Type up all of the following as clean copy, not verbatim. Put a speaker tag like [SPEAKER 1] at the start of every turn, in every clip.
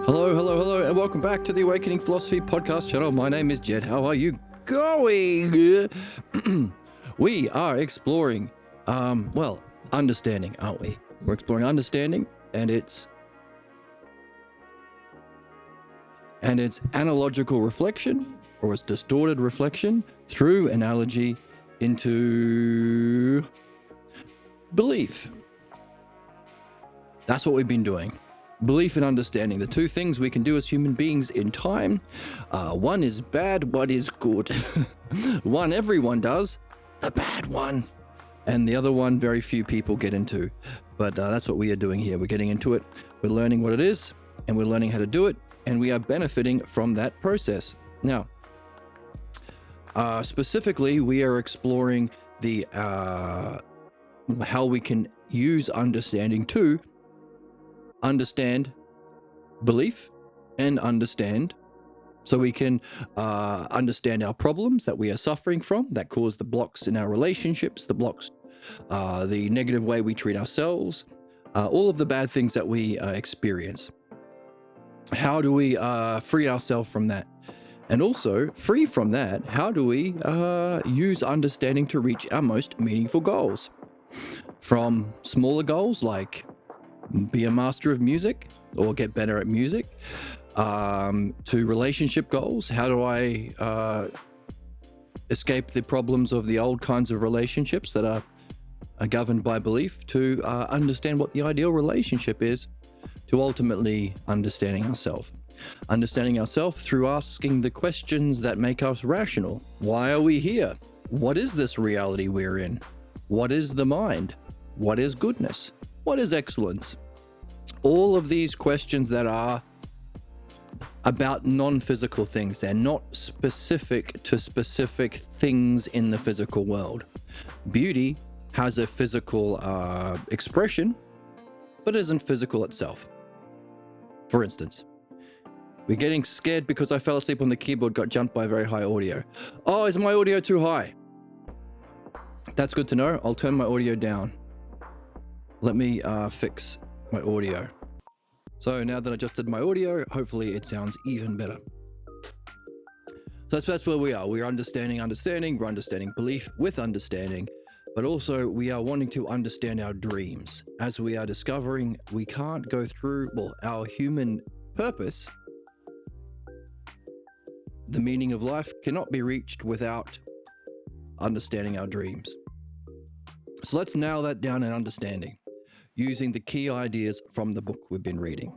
[SPEAKER 1] Hello, hello, hello, and welcome back to the Awakening Philosophy Podcast channel. My name is Jed. How are you going? We are exploring, understanding, aren't we? We're exploring understanding, and it's analogical reflection, or it's distorted reflection through analogy into belief. That's what we've been doing. Belief and understanding, the two things we can do as human beings in time. One is bad, one is good. One everyone does, the bad one. And the other one very few people get into. But that's what we are doing here. We're getting into it. We're learning what it is, and we're learning how to do it, and we are benefiting from that process. Now, specifically, we are exploring the how we can use understanding to understand belief and understand, so we can understand our problems that we are suffering from that cause the blocks in our relationships, the blocks, the negative way we treat ourselves, all of the bad things that we experience. How do we free ourselves from that? And also, free from that, how do we use understanding to reach our most meaningful goals? From smaller goals like be a master of music or get better at music, to relationship goals. How do I escape the problems of the old kinds of relationships that are governed by belief, to understand what the ideal relationship is, to ultimately understanding ourselves. Understanding ourselves through asking the questions that make us rational. Why are we here? What is this reality we're in? What is the mind? What is goodness? What is excellence? All of these questions that are about non-physical things. They're not specific to specific things in the physical world. Beauty has a physical expression, but isn't physical itself. For instance, we're getting scared because I fell asleep on the keyboard, got jumped by very high audio. Oh, is my audio too high? That's good to know. I'll turn my audio down. Let me fix my audio. So now that I adjusted my audio, hopefully it sounds even better. So that's where we are. We're understanding, we're understanding belief with understanding, but also we are wanting to understand our dreams. As we are discovering, we can't go through, our human purpose, the meaning of life cannot be reached without understanding our dreams. So let's nail that down in understanding, using the key ideas from the book we've been reading.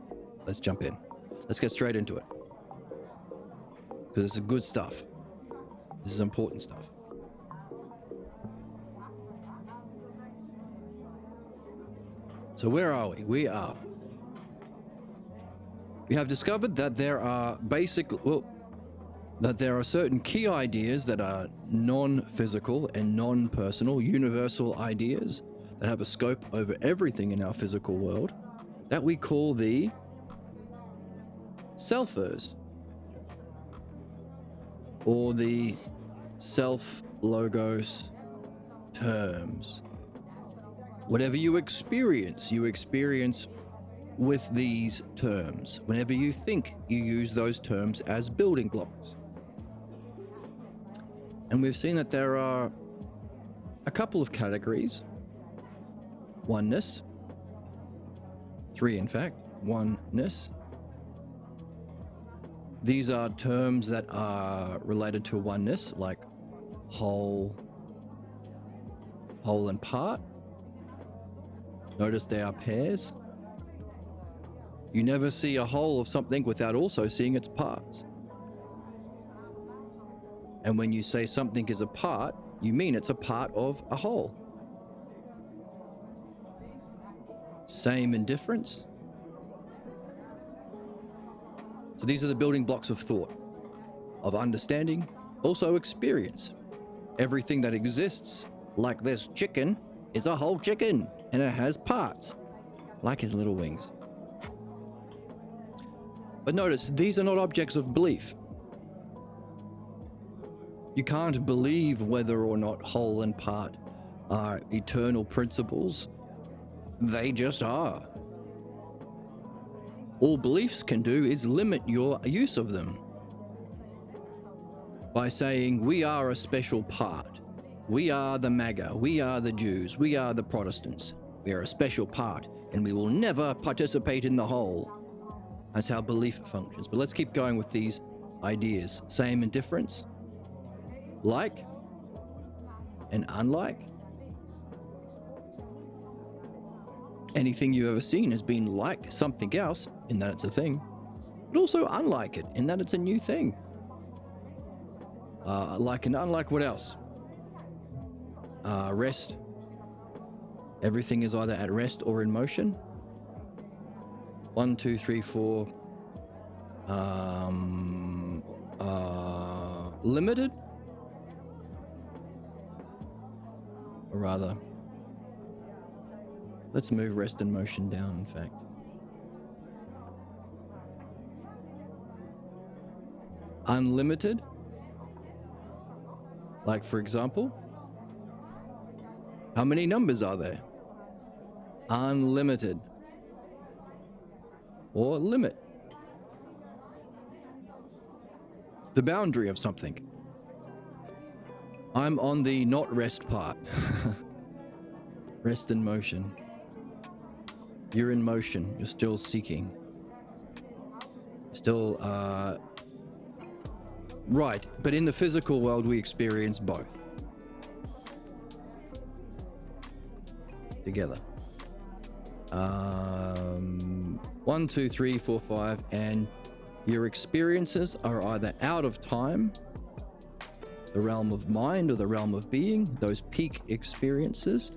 [SPEAKER 1] Let's jump in. Let's get straight into it, because this is good stuff. This is important stuff. So where are we? We have discovered that there are certain key ideas that are non-physical and non-personal, universal ideas that have a scope over everything in our physical world, that we call the selfers, or the self-logos terms. Whatever you experience with these terms. Whenever you think, you use those terms as building blocks. And we've seen that there are a couple of categories. Oneness. 3, in fact. Oneness. These are terms that are related to oneness, like whole and part. Notice they are pairs. You never see a whole of something without also seeing its parts. And when you say something is a part, you mean it's a part of a whole. Same in difference. So these are the building blocks of thought, of understanding, also experience. Everything that exists, like this chicken, is a whole chicken, and it has parts, like his little wings. But notice, these are not objects of belief. You can't believe whether or not whole and part are eternal principles. They just are. All beliefs can do is limit your use of them by saying we are a special part. We are the MAGA, we are the Jews, we are the Protestants. We are a special part and we will never participate in the whole. That's how belief functions. But let's keep going with these ideas. Same and difference. Like and unlike. Anything you've ever seen has been like something else in that it's a thing, but also unlike it in that it's a new thing. Like and unlike what else? Rest. Everything is either at rest or in motion. 1, 2, 3, 4. Limited. Or rather, let's move rest and motion down, in fact. Unlimited. Like, for example, how many numbers are there? Unlimited. Or limit. The boundary of something. I'm on the not rest part. Rest and motion. You're in motion. You're still seeking. Still, right. But in the physical world, we experience both. Together. 1, 2, 3, 4, 5, and your experiences are either out of time, the realm of mind or the realm of being, those peak experiences,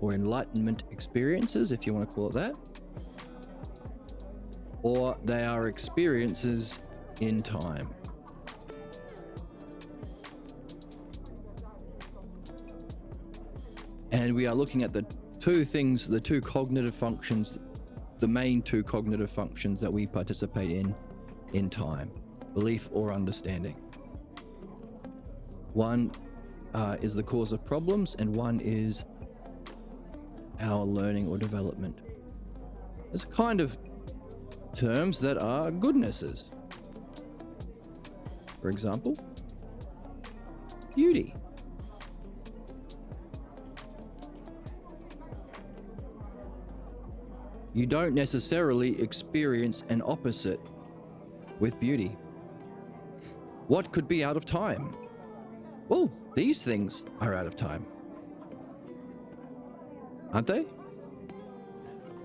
[SPEAKER 1] or enlightenment experiences, if you want to call it that, or they are experiences in time. And we are looking at the two things, the two cognitive functions, the main two cognitive functions that we participate in time, belief or understanding. One is the cause of problems, and one is our learning or development. There's kind of terms that are goodnesses. For example, beauty. You don't necessarily experience an opposite with beauty. What could be out of time? Well, these things are out of time. Aren't they?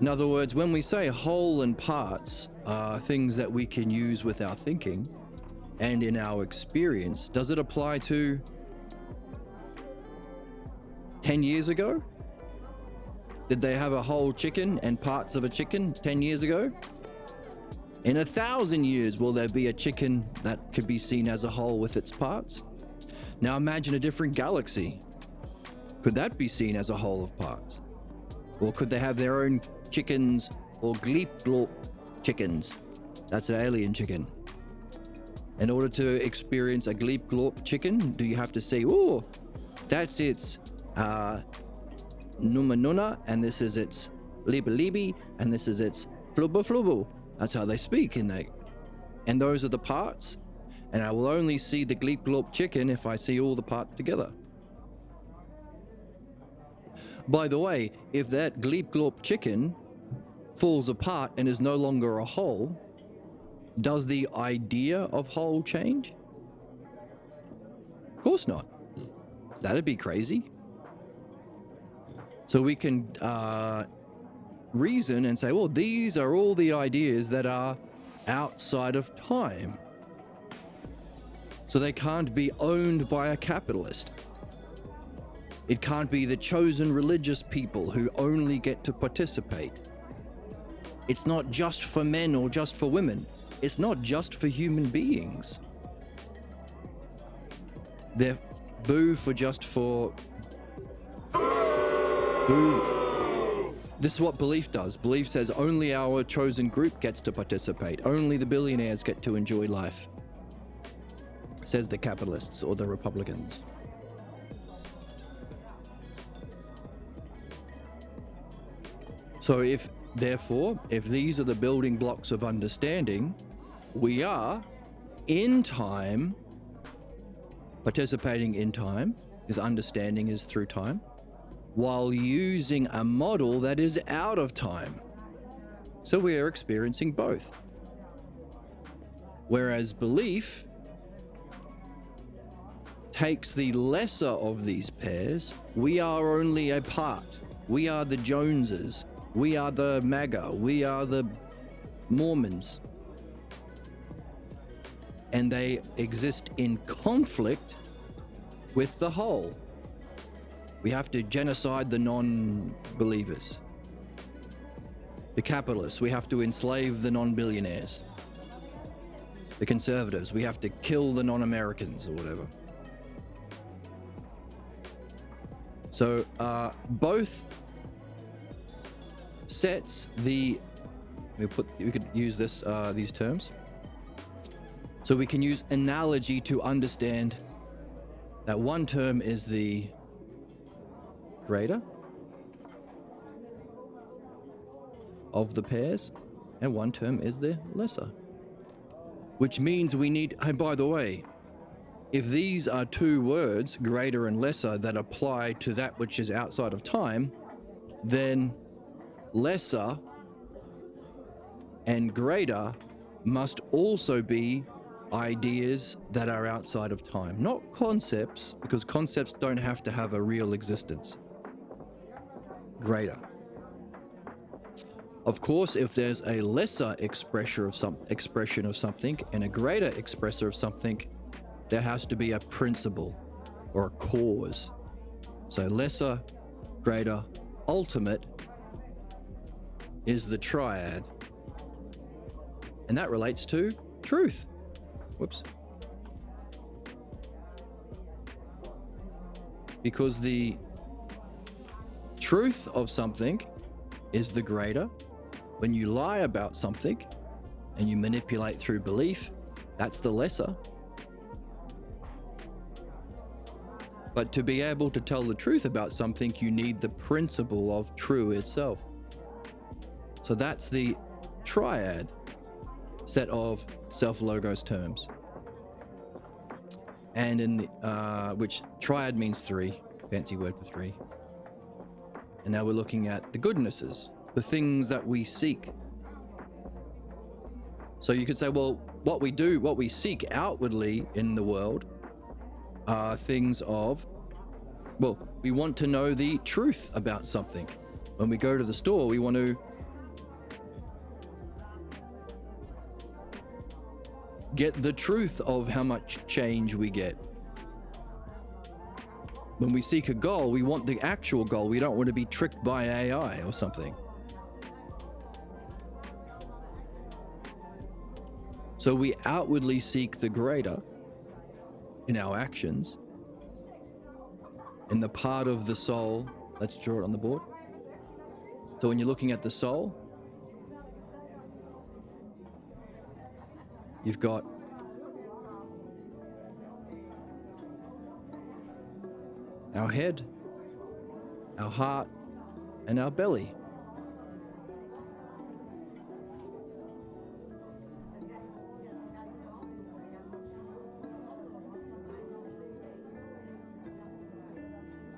[SPEAKER 1] In other words, when we say whole and parts are things that we can use with our thinking and in our experience, does it apply to 10 years ago? Did they have a whole chicken and parts of a chicken 10 years ago? In 1,000 years, will there be a chicken that could be seen as a whole with its parts? Now imagine a different galaxy. Could that be seen as a whole of parts? Or could they have their own chickens or gleep glorp chickens? That's an alien chicken. In order to experience a gleep glorp chicken, do you have to say, oh, that's its Numa Nuna, and this is its Liba Libi, and this is its Flubba Flubbu. That's how they speak, and those are the parts. And I will only see the Gleep Glorp chicken if I see all the parts together. By the way, if that Gleep Glorp chicken falls apart and is no longer a whole, does the idea of whole change? Of course not. That'd be crazy. So we can reason and say, well, these are all the ideas that are outside of time. So they can't be owned by a capitalist. It can't be the chosen religious people who only get to participate. It's not just for men or just for women. It's not just for human beings. They're boo for just for... Boo. This is what belief does. Belief says only our chosen group gets to participate. Only the billionaires get to enjoy life. Says the capitalists or the Republicans. So if Therefore, if these are the building blocks of understanding, we are in time, participating in time, because understanding is through time, while using a model that is out of time. So we are experiencing both. Whereas belief takes the lesser of these pairs. We are only a part. We are the Joneses. We are the MAGA. We are the Mormons. And they exist in conflict with the whole. We have to genocide the non-believers. The capitalists, we have to enslave the non-billionaires. The conservatives, we have to kill the non-Americans or whatever. So both sets we could use these terms. So we can use analogy to understand that one term is the greater of the pairs and one term is the lesser. Which means we need, and by the way, if these are two words, greater and lesser, that apply to that which is outside of time, then lesser and greater must also be ideas that are outside of time, not concepts, because concepts don't have to have a real existence. Greater. Of course, if there's a lesser expression of something and a greater expressor of something, there has to be a principle or a cause. So lesser, greater, ultimate is the triad. And that relates to truth. Whoops. Because the truth of something is the greater. When you lie about something and you manipulate through belief, that's the lesser. But to be able to tell the truth about something, you need the principle of true itself. So that's the triad set of self-logos terms. And in the, which triad means three, fancy word for three. And now we're looking at the goodnesses, the things that we seek. So you could say, well, what we seek outwardly in the world are things of, well, we want to know the truth about something. When we go to the store, we want to get the truth of how much change we get. When we seek a goal, we want the actual goal. We don't want to be tricked by AI or something. So we outwardly seek the greater in our actions. In the part of the soul, let's draw it on the board. So when you're looking at the soul, you've got our head, our heart, and our belly.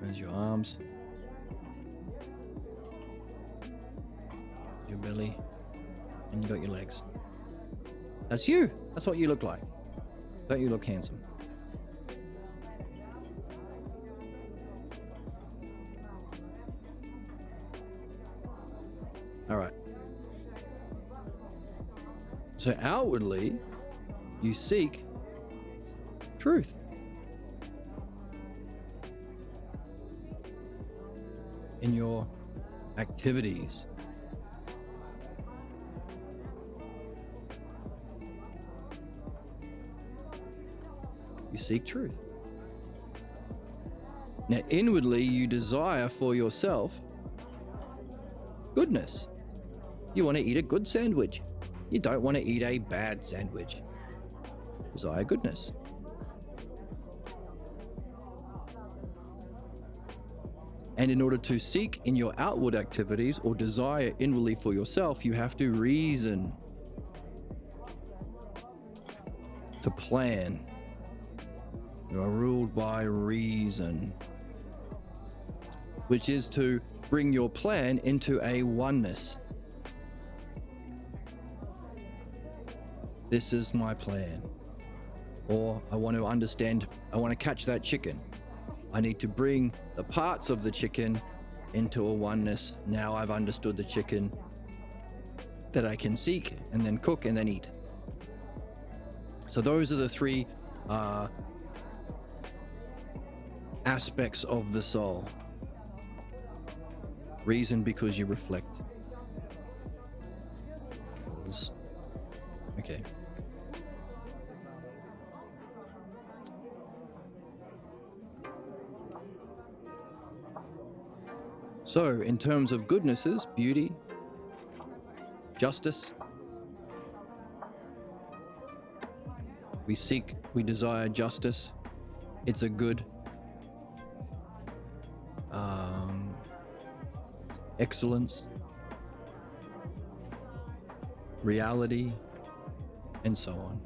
[SPEAKER 1] There's your arms, your belly, and you got your legs. That's you. That's what you look like. Don't you look handsome? All right. So outwardly, you seek truth. In your activities. You seek truth. Now, inwardly, you desire for yourself goodness. You want to eat a good sandwich. You don't want to eat a bad sandwich. Desire goodness. And in order to seek in your outward activities or desire inwardly for yourself, you have to reason, to plan. You are ruled by reason, which is to bring your plan into a oneness. This is my plan. Or I want to understand, I want to catch that chicken. I need to bring the parts of the chicken into a oneness. Now I've understood the chicken that I can seek and then cook and then eat. So those are the three aspects of the soul. Reason because you reflect. Okay. So, in terms of goodnesses, beauty, justice, we desire justice. It's a good. Excellence, reality, and so on.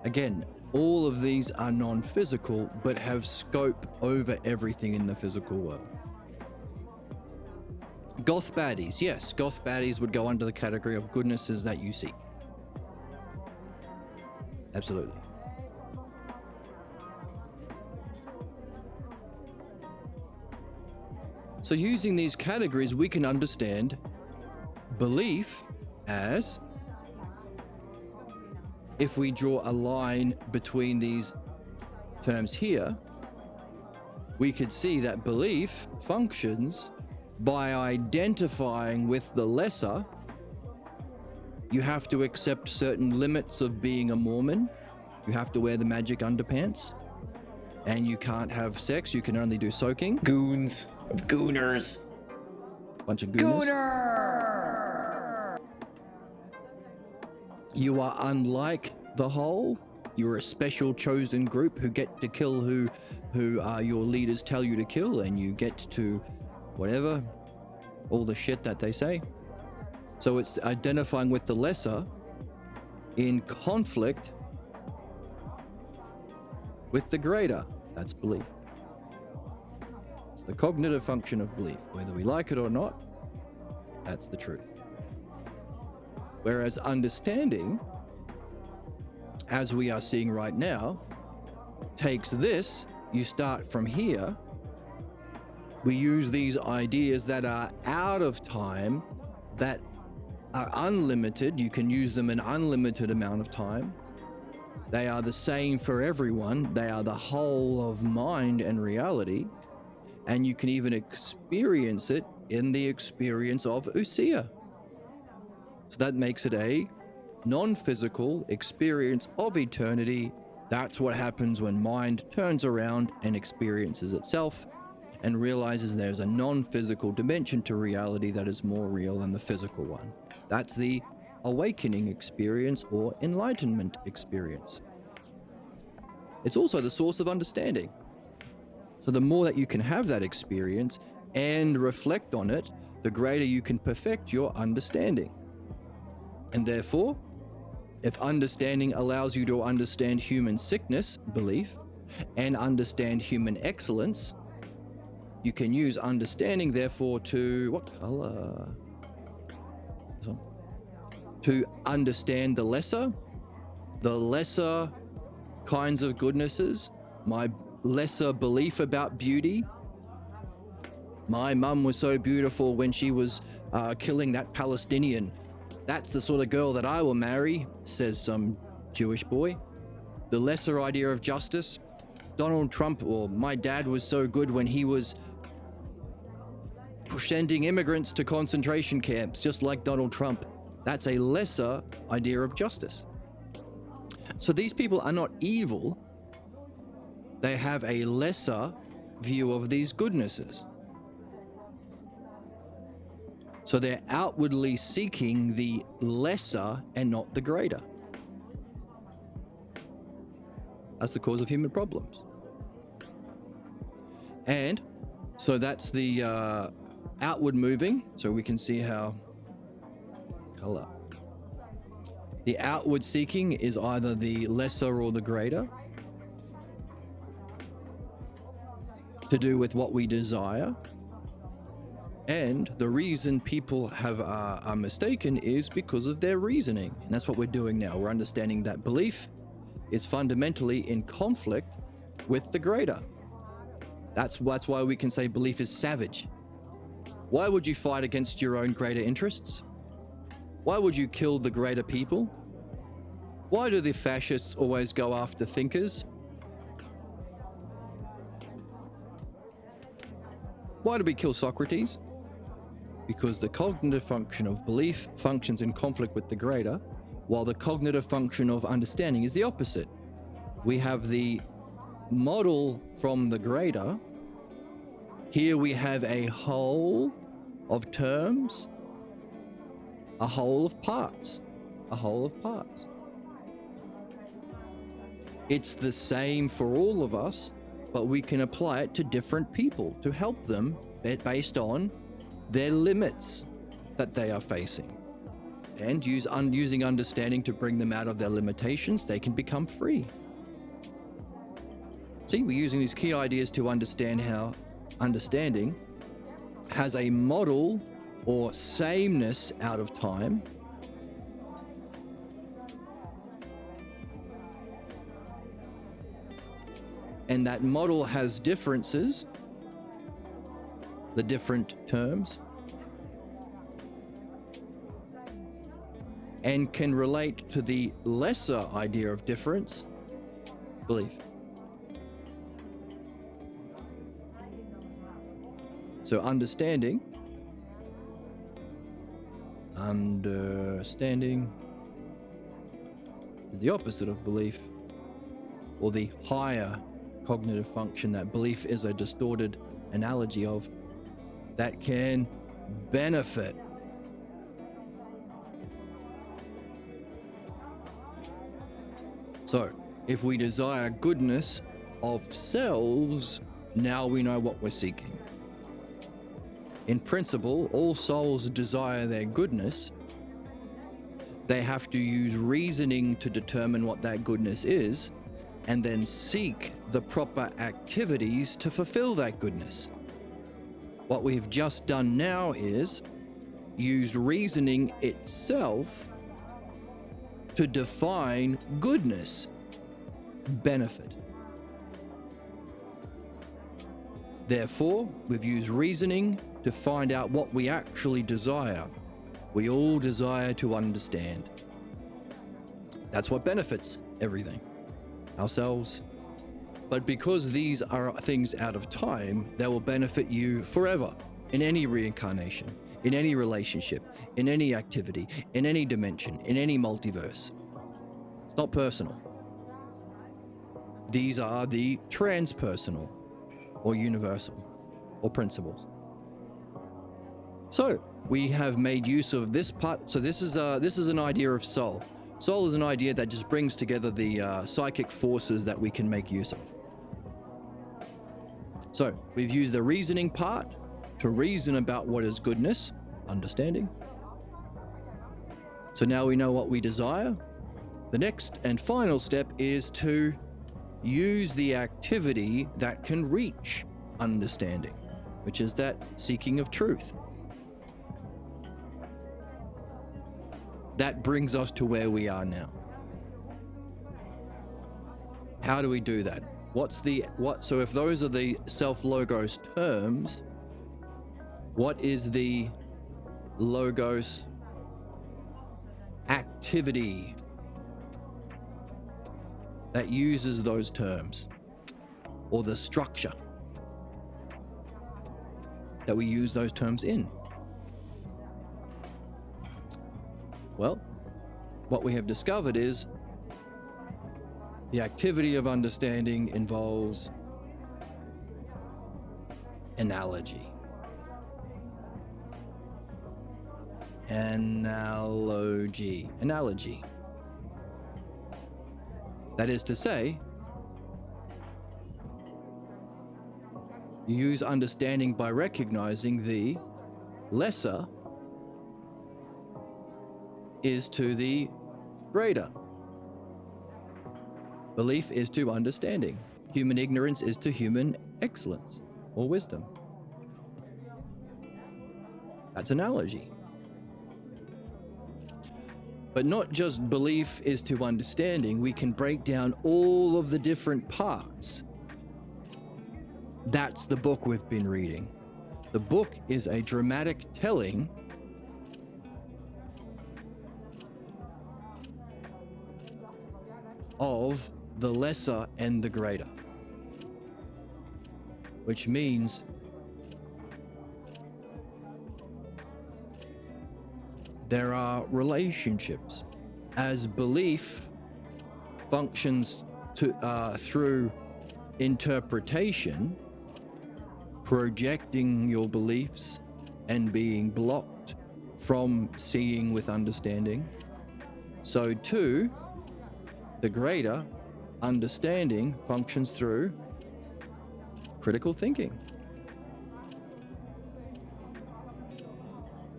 [SPEAKER 1] Again, all of these are non-physical, but have scope over everything in the physical world. Goth baddies, yes, goth baddies would go under the category of goodnesses that you seek. Absolutely. So using these categories, we can understand belief as, if we draw a line between these terms here, we could see that belief functions by identifying with the lesser. You have to accept certain limits of being a Mormon. You have to wear the magic underpants. And you can't have sex, you can only do soaking.
[SPEAKER 2] Goons of gooners.
[SPEAKER 1] Bunch of gooners. Gooner! You are unlike the whole. You're a special chosen group who get to kill who your leaders tell you to kill, and you get to whatever, all the shit that they say. So it's identifying with the lesser in conflict with the greater. That's belief. It's the cognitive function of belief. Whether we like it or not, that's the truth. Whereas understanding, as we are seeing right now, takes this, you start from here, we use these ideas that are out of time, that are unlimited, you can use them an unlimited amount of time. They are the same for everyone. They are the whole of mind and reality. And you can even experience it in the experience of Usia. So that makes it a non-physical experience of eternity. That's what happens when mind turns around and experiences itself and realizes there's a non-physical dimension to reality that is more real than the physical one. That's the awakening experience or enlightenment experience. It's also the source of understanding. So the more that you can have that experience and reflect on it, the greater you can perfect your understanding. And therefore, if understanding allows you to understand human sickness, belief, and understand human excellence, you can use understanding, therefore, to what color? To understand the lesser kinds of goodnesses, my lesser belief about beauty. My mum was so beautiful when she was killing that Palestinian. That's the sort of girl that I will marry, says some Jewish boy. The lesser idea of justice. Donald Trump, or my dad was so good when he was sending immigrants to concentration camps, just like Donald Trump. That's a lesser idea of justice. So these people are not evil. They have a lesser view of these goodnesses. So they're outwardly seeking the lesser and not the greater. That's the cause of human problems. And So that's the outward moving. So we can see how color. The outward seeking is either the lesser or the greater, to do with what we desire. And the reason people are mistaken is because of their reasoning. And that's what we're doing now. We're understanding that belief is fundamentally in conflict with the greater. That's why we can say belief is savage. Why would you fight against your own greater interests? Why would you kill the greater people? Why do the fascists always go after thinkers? Why do we kill Socrates? Because the cognitive function of belief functions in conflict with the greater, while the cognitive function of understanding is the opposite. We have the model from the greater. Here we have a whole of terms, a whole of parts, a whole of parts. It's the same for all of us, but we can apply it to different people to help them based on their limits that they are facing. And using understanding to bring them out of their limitations, they can become free. See, we're using these key ideas to understand how understanding has a model or sameness out of time, and that model has differences, the different terms, and can relate to the lesser idea of difference, belief. So understanding is the opposite of belief, or the higher cognitive function that belief is a distorted analogy of, that can benefit. So, if we desire goodness of selves, now we know what we're seeking. In principle, all souls desire their goodness. They have to use reasoning to determine what that goodness is, and then seek the proper activities to fulfill that goodness. What we've just done now is used reasoning itself to define goodness, benefit. Therefore, we've used reasoning to find out what we actually desire. We all desire to understand. That's what benefits everything, ourselves. But because these are things out of time, they will benefit you forever, in any reincarnation, in any relationship, in any activity, in any dimension, in any multiverse. It's not personal. These are the transpersonal, or universal, or principles. So we have made use of this part. So this is an idea of soul. Soul is an idea that just brings together the psychic forces that we can make use of. So we've used the reasoning part to reason about what is goodness, understanding. So now we know what we desire. The next and final step is to use the activity that can reach understanding, which is that seeking of truth. That brings us to where we are now. How do we do that? So if those are the self-logos terms, what is the logos activity that uses those terms, or the structure that we use those terms in? Well, what we have discovered is the activity of understanding involves analogy. Analogy. That is to say, You use understanding by recognizing the lesser is to the greater. Belief is to understanding. Human ignorance is to human excellence or wisdom. That's analogy. But not just belief is to understanding, we can break down all of the different parts. That's the book we've been reading. The book is a dramatic telling of the lesser and the greater, which means there are relationships. As belief functions through interpretation, projecting your beliefs and being blocked from seeing with understanding, so too the greater understanding functions through critical thinking.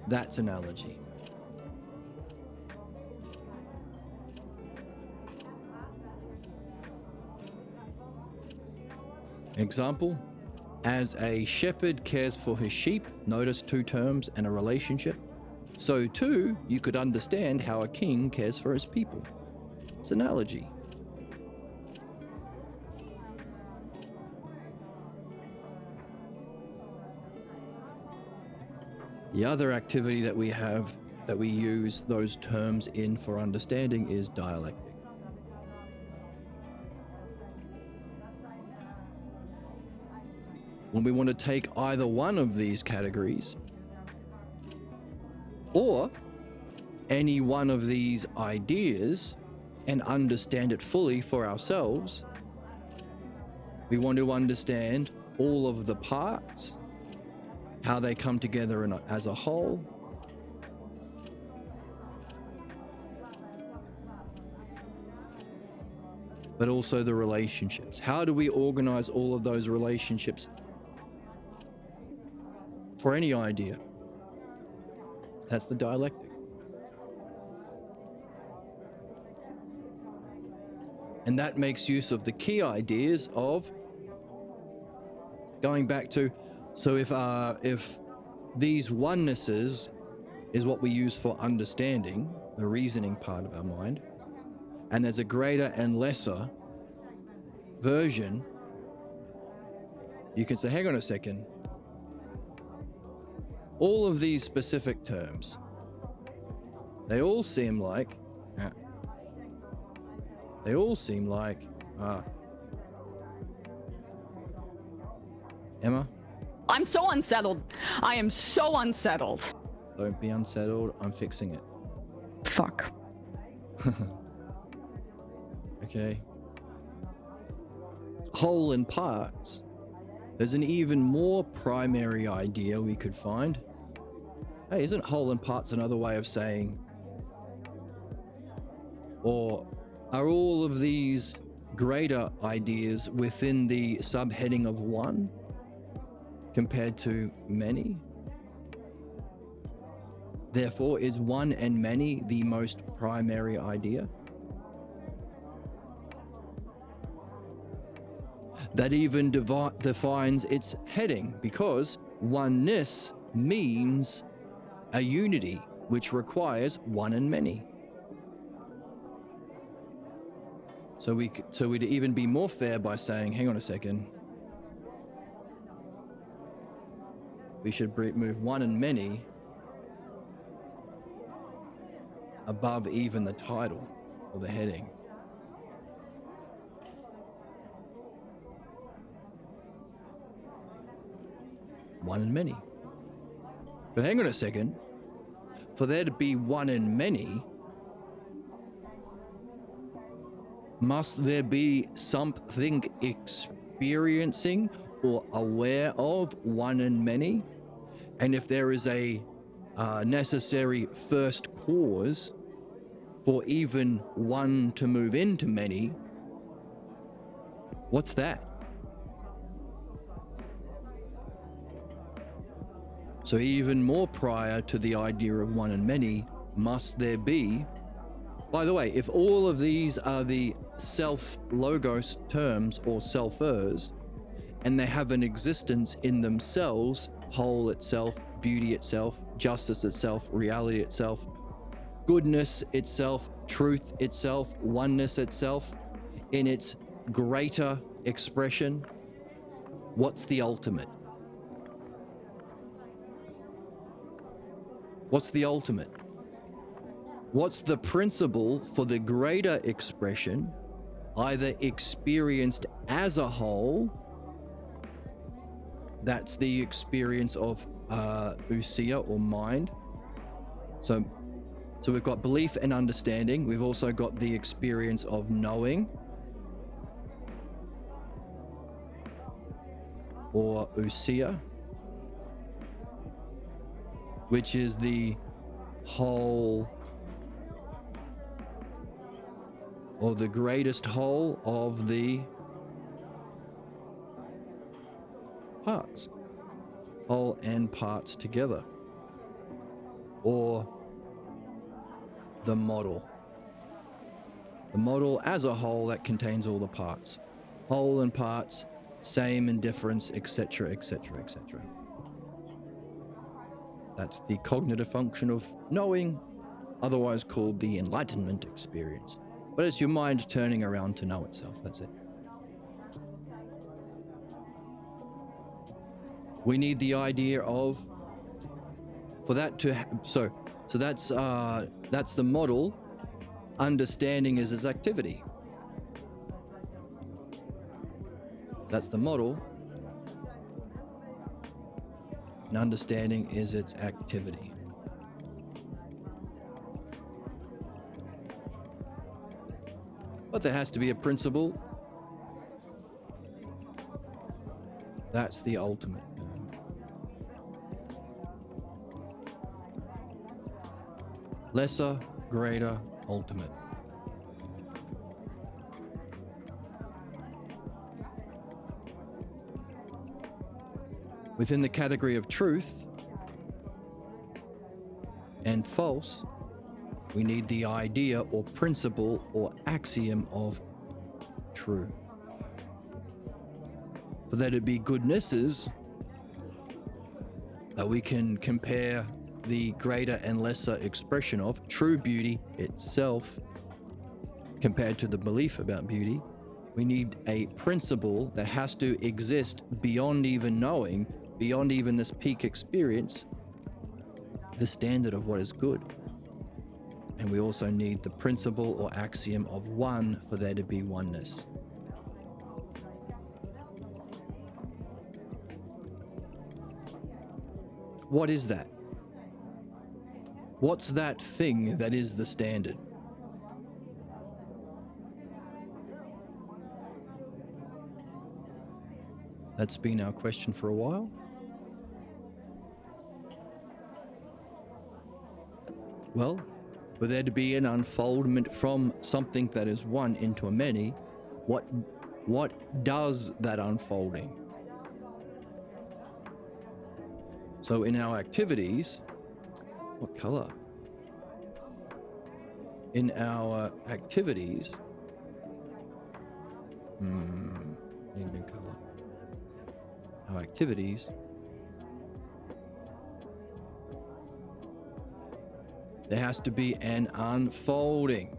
[SPEAKER 1] That's analogy. Example, as a shepherd cares for his sheep, notice two terms and a relationship, so too you could understand how a king cares for his people. It's analogy. The other activity that we have, that we use those terms in for understanding, is dialectic. When we want to take either one of these categories or any one of these ideas and understand it fully for ourselves, we want to understand all of the parts, how they come together as a whole, but also the relationships. How do we organize all of those relationships for any idea? That's the dialectic. And that makes use of the key ideas of going back to, so if these onenesses is what we use for understanding, the reasoning part of our mind, and there's a greater and lesser version, you can say, hang on a second, all of these specific terms, they all seem like Emma?
[SPEAKER 3] I'm so unsettled. I am so unsettled.
[SPEAKER 1] Don't be unsettled. I'm fixing it.
[SPEAKER 3] Fuck.
[SPEAKER 1] Okay. Whole and parts. There's an even more primary idea we could find. Hey, isn't whole and parts another way of saying, or are all of these greater ideas within the subheading of one compared to many? Therefore, is one and many the most primary idea? That even defines its heading, because oneness means a unity, which requires one and many. So we'd even be more fair by saying, hang on a second, we should move one and many above even the title or the heading. One and many. But hang on a second, for there to be one and many, must there be something experiencing or aware of one and many? And if there is a necessary first cause for even one to move into many, what's that? So even more prior to the idea of one and many, must there be. By the way, if all of these are the self-logos terms or selfers, and they have an existence in themselves, whole itself, beauty itself, justice itself, reality itself, goodness itself, truth itself, oneness itself, in its greater expression, what's the ultimate? What's the ultimate? What's the principle for the greater expression, either experienced as a whole? That's the experience of ousia or mind. So we've got belief and understanding. We've also got the experience of knowing, or ousia, which is the whole, or the greatest whole of the parts, whole and parts together, or the model as a whole that contains all the parts, whole and parts, same and difference, etc., etc., etc. That's the cognitive function of knowing, otherwise called the enlightenment experience. But it's your mind turning around to know itself. That's it. We need the idea of, for that to so that's the model. Understanding is its activity. That's the model, and understanding is its activity. But there has to be a principle. That's the ultimate. Lesser, greater, ultimate. Within the category of truth and false, we need the idea or principle or axiom of true. For there to be goodnesses that we can compare the greater and lesser expression of true beauty itself compared to the belief about beauty, we need a principle that has to exist beyond even knowing, beyond even this peak experience, the standard of what is good. And we also need the principle or axiom of one for there to be oneness. What is that? What's that thing that is the standard? That's been our question for a while. Well, for there to be an unfoldment from something that is one into a many, what does that unfolding? So in our activities, what color? In our activities, need a new color. Our activities, there has to be an unfolding.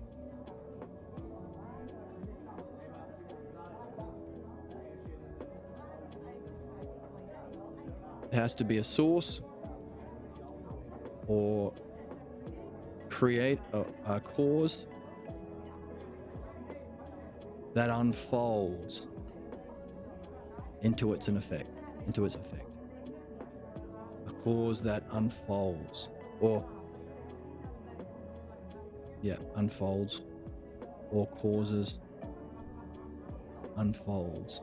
[SPEAKER 1] There has to be a source or create a cause that unfolds into its effect. A cause that unfolds, or unfolds, or causes, unfolds.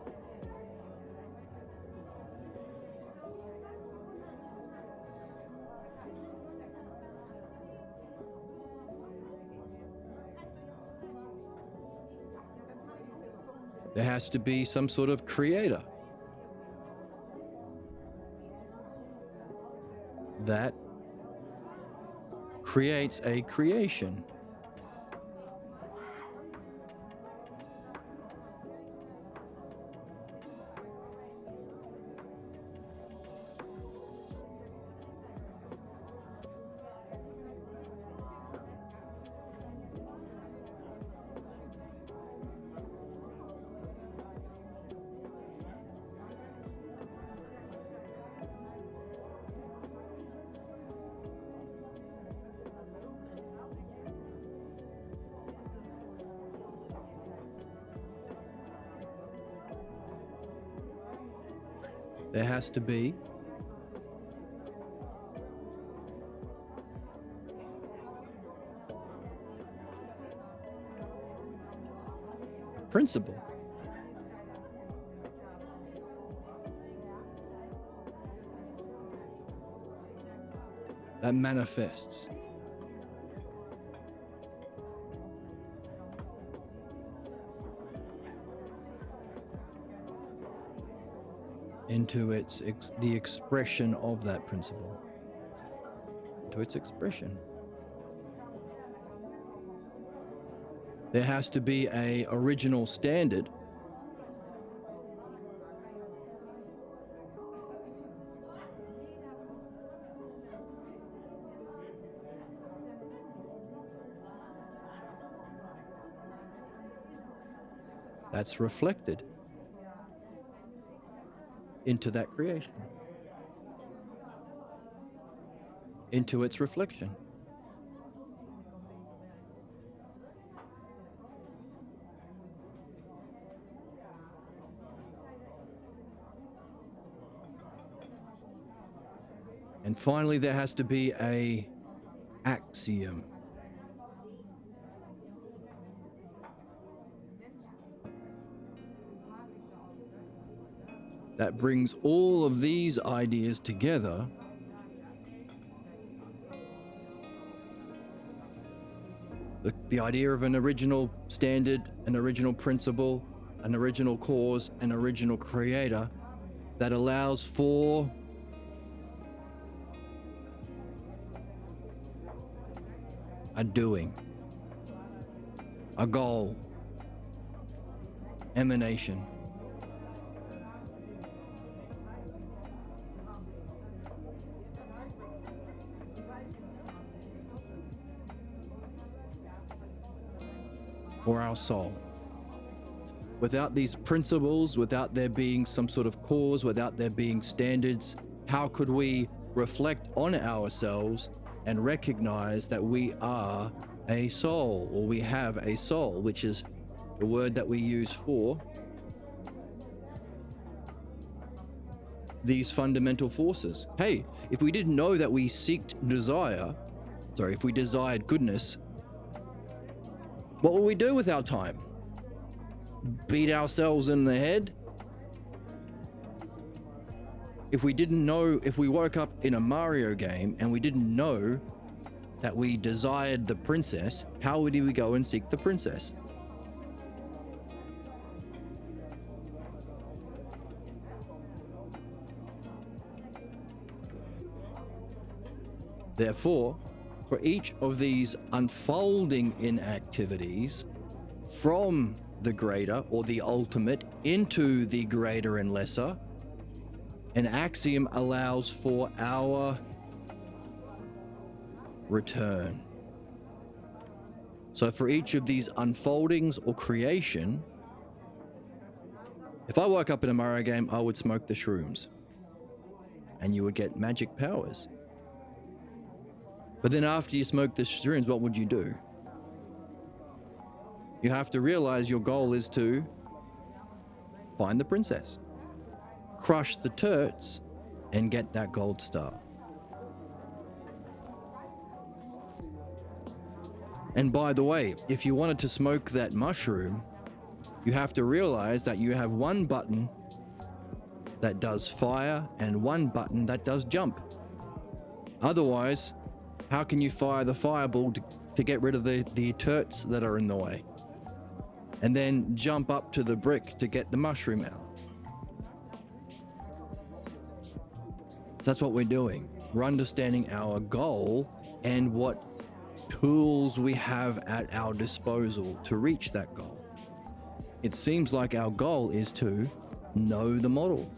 [SPEAKER 1] There has to be some sort of creator. that creates a creation. There has to be principle. That manifests. Into the expression of that principle, to its expression. There has to be a original standard that's reflected into that creation, into its reflection. And finally, there has to be a axiom. That brings all of these ideas together the idea of an original standard, an original principle, an original cause, an original creator that allows for a doing, a goal, emanation. For our soul. Without these principles, without there being some sort of cause, without there being standards, how could we reflect on ourselves and recognize that we are a soul, or we have a soul, which is the word that we use for these fundamental forces? Hey, if we didn't know that we if we desired goodness, what will we do with our time? Beat ourselves in the head? If we woke up in a Mario game and we didn't know that we desired the princess, how would we go and seek the princess? Therefore, for each of these unfolding inactivities from the greater or the ultimate into the greater and lesser, an axiom allows for our return. So for each of these unfoldings or creation, if I woke up in a Mario game, I would smoke the shrooms and you would get magic powers. But then after you smoke the shrooms, what would you do? You have to realize your goal is to find the princess, crush the turts, and get that gold star. And by the way, if you wanted to smoke that mushroom, you have to realize that you have one button that does fire and one button that does jump. Otherwise, how can you fire the fireball to get rid of the turts that are in the way? And then jump up to the brick to get the mushroom out. That's what we're doing. We're understanding our goal and what tools we have at our disposal to reach that goal. It seems like our goal is to know the model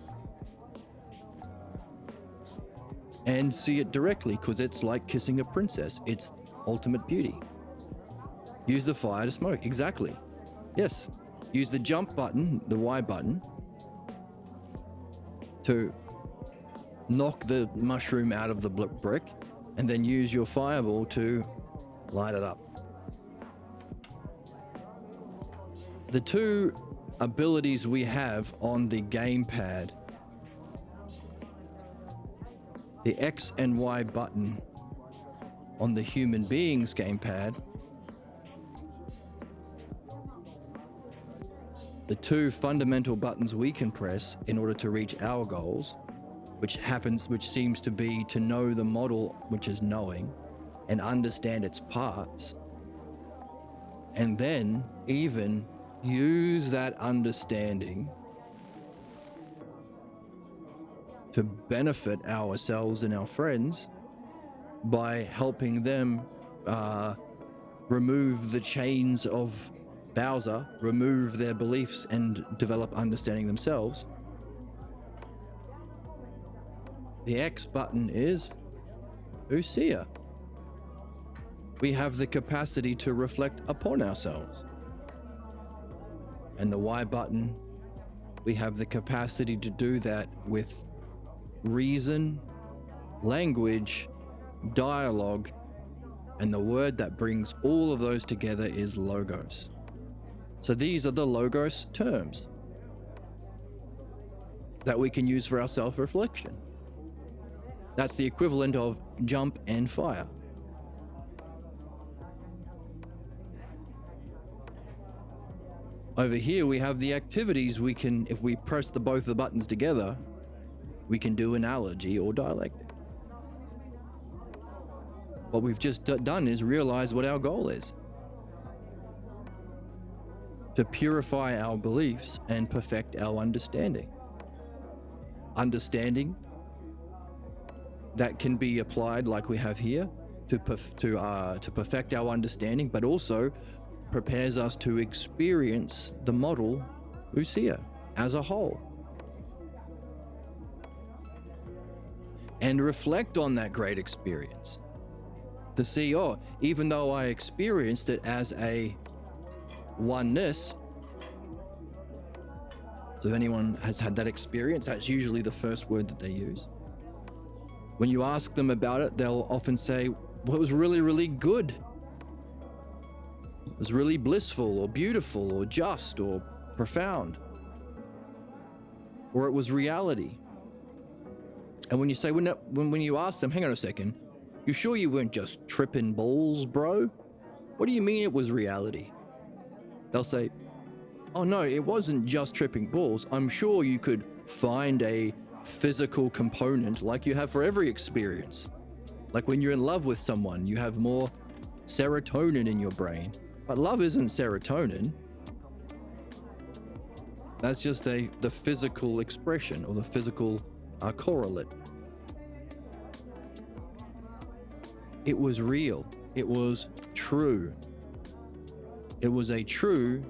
[SPEAKER 1] and see it directly, because it's like kissing a princess. It's ultimate beauty. Use the fire to smoke. Exactly. Yes. Use the jump button, the Y button, to knock the mushroom out of the brick, and then use your fireball to light it up. The two abilities we have on the gamepad, the X and Y button on the human being's gamepad, the two fundamental buttons we can press in order to reach our goals, which seems to be to know the model, which is knowing, and understand its parts, and then even use that understanding to benefit ourselves and our friends by helping them remove the chains of Bowser, remove their beliefs, and develop understanding themselves. The X button is Usia. We have the capacity to reflect upon ourselves. And the Y button, we have the capacity to do that with reason, language, dialogue, and the word that brings all of those together is logos. So these are the logos terms that we can use for our self-reflection. That's the equivalent of jump and fire. Over here we have the activities we can, if we press both the buttons together, we can do analogy or dialectic. What we've just done is realize what our goal is: to purify our beliefs and perfect our understanding. Understanding that can be applied, like we have here, to perfect our understanding, but also prepares us to experience the model Usia as a whole, and reflect on that great experience to see, oh, even though I experienced it as a oneness. So if anyone has had that experience, that's usually the first word that they use. When you ask them about it, they'll often say, well, it was really, really good. It was really blissful or beautiful or just or profound. Or it was reality. And when you say, when you ask them, hang on a second, you sure you weren't just tripping balls, bro? What do you mean it was reality? They'll say, oh no, it wasn't just tripping balls. I'm sure you could find a physical component like you have for every experience. Like when you're in love with someone, you have more serotonin in your brain. But love isn't serotonin. That's just the physical expression, or the physical correlate. It was real. It was true. It was a true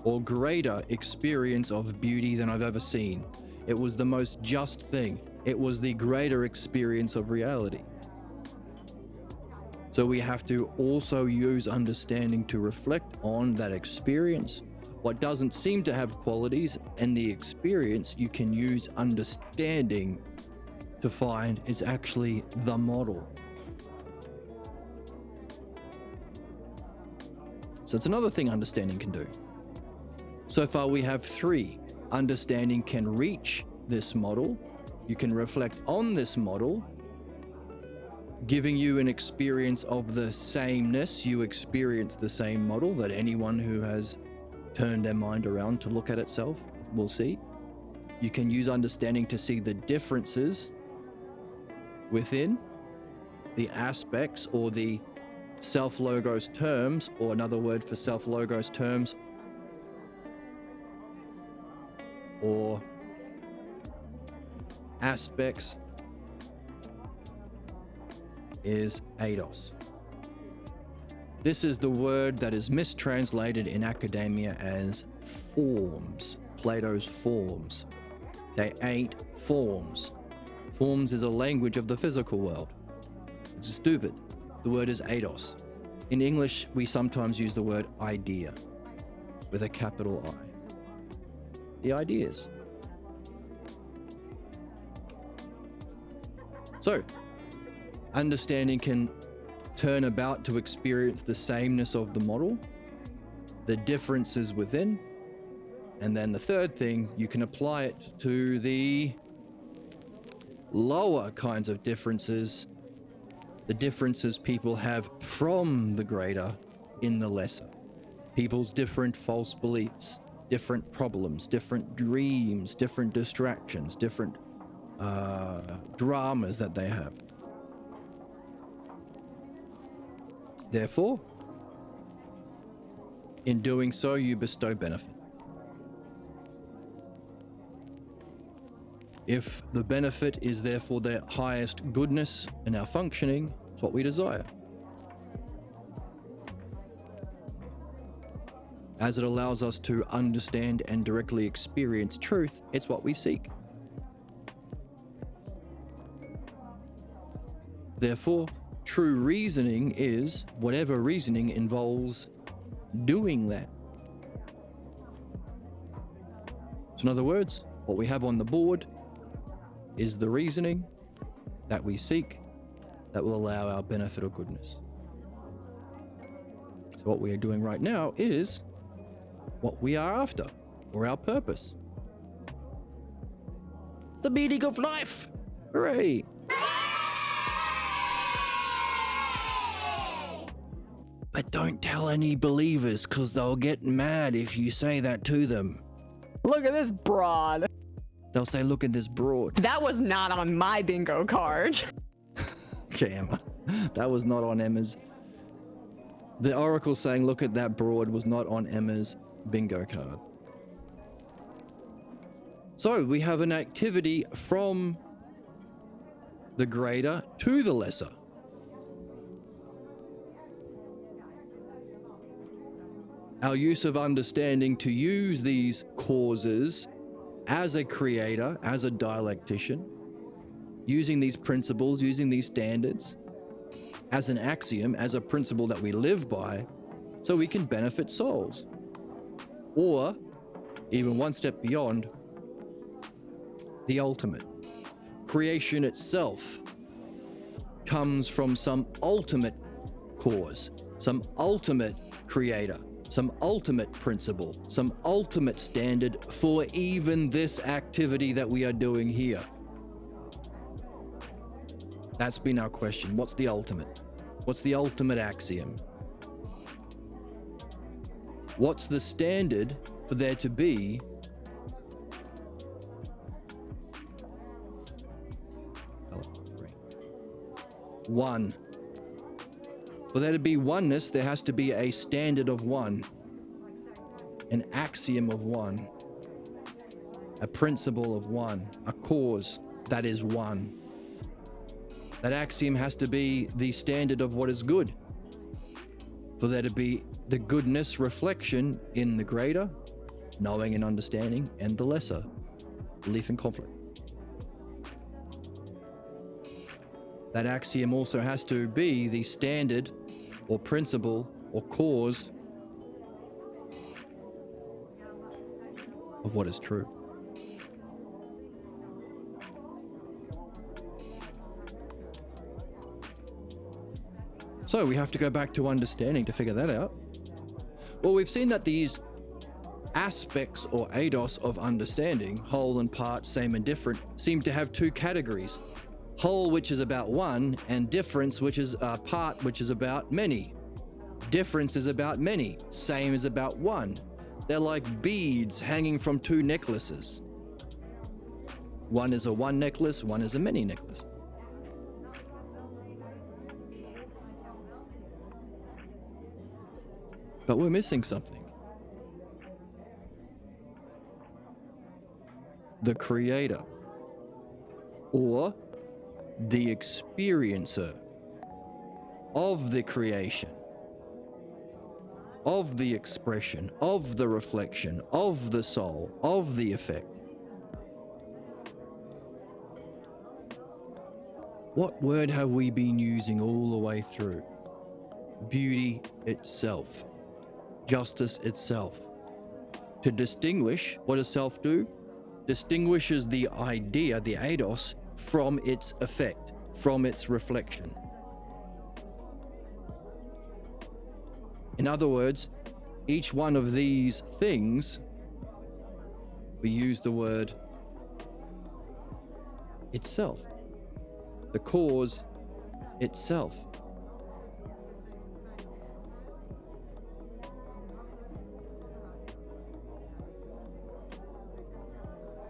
[SPEAKER 1] or greater experience of beauty than I've ever seen. It was the most just thing. It was the greater experience of reality. So we have to also use understanding to reflect on that experience. What doesn't seem to have qualities and the experience, you can use understanding to find is actually the model. So it's another thing understanding can do. So far we have 3. Understanding can reach this model. You can reflect on this model, giving you an experience of the sameness. You experience the same model that anyone who has turned their mind around to look at itself will see. You can use understanding to see the differences within the aspects, or the self-logos terms, or another word for self-logos terms, or aspects is eidos. This is the word that is mistranslated in academia as forms, Plato's forms. They ain't forms. Forms is a language of the physical world. It's stupid. The word is eidos. In English, we sometimes use the word idea with a capital I. The ideas. So, understanding can turn about to experience the sameness of the model, the differences within, and then the third thing, you can apply it to the lower kinds of differences, the differences people have from the greater in the lesser. People's different false beliefs, different problems, different dreams, different distractions, different dramas that they have. Therefore, in doing so, you bestow benefit. If the benefit is therefore the highest goodness in our functioning, it's what we desire. As it allows us to understand and directly experience truth, it's what we seek. Therefore, true reasoning is whatever reasoning involves doing that. So in other words, what we have on the board is the reasoning that we seek that will allow our benefit or goodness. So what we are doing right now is what we are after, or our purpose. The meaning of life! Hooray! But don't tell any believers, because they'll get mad if you say that to them.
[SPEAKER 3] Look at this broad.
[SPEAKER 1] They'll say, look at this broad.
[SPEAKER 3] That was not on my bingo card.
[SPEAKER 1] Okay, Emma. That was not on Emma's. The oracle saying, look at that broad, was not on Emma's bingo card. So we have an activity from the greater to the lesser. Our use of understanding to use these causes as a creator, as a dialectician, using these principles, using these standards, as an axiom, as a principle that we live by, so we can benefit souls. Or, even one step beyond, the ultimate. Creation itself comes from some ultimate cause, some ultimate creator, some ultimate principle, some ultimate standard for even this activity that we are doing here. That's been our question. What's the ultimate? What's the ultimate axiom? What's the standard for there to be one? For there to be oneness, there has to be a standard of one, an axiom of one, a principle of one, a cause that is one. That axiom has to be the standard of what is good. For there to be the goodness reflection in the greater, knowing and understanding, and the lesser, belief and conflict. That axiom also has to be the standard or principle or cause of what is true. So we have to go back to understanding to figure that out. Well, we've seen that these aspects or eidos of understanding, whole and part, same and different, seem to have two categories. Whole, which is about one, and difference, which is part, which is about many. Difference is about many, same is about one. They're like beads hanging from two necklaces. One is a one necklace, one is a many necklace. But we're missing something. The creator, or the experiencer, of the creation, of the expression, of the reflection, of the soul, of the effect. What word have we been using all the way through? Beauty itself, justice itself. To distinguish, what does self do? Distinguishes the idea, the eidos, from its effect, from its reflection. In other words, each one of these things, we use the word itself, the cause itself.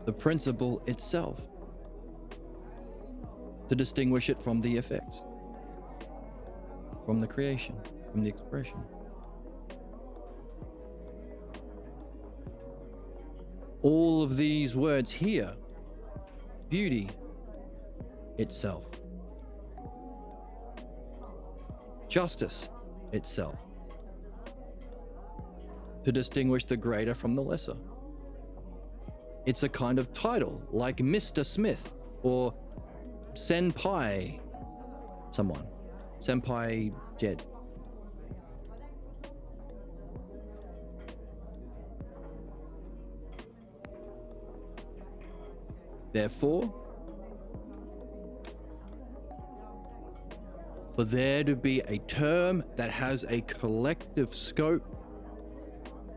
[SPEAKER 1] The principle itself, to distinguish it from the effects, from the creation, from the expression. All of these words here, beauty itself, justice itself, to distinguish the greater from the lesser. It's a kind of title, like Mr. Smith or Senpai someone. Senpai Jed. Therefore, for there to be a term that has a collective scope,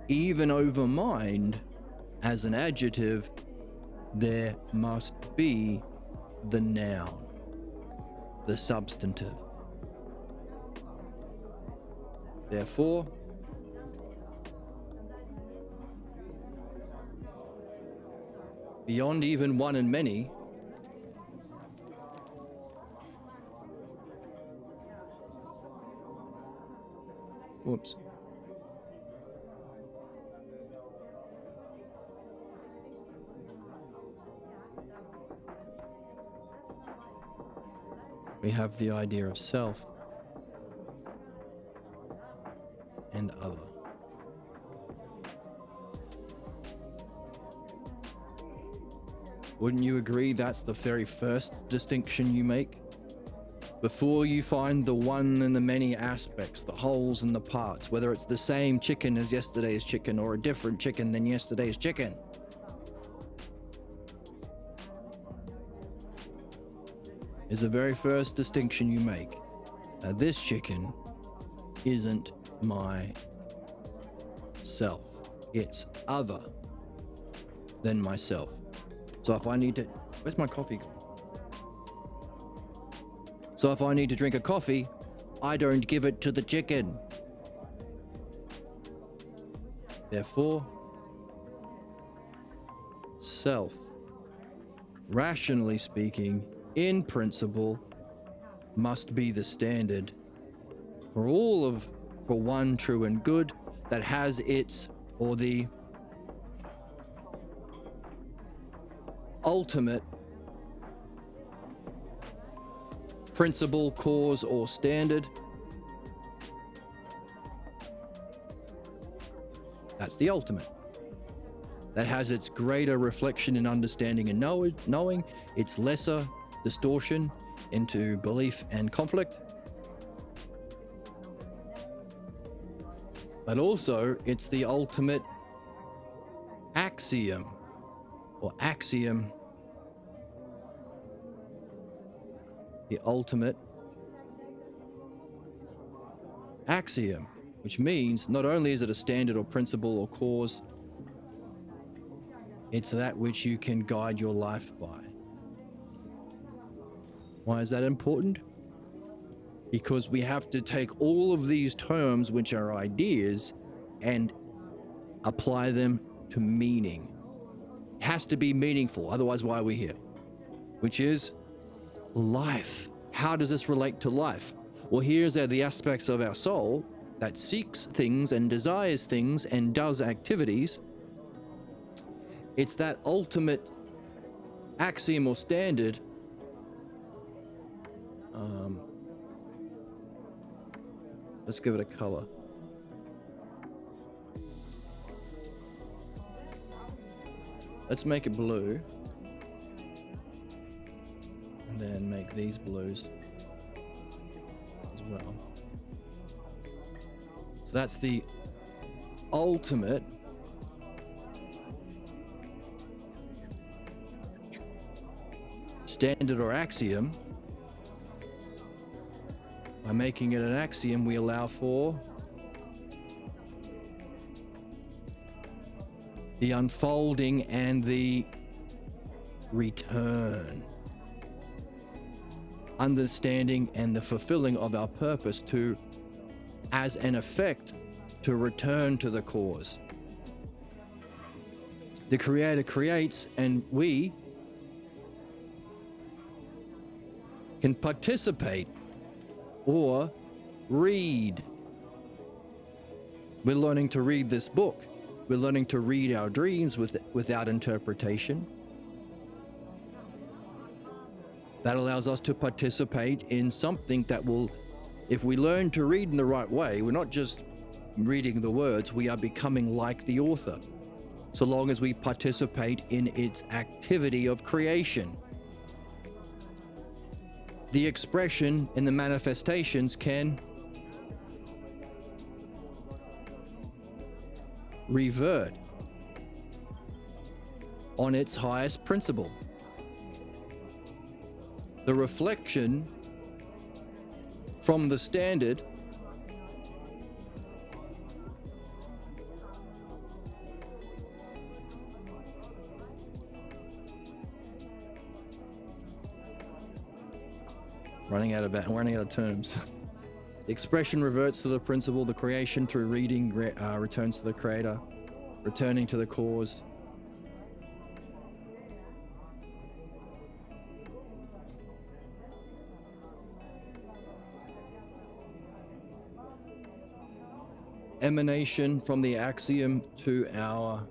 [SPEAKER 1] even over mind, as an adjective, there must be the noun, the substantive. Therefore, beyond even one and many, whoops. We have the idea of self and other. Wouldn't you agree that's the very first distinction you make? Before you find the one and the many aspects, the wholes and the parts, whether it's the same chicken as yesterday's chicken or a different chicken than yesterday's chicken. Is the very first distinction you make. Now this chicken isn't my self. It's other than myself. So if I need to, where's my coffee? So if I need to drink a coffee, I don't give it to the chicken. Therefore, self, rationally speaking, in principle, must be the standard for one true and good that has its, or the ultimate principle, cause, or standard. That's the ultimate. That has its greater reflection in understanding and knowing, its lesser distortion into belief and conflict. But also, it's the ultimate axiom, or axiom, the ultimate axiom, which means not only is it a standard or principle or cause, it's that which you can guide your life by. Why is that important? Because we have to take all of these terms, which are ideas, and apply them to meaning. It has to be meaningful, otherwise why are we here? Which is life. How does this relate to life? Well, here's the aspects of our soul that seeks things and desires things and does activities. It's that ultimate axiom or standard Let's give it a color. Let's make it blue. And then make these blues as well. So that's the ultimate standard or axiom. By making it an axiom, we allow for the unfolding and the return, understanding and the fulfilling of our purpose to, as an effect, to return to the cause. The Creator creates, and we can participate or read. We're learning to read this book. We're learning to read our dreams without interpretation. That allows us to participate in something that will, if we learn to read in the right way, we're not just reading the words, we are becoming like the author, so long as we participate in its activity of creation. The expression in the manifestations can revert on its highest principle. The reflection from the standard running out of terms. The expression reverts to the principle. The creation through reading returns to the Creator, returning to the cause. Emanation from the axiom to our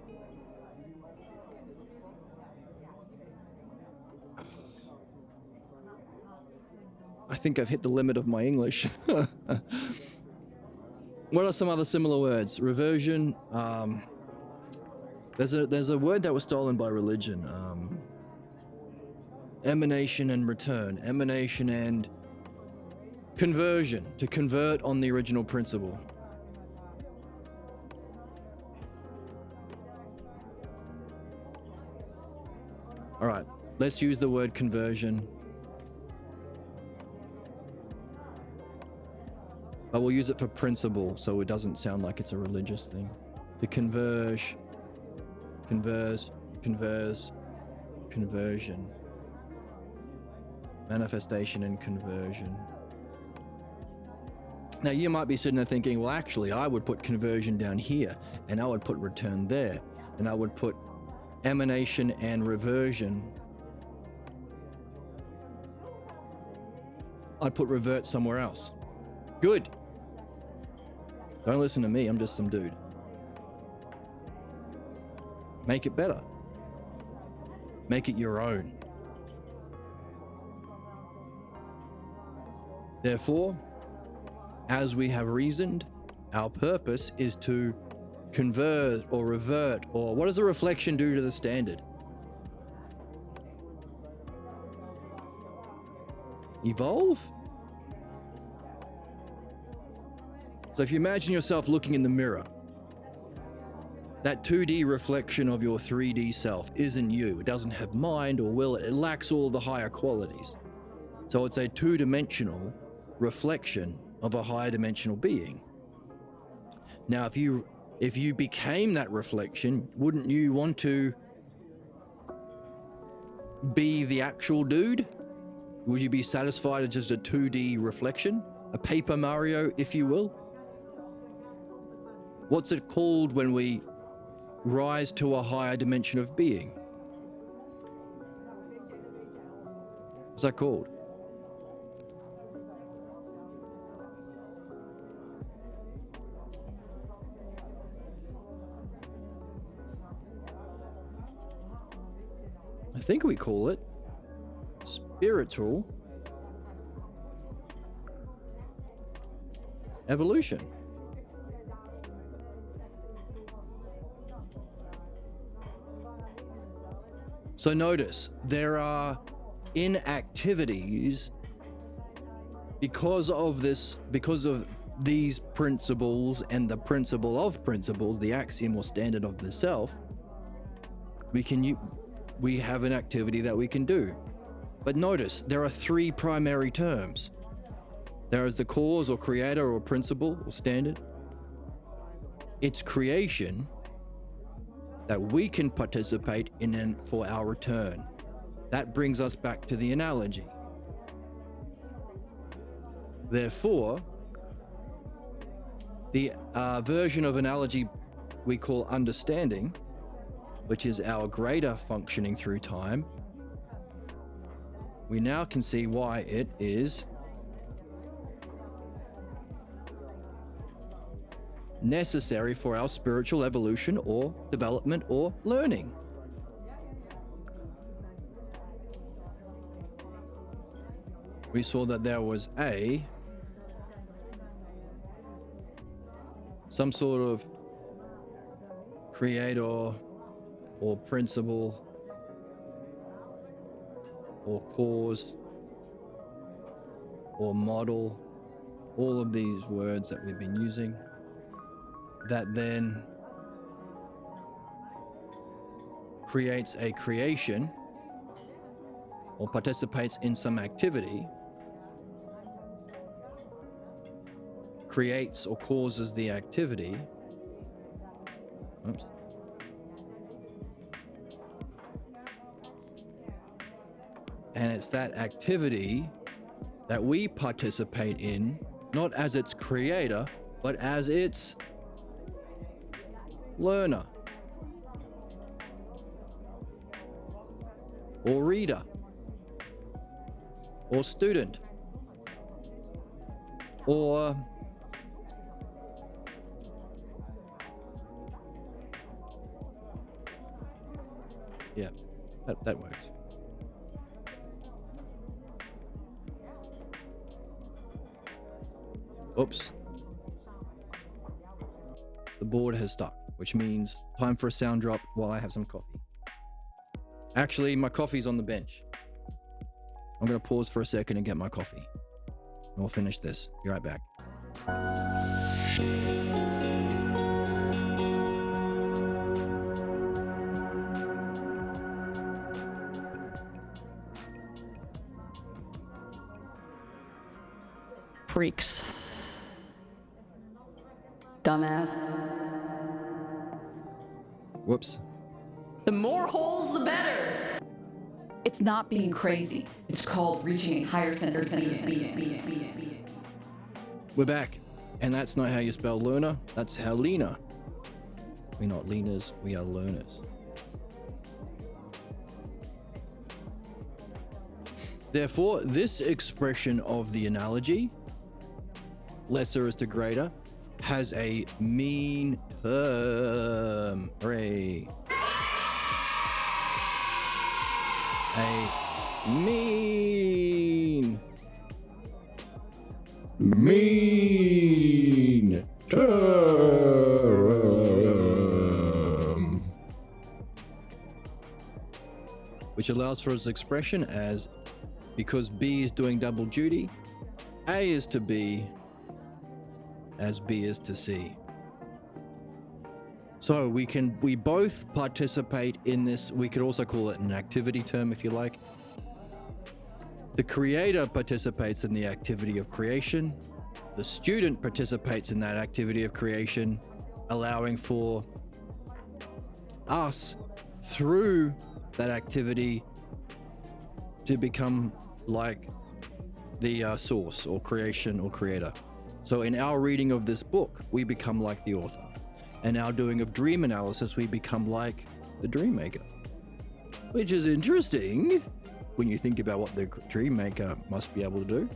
[SPEAKER 1] I think I've hit the limit of my English. What are some other similar words? Reversion. There's a word that was stolen by religion. Emanation and return. Emanation and conversion. To convert on the original principle. All right, let's use the word conversion. But we'll use it for principle, so it doesn't sound like it's a religious thing. To converge, conversion. Manifestation and conversion. Now you might be sitting there thinking, well, actually, I would put conversion down here, and I would put return there, and I would put emanation and reversion. I'd put revert somewhere else. Good. Don't listen to me, I'm just some dude. Make it better. Make it your own. Therefore, as we have reasoned, our purpose is to convert or revert, or what does a reflection do to the standard? Evolve? So if you imagine yourself looking in the mirror, that 2D reflection of your 3D self isn't you. It doesn't have mind or will. It lacks all the higher qualities. So it's a two-dimensional reflection of a higher dimensional being. Now, if you became that reflection, wouldn't you want to be the actual dude? Would you be satisfied as just a 2D reflection? A Paper Mario, if you will? What's it called when we rise to a higher dimension of being? What's that called? I think we call it spiritual evolution. So notice there are inactivities because of these principles and the principle of principles, the axiom or standard of the self. We have an activity that we can do. But notice there are three primary terms. There is the cause or creator or principle or standard. It's creation that we can participate in for our return. That brings us back to the analogy. Therefore, the version of analogy we call understanding, which is our greater functioning through time, we now can see why it is necessary for our spiritual evolution or development or learning. We saw that there was some sort of creator or principle or cause or model, all of these words that we've been using, that then creates a creation or participates in some activity, creates or causes the activity. Oops. And it's that activity that we participate in, not as its creator, but as its learner or reader or student or yeah, that works. Oops. The board has stuck, which means time for a sound drop while I have some coffee. Actually, my coffee's on the bench. I'm going to pause for a second and get my coffee. And we'll finish this. Be right back.
[SPEAKER 3] Freaks. Dumbass.
[SPEAKER 1] Whoops.
[SPEAKER 3] The more holes, the better. It's not being crazy. It's called reaching a higher sense of being.
[SPEAKER 1] We're back. And that's not how you spell learner. That's how leaner. We're not leaners, we are learners. Therefore, this expression of the analogy, lesser is to greater, has a mean term. Hooray. A mean term, which allows for its expression as, because B is doing double duty, A is to B as B is to C. So we both participate in this. We could also call it an activity term if you like. The creator participates in the activity of creation. The student participates in that activity of creation, allowing for us through that activity to become like the source or creation or creator. So in our reading of this book, we become like the author. And our doing of dream analysis, we become like the dream maker. Which is interesting when you think about what the dream maker must be able to do.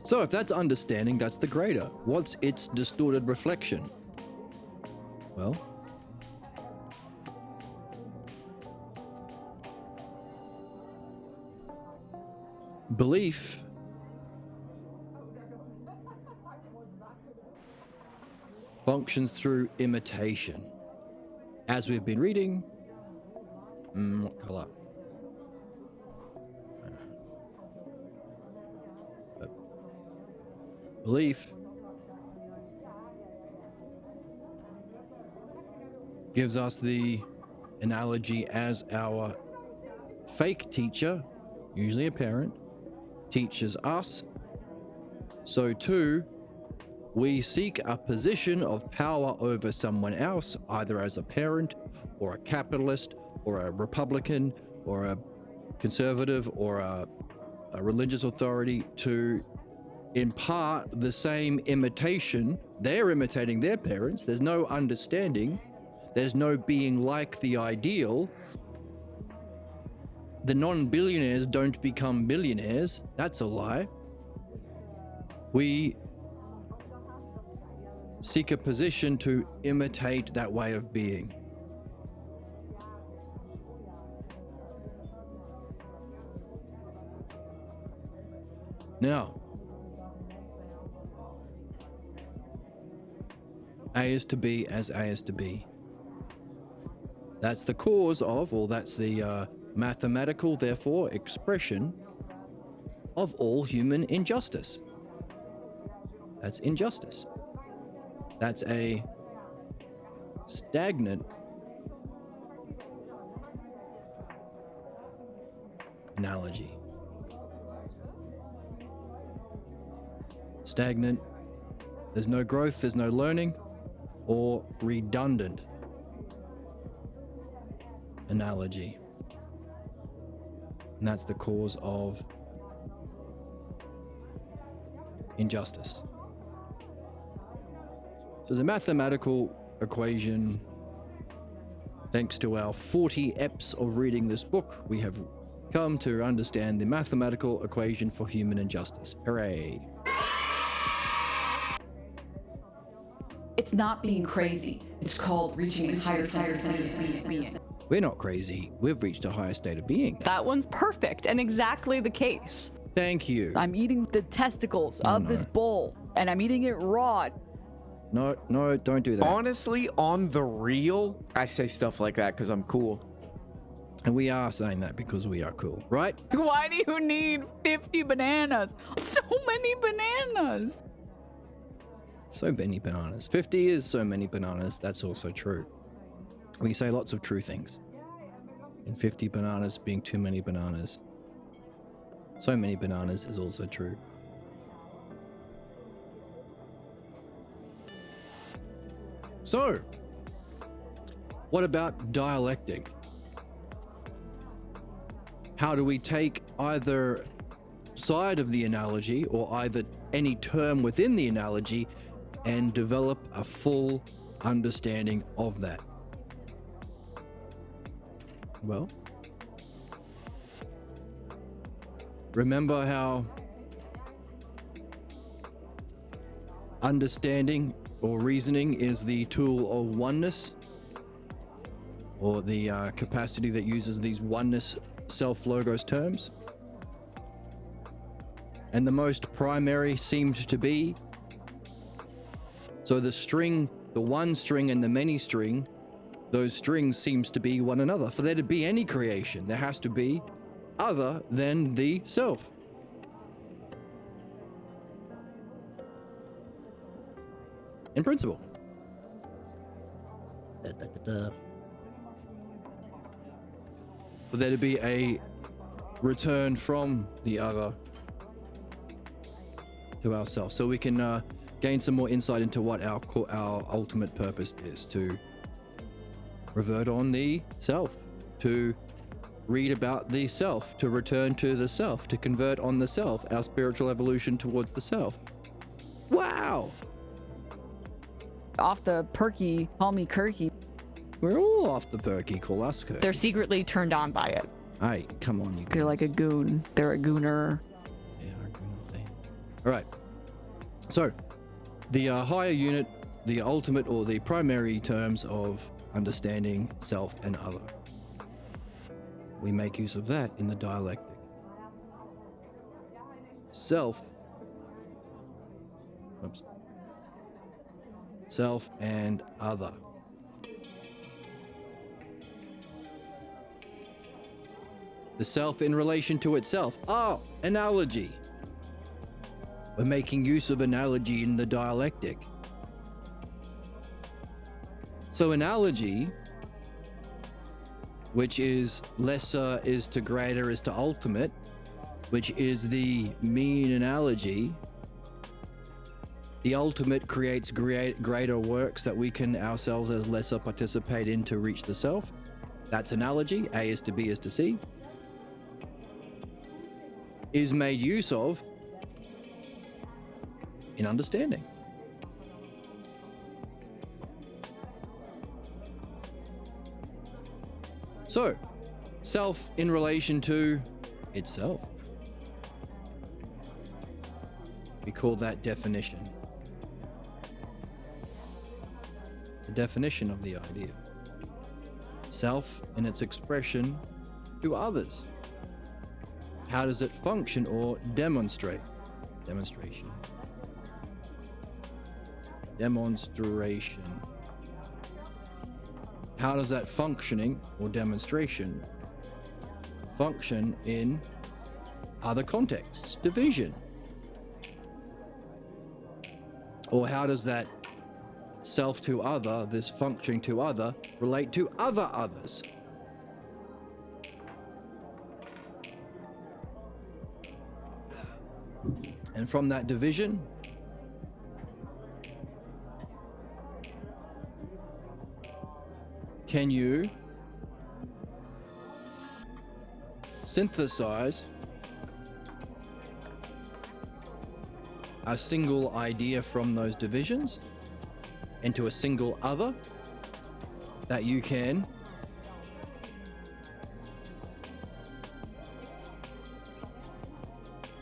[SPEAKER 1] So if that's understanding, that's the greater. What's its distorted reflection? Well, belief functions through imitation. As we've been reading, what color? Belief gives us the analogy as our fake teacher, usually a parent, teaches us. So too, we seek a position of power over someone else, either as a parent or a capitalist or a Republican or a conservative or a religious authority, to impart the same imitation. They're imitating their parents. There's no understanding. There's no being like the ideal. The non-billionaires don't become billionaires. That's a lie. We seek a position to imitate that way of being. Now, A is to be as A is to be. That's the cause of, or that's the mathematical, therefore, expression of all human injustice. That's injustice. That's a stagnant analogy. Stagnant, there's no growth, there's no learning, or redundant analogy. And that's the cause of injustice. So the mathematical equation, thanks to our 40 eps of reading this book, we have come to understand the mathematical equation for human injustice. Hooray.
[SPEAKER 3] It's not being crazy. It's called reaching a higher state of being.
[SPEAKER 1] We're not crazy. We've reached a higher state of being.
[SPEAKER 4] That one's perfect and exactly the case.
[SPEAKER 1] Thank you.
[SPEAKER 3] I'm eating the testicles of this bull, and I'm eating it raw.
[SPEAKER 1] No, don't do that.
[SPEAKER 2] Honestly, on the real, I say stuff like that because I'm cool.
[SPEAKER 1] And we are saying that because we are cool, right?
[SPEAKER 3] Why do you need 50 bananas? So many bananas.
[SPEAKER 1] So many bananas. 50 is so many bananas. That's also true. We say lots of true things. And 50 bananas being too many bananas. So many bananas is also true. So, what about dialectic? How do we take either side of the analogy or either any term within the analogy and develop a full understanding of that? Well, remember how understanding or reasoning is the tool of oneness, or the capacity that uses these oneness self-logos terms? And the most primary seems to be, so the string, the one string and the many string, those strings seems to be one another. For there to be any creation, there has to be other than the self. In principle. For there to be a return from the other to ourselves, so we can gain some more insight into what our ultimate purpose is: to revert on the self, to read about the self, to return to the self, to convert on the self, our spiritual evolution towards the self. Wow!
[SPEAKER 3] Off the perky, call me Kirky.
[SPEAKER 1] We're all off the perky, call us Kirky.
[SPEAKER 4] They're secretly turned on by it.
[SPEAKER 1] Hey, come on, you
[SPEAKER 3] They're like a goon. They're a gooner.
[SPEAKER 1] They are a goon thing. All right. So, the higher unit, the ultimate or the primary terms of understanding self and other. We make use of that in the dialectic. self. Oops. Self and other. The self in relation to itself. Oh, analogy. We're making use of analogy in the dialectic. So analogy, which is lesser is to greater is to ultimate, which is the mean analogy. The ultimate creates greater works that we can ourselves as lesser participate in to reach the self. That's analogy. A is to B is to C. Is made use of in understanding. So, self in relation to itself. We call that definition. The definition of the idea. Self in its expression to others. How does it function or demonstrate? Demonstration. Demonstration. How does that functioning or demonstration function in other contexts? Division. Or how does that self to other, this functioning to other, relate to other others? And from that division, can you synthesize a single idea from those divisions into a single other that you can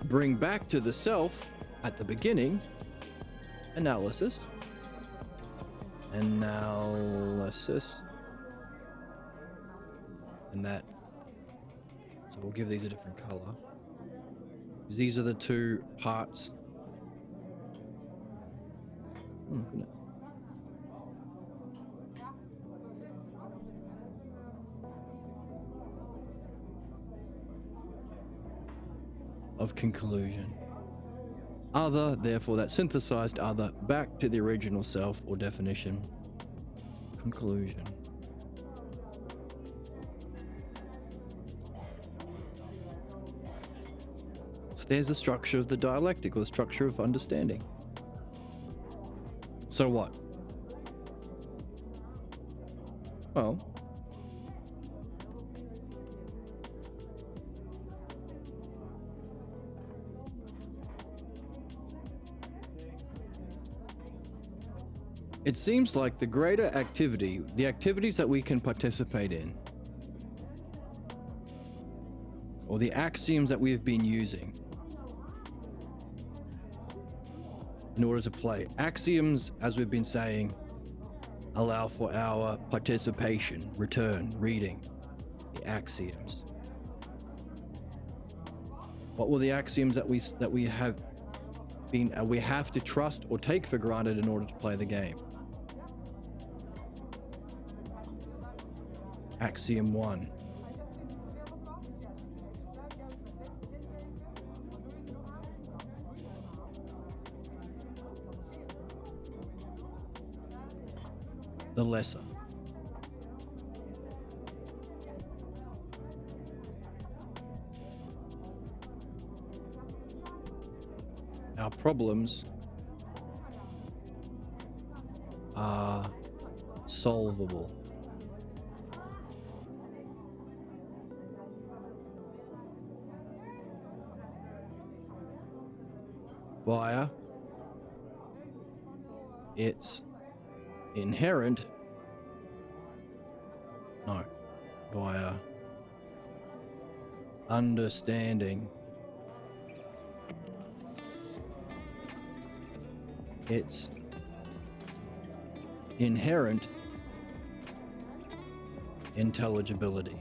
[SPEAKER 1] bring back to the self at the beginning? Analysis. And that, so we'll give these a different color. These are the two parts. Goodness. Of conclusion. Other, therefore, that synthesized other back to the original self or definition. Conclusion. So there's the structure of the dialectic, or the structure of understanding. So what? Well, it seems like the greater activity, the activities that we can participate in, or the axioms that we've been using in order to play. Axioms, as we've been saying, allow for our participation, return, reading. The axioms. What were the axioms that we have been we have to trust or take for granted in order to play the game? Axiom 1. The lesser. Our problems are solvable. Via its inherent, via understanding its inherent intelligibility.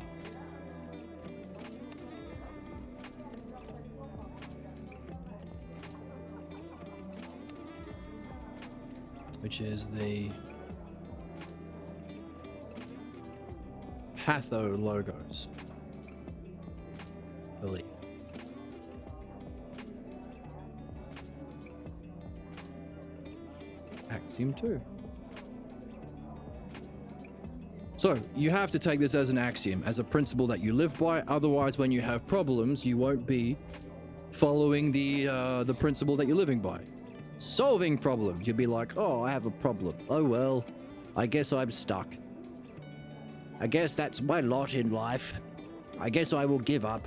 [SPEAKER 1] which is the pathologos. Belief. Axiom 2. So, you have to take this as an axiom, as a principle that you live by. Otherwise, when you have problems, you won't be following the principle that you're living by. Solving problems, you'll be like, oh, I have a problem. Oh, well, I guess I'm stuck. I guess that's my lot in life. I guess I will give up.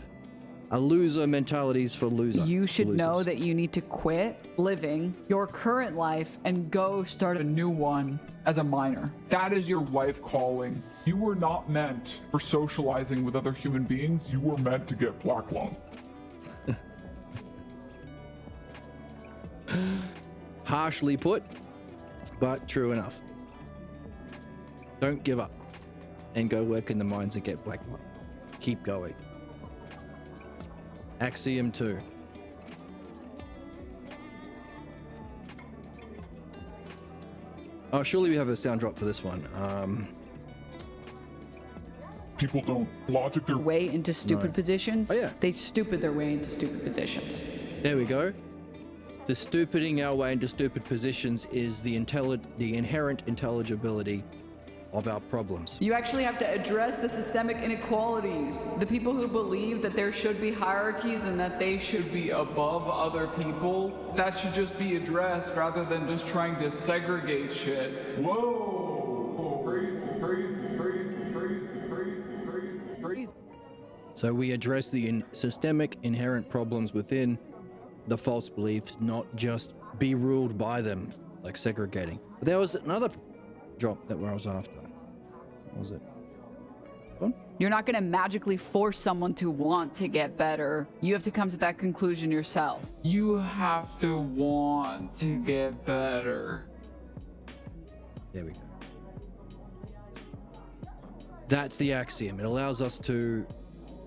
[SPEAKER 1] A loser mentality's for loser.
[SPEAKER 3] You should know
[SPEAKER 1] losers.
[SPEAKER 3] that you need to quit living your current life and go start
[SPEAKER 5] A new one as a minor. That is your life calling. You were not meant for socializing with other human beings. You were meant to get black lung.
[SPEAKER 1] Harshly put, but true enough. Don't give up and go work in the mines and get black lung. Keep going. Axiom 2. Oh, surely we have a sound drop for this one.
[SPEAKER 5] People don't logic their
[SPEAKER 3] way into stupid
[SPEAKER 1] No.
[SPEAKER 3] positions.
[SPEAKER 1] Oh, yeah.
[SPEAKER 3] They stupid their way into stupid positions.
[SPEAKER 1] There we go. The stupiding our way into stupid positions is the inherent intelligibility of our problems.
[SPEAKER 3] You actually have to address the systemic inequalities. The people who believe that there should be hierarchies and that they should
[SPEAKER 5] be above other people. That should just be addressed rather than just trying to segregate shit. Whoa! Crazy, crazy, crazy, crazy, crazy, crazy, crazy.
[SPEAKER 1] So we address the systemic inherent problems within the false beliefs, not just be ruled by them, like segregating. But there was another drop that I was after. What was it?
[SPEAKER 3] You're not going to magically force someone to want to get better. You have to come to that conclusion yourself.
[SPEAKER 5] You have to want to get better.
[SPEAKER 1] There we go. That's the axiom. It allows us to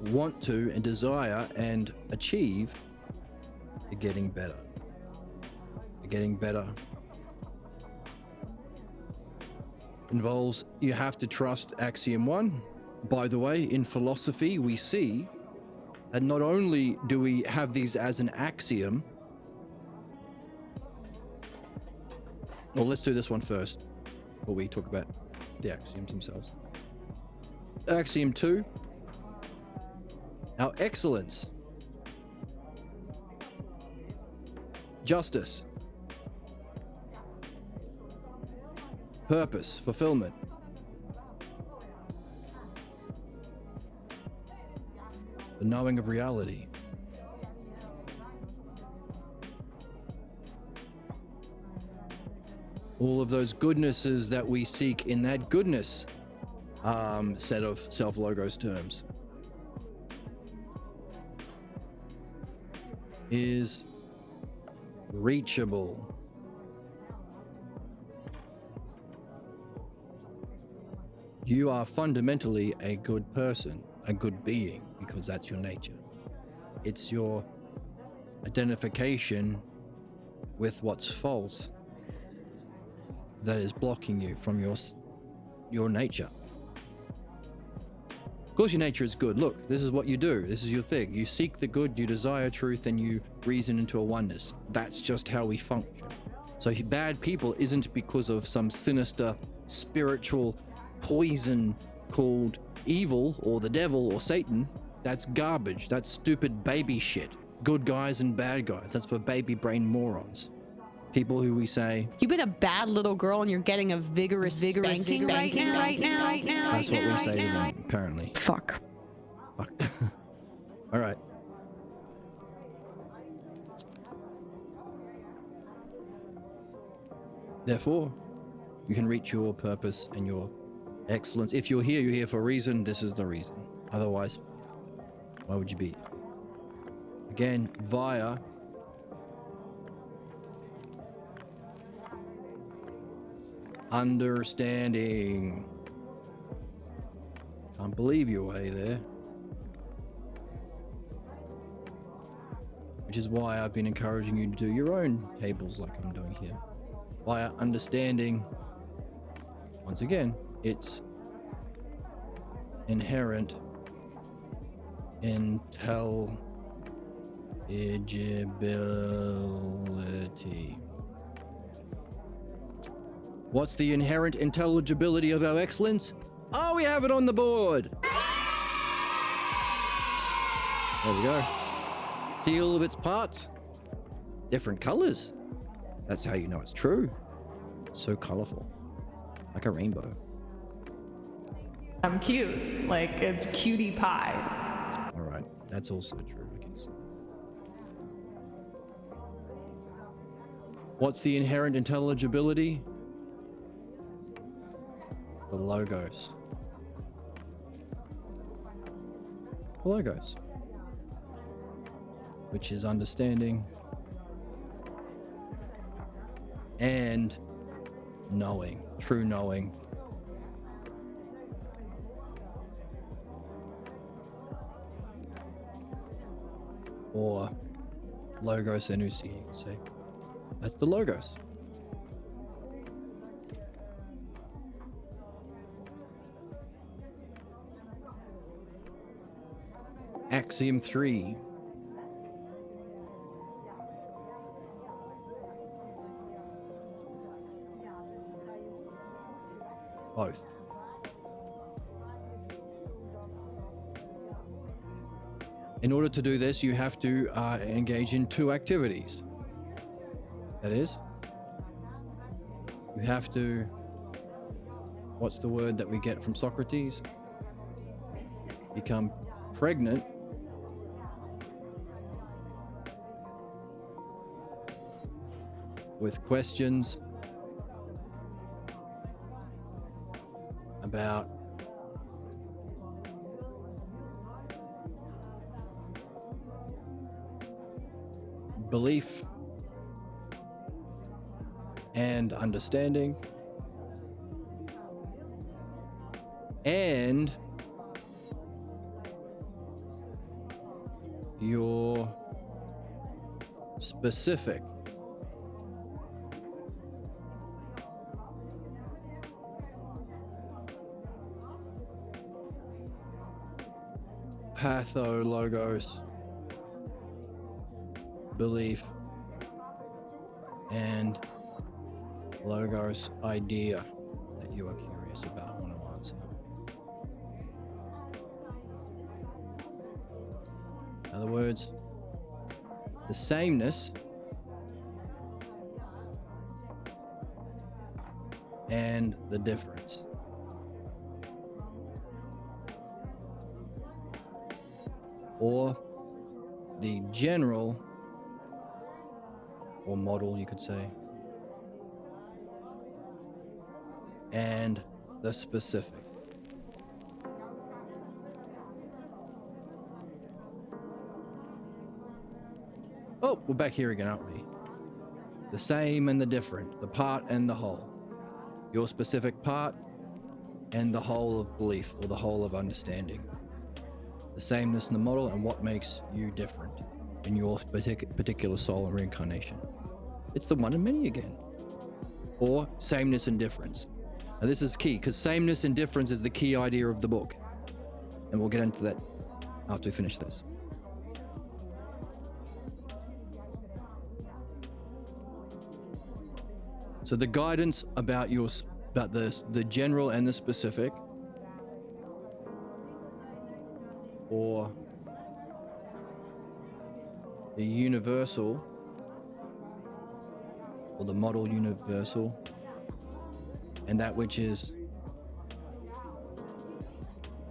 [SPEAKER 1] want to and desire and achieve the getting better. The getting better involves you have to trust axiom 1. By the way, in philosophy, we see that not only do we have these as an axiom. Well, let's do this one first before we talk about the axioms themselves. Axiom 2. Our excellence, justice, purpose, fulfillment, the knowing of reality, all of those goodnesses that we seek in that goodness set of self-logos terms is reachable. You are fundamentally a good person, a good being, because that's your nature. It's your identification with what's false that is blocking you from your nature. Of course your nature is good. Look, this is what you do. This is your thing. You seek the good, you desire truth, and you reason into a oneness. That's just how we function. So bad people isn't because of some sinister spiritual poison called evil or the devil or Satan. That's garbage. That's stupid baby shit. Good guys and bad guys. That's for baby brain morons. People who we say,
[SPEAKER 4] You've been a bad little girl and you're getting a vigorous spanking right now.
[SPEAKER 1] that's what we say to them, apparently.
[SPEAKER 3] Fuck.
[SPEAKER 1] Fuck. All right. Therefore, you can reach your purpose and your excellence. If you're here for a reason. This is the reason. Otherwise, why would you be? Again, via understanding. Can't believe your way there. Which is why I've been encouraging you to do your own tables like I'm doing here. via understanding, once again, its inherent intelligibility. What's the inherent intelligibility of our excellence? Oh, we have it on the board. There we go. See all of its parts? Different colors. That's how you know it's true. So colorful. Like a rainbow.
[SPEAKER 6] I'm cute. Like, it's cutie pie.
[SPEAKER 1] All right. That's also true, I guess. What's the inherent intelligibility? The logos. The logos. Which is understanding and knowing, true knowing. Or logos enusi, you can say. That's the logos. Axiom 3. Both. In order to do this, you have to engage in two activities. That is, you have to, what's the word that we get from Socrates? Become pregnant with questions about belief and understanding and your specific pathologos belief and logos idea that you are curious about and want to answer. In other words, the sameness and the difference. Or the general or model, you could say, and the specific. Oh, we're back here again, aren't we? The same and the different, the part and the whole. Your specific part and the whole of belief or the whole of understanding. The sameness in the model and what makes you different in your particular soul and reincarnation. It's the one and many again. Or sameness and difference. Now this is key, because sameness and difference is the key idea of the book. And we'll get into that after we finish this. So the guidance about the general and the specific, or the universal, or the model universal, and that which is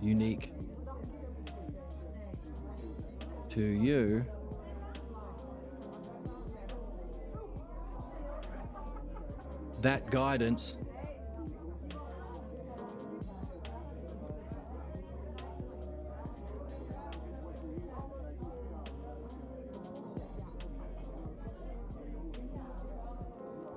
[SPEAKER 1] unique to you, that guidance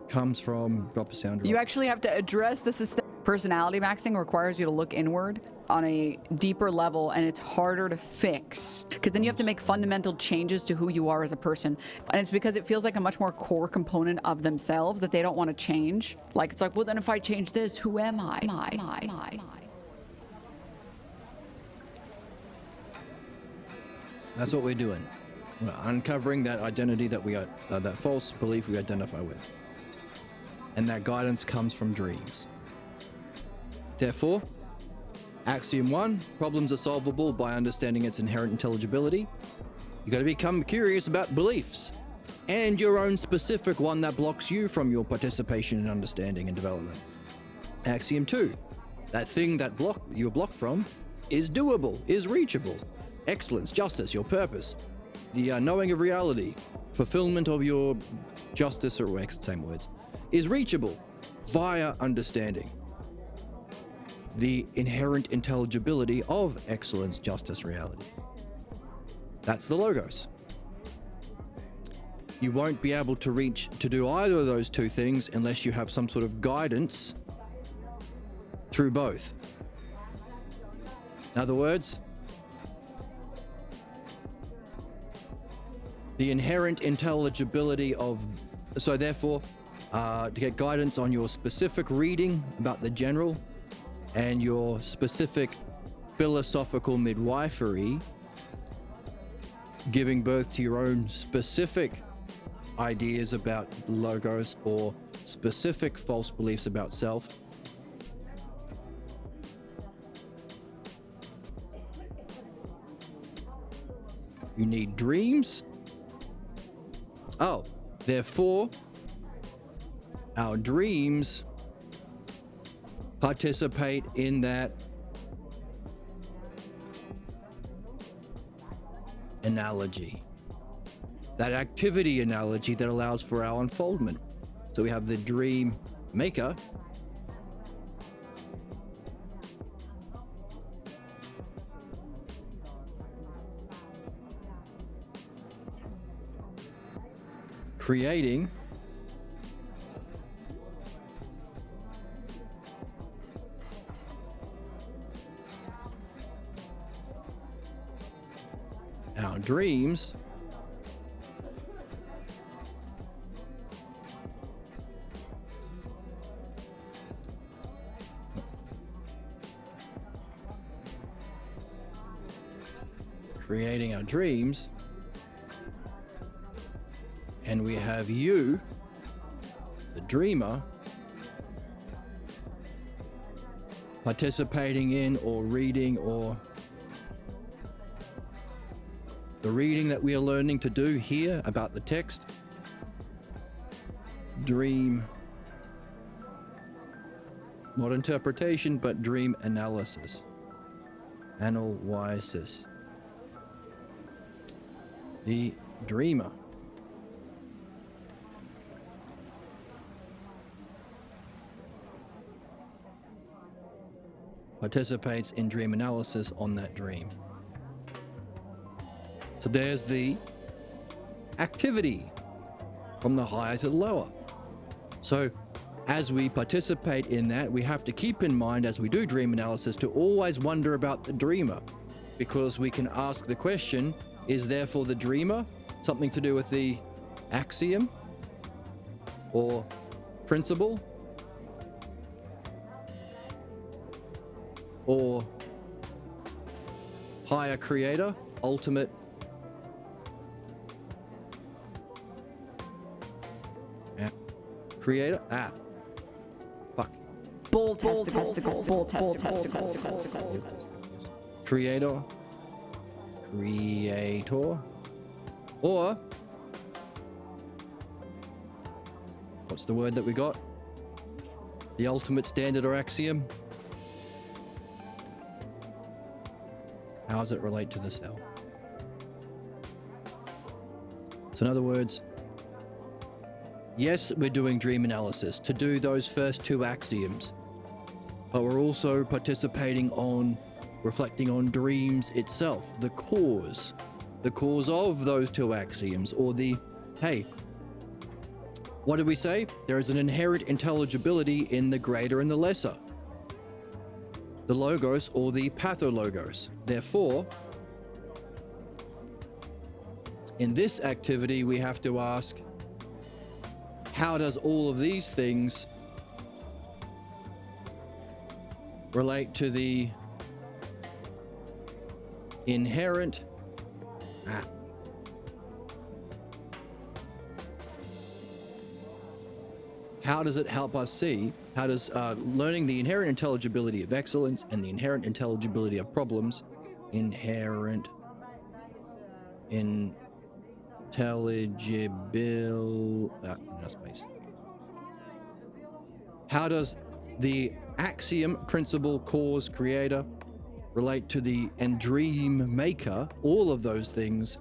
[SPEAKER 1] comes from, drop a sound drop.
[SPEAKER 3] You actually have to address the system. Personality maxing requires you to look inward on a deeper level, and it's harder to fix because then you have to make fundamental changes to who you are as a person. And it's because it feels like a much more core component of themselves that they don't want to change. Like, it's like, well, then if I change this, who am I?
[SPEAKER 1] That's what we're doing. We're uncovering that identity that we are, that false belief we identify with. And that guidance comes from dreams. Therefore, Axiom 1, problems are solvable by understanding its inherent intelligibility. You got to become curious about beliefs and your own specific one that blocks you from your participation in understanding and development. Axiom 2, that thing that you're blocked from is doable, is reachable. Excellence, justice, your purpose, the knowing of reality, fulfillment of your justice, or same words, is reachable via understanding. The inherent intelligibility of excellence, justice, reality. That's the logos. You won't be able to do either of those two things unless you have some sort of guidance through both. In other words, the inherent intelligibility of, so therefore, to get guidance on your specific reading about the general and your specific philosophical midwifery, giving birth to your own specific ideas about logos or specific false beliefs about self. You need dreams. Oh, therefore, our dreams participate in that analogy, that activity analogy that allows for our unfoldment. So we have the dream maker, creating our dreams creating our dreams, and we have you, the dreamer, participating in or reading, or the reading that we are learning to do here about the text. Dream, not interpretation, but dream analysis. Analysis. The dreamer. Participates in dream analysis on that dream. So there's the activity from the higher to the lower. So as we participate in that, we have to keep in mind as we do dream analysis to always wonder about the dreamer, because we can ask the question, is therefore the dreamer something to do with the axiom or principle or higher creator, ultimate creator? Fuck.
[SPEAKER 3] Bull testicles.
[SPEAKER 1] Creator. Or what's the word that we got? The ultimate standard or axiom? How does it relate to the cell? So in other words, yes, we're doing dream analysis to do those first two axioms, but we're also participating on reflecting on dreams itself, the cause of those two axioms, or the, hey, what did we say? There is an inherent intelligibility in the greater and the lesser. the logos or the pathologos. Therefore, in this activity, we have to ask, how does all of these things relate to the inherent how does it help us see? How does learning the inherent intelligibility of excellence and the inherent intelligibility of problems, inherent intelligible, no space. How does the axiom, principle, cause, creator relate to the and dream maker? All of those things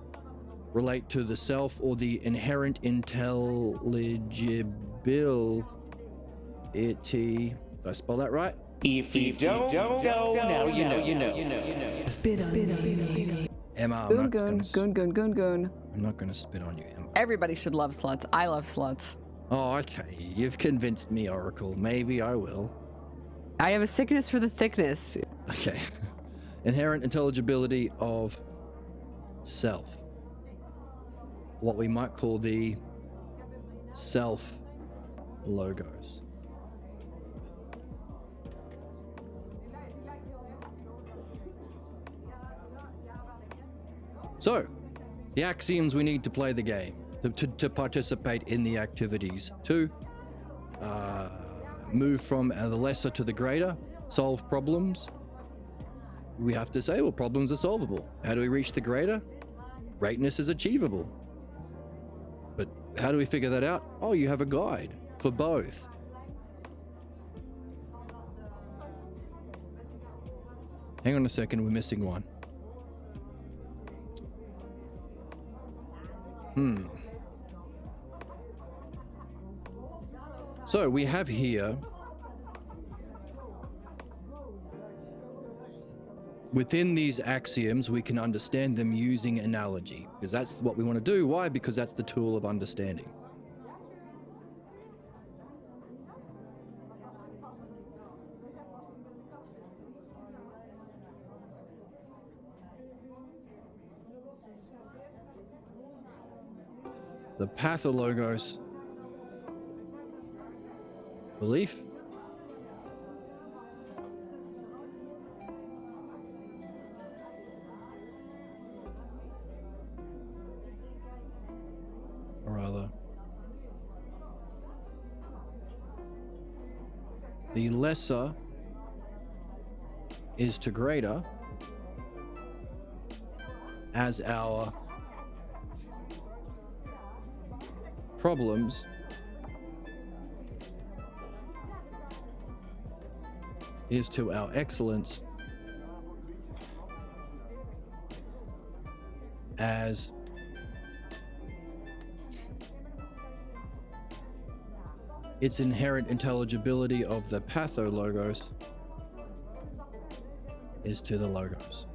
[SPEAKER 1] relate to the self or the inherent intelligibility. Did I spell that right?
[SPEAKER 7] If you don't know, now you know.
[SPEAKER 1] Emma,
[SPEAKER 3] Goon.
[SPEAKER 1] I'm not gonna spit on you, Emma.
[SPEAKER 3] Everybody should love sluts. I love sluts.
[SPEAKER 1] Oh, okay. You've convinced me, Oracle. Maybe I will.
[SPEAKER 3] I have a sickness for the thickness.
[SPEAKER 1] Okay. Inherent intelligibility of self. What we might call the self logos. So, the axioms we need to play the game, to participate in the activities, to move from the lesser to the greater, solve problems. We have to say, well, problems are solvable. How do we reach the greater? Greatness is achievable. But how do we figure that out? Oh, you have a guide for both. Hang on a second, we're missing one. So we have here, within these axioms, we can understand them using analogy, because that's what we want to do. Why? Because that's the tool of understanding. The pathologos belief, or rather, the lesser is to greater as our problems is to our excellence as its inherent intelligibility of the pathologos is to the logos.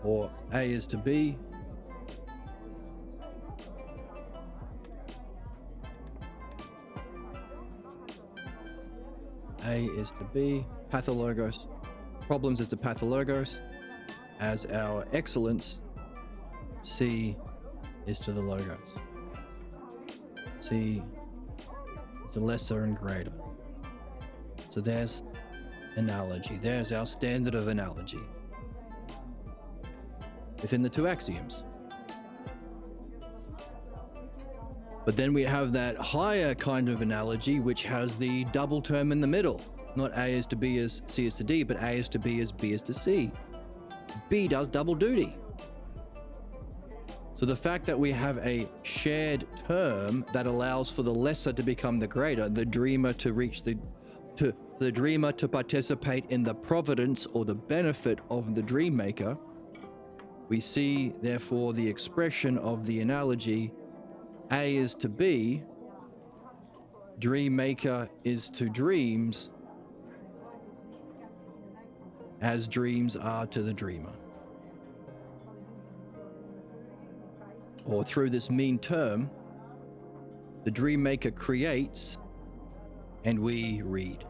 [SPEAKER 1] Or A is to B, A is to B, pathologos, problems is to pathologos, as our excellence, C is to the logos. C is the lesser and greater. So there's analogy, there's our standard of analogy within the two axioms. But then we have that higher kind of analogy which has the double term in the middle. Not A is to B as C is to D, but A is to B as B is to C. B does double duty. So the fact that we have a shared term that allows for the lesser to become the greater, the dreamer to reach the dreamer to participate in the providence or the benefit of the dream maker, we see, therefore, the expression of the analogy A is to B, dream maker is to dreams, as dreams are to the dreamer. or through this mean term, the dream maker creates and we read.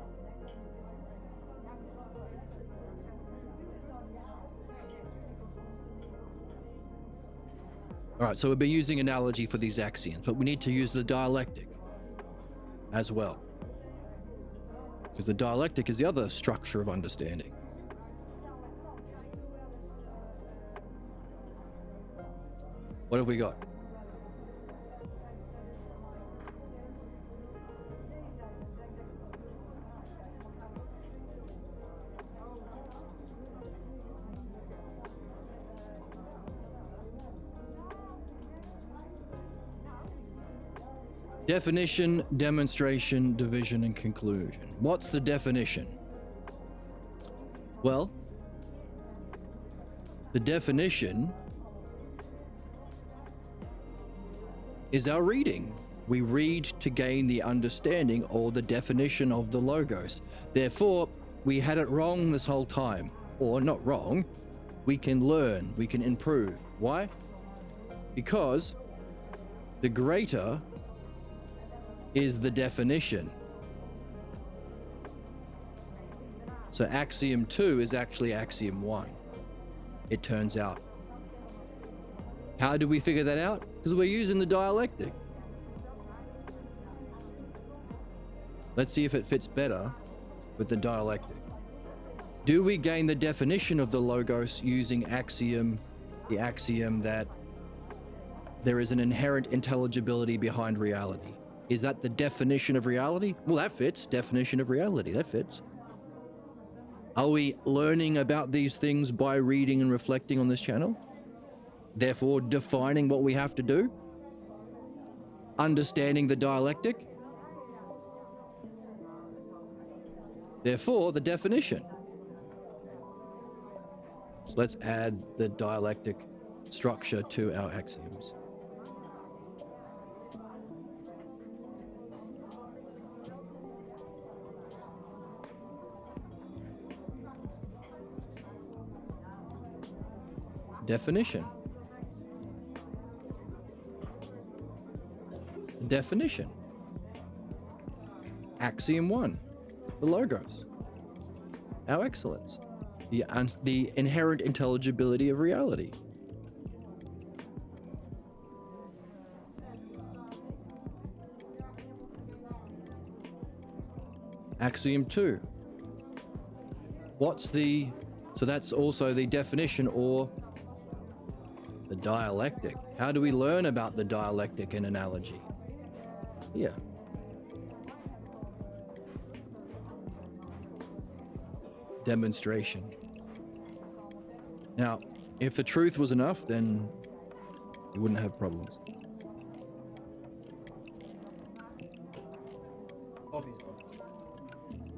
[SPEAKER 1] All right, so we've been using analogy for these axioms, but we need to use the dialectic as well, because the dialectic is the other structure of understanding. What have we got? Definition, demonstration, division, and conclusion. What's the definition? Well, the definition is our reading. We read to gain the understanding or the definition of the logos. Therefore, we had it wrong this whole time. Or not wrong, we can learn, we can improve. Why? Because the greater is the definition. So axiom 2 is actually axiom 1, it turns out. How do we figure that out? Because we're using the dialectic. Let's see if it fits better with the dialectic. Do we gain the definition of the logos using the axiom that there is an inherent intelligibility behind reality? Is that the definition of reality? Well, that fits. Definition of reality, that fits. Are we learning about these things by reading and reflecting on this channel? Therefore, defining what we have to do? Understanding the dialectic? Therefore, the definition. So let's add the dialectic structure to our axioms. Definition. Definition. Axiom 1, the logos, our excellence, the inherent intelligibility of reality. Axiom 2. So that's also the definition or the dialectic. How do we learn about the dialectic and analogy? Here. Demonstration. Now, if the truth was enough, then you wouldn't have problems.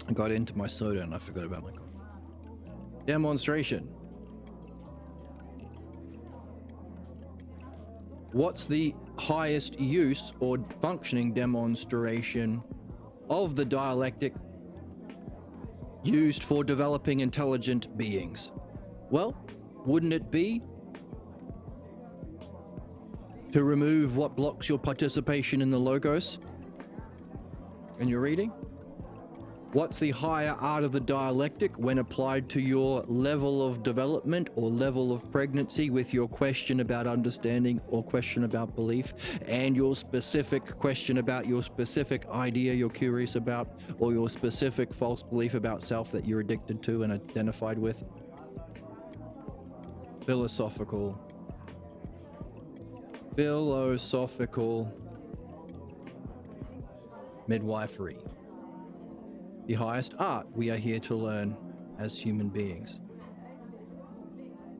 [SPEAKER 1] I got into my soda and I forgot about my coffee. Demonstration. What's the highest use or functioning demonstration of the dialectic used for developing intelligent beings? Well, wouldn't it be to remove what blocks your participation in the logos in your reading? What's the higher art of the dialectic when applied to your level of development or level of pregnancy with your question about understanding or question about belief and your specific question about your specific idea you're curious about or your specific false belief about self that you're addicted to and identified with? Philosophical midwifery. The highest art we are here to learn as human beings.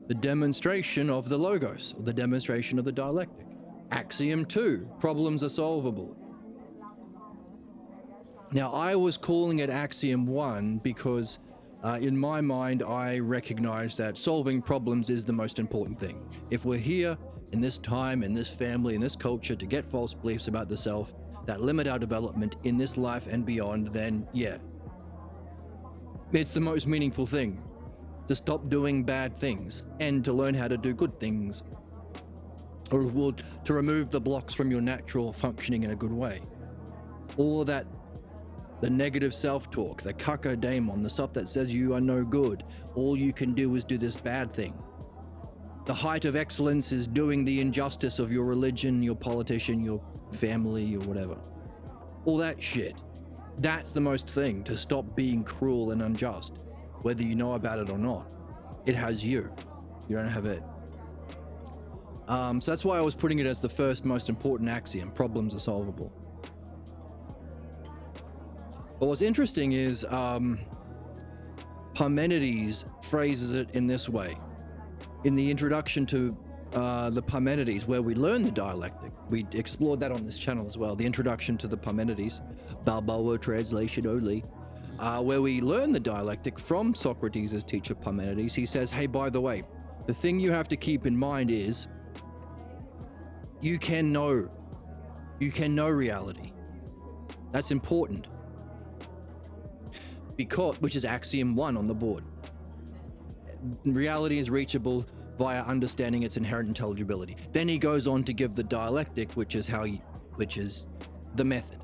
[SPEAKER 1] The demonstration of the logos, or the demonstration of the dialectic. Axiom 2, problems are solvable. Now, I was calling it Axiom 1 because in my mind, I recognize that solving problems is the most important thing. If we're here in this time, in this family, in this culture to get false beliefs about the self that limit our development in this life and beyond, then yeah, it's the most meaningful thing to stop doing bad things and to learn how to do good things. or will to remove the blocks from your natural functioning in a good way. All of that, the negative self-talk, the kakademon, the stuff that says you are no good, all you can do is do this bad thing. The height of excellence is doing the injustice of your religion, your politician, your family, or whatever. All that shit. That's the most thing, to stop being cruel and unjust, whether you know about it or not. It has you. You don't have it. So that's why I was putting it as the first most important axiom: problems are solvable. But what's interesting is Parmenides phrases it in this way. In the introduction to the Parmenides, where we learn the dialectic, we explored that on this channel as well. The introduction to the Parmenides, Balboa translation only, where we learn the dialectic from Socrates' teacher Parmenides. He says, hey, by the way, the thing you have to keep in mind is you can know reality. That's important. Because, which is axiom 1 on the board. Reality is reachable via understanding its inherent intelligibility. Then he goes on to give the dialectic, which is the method.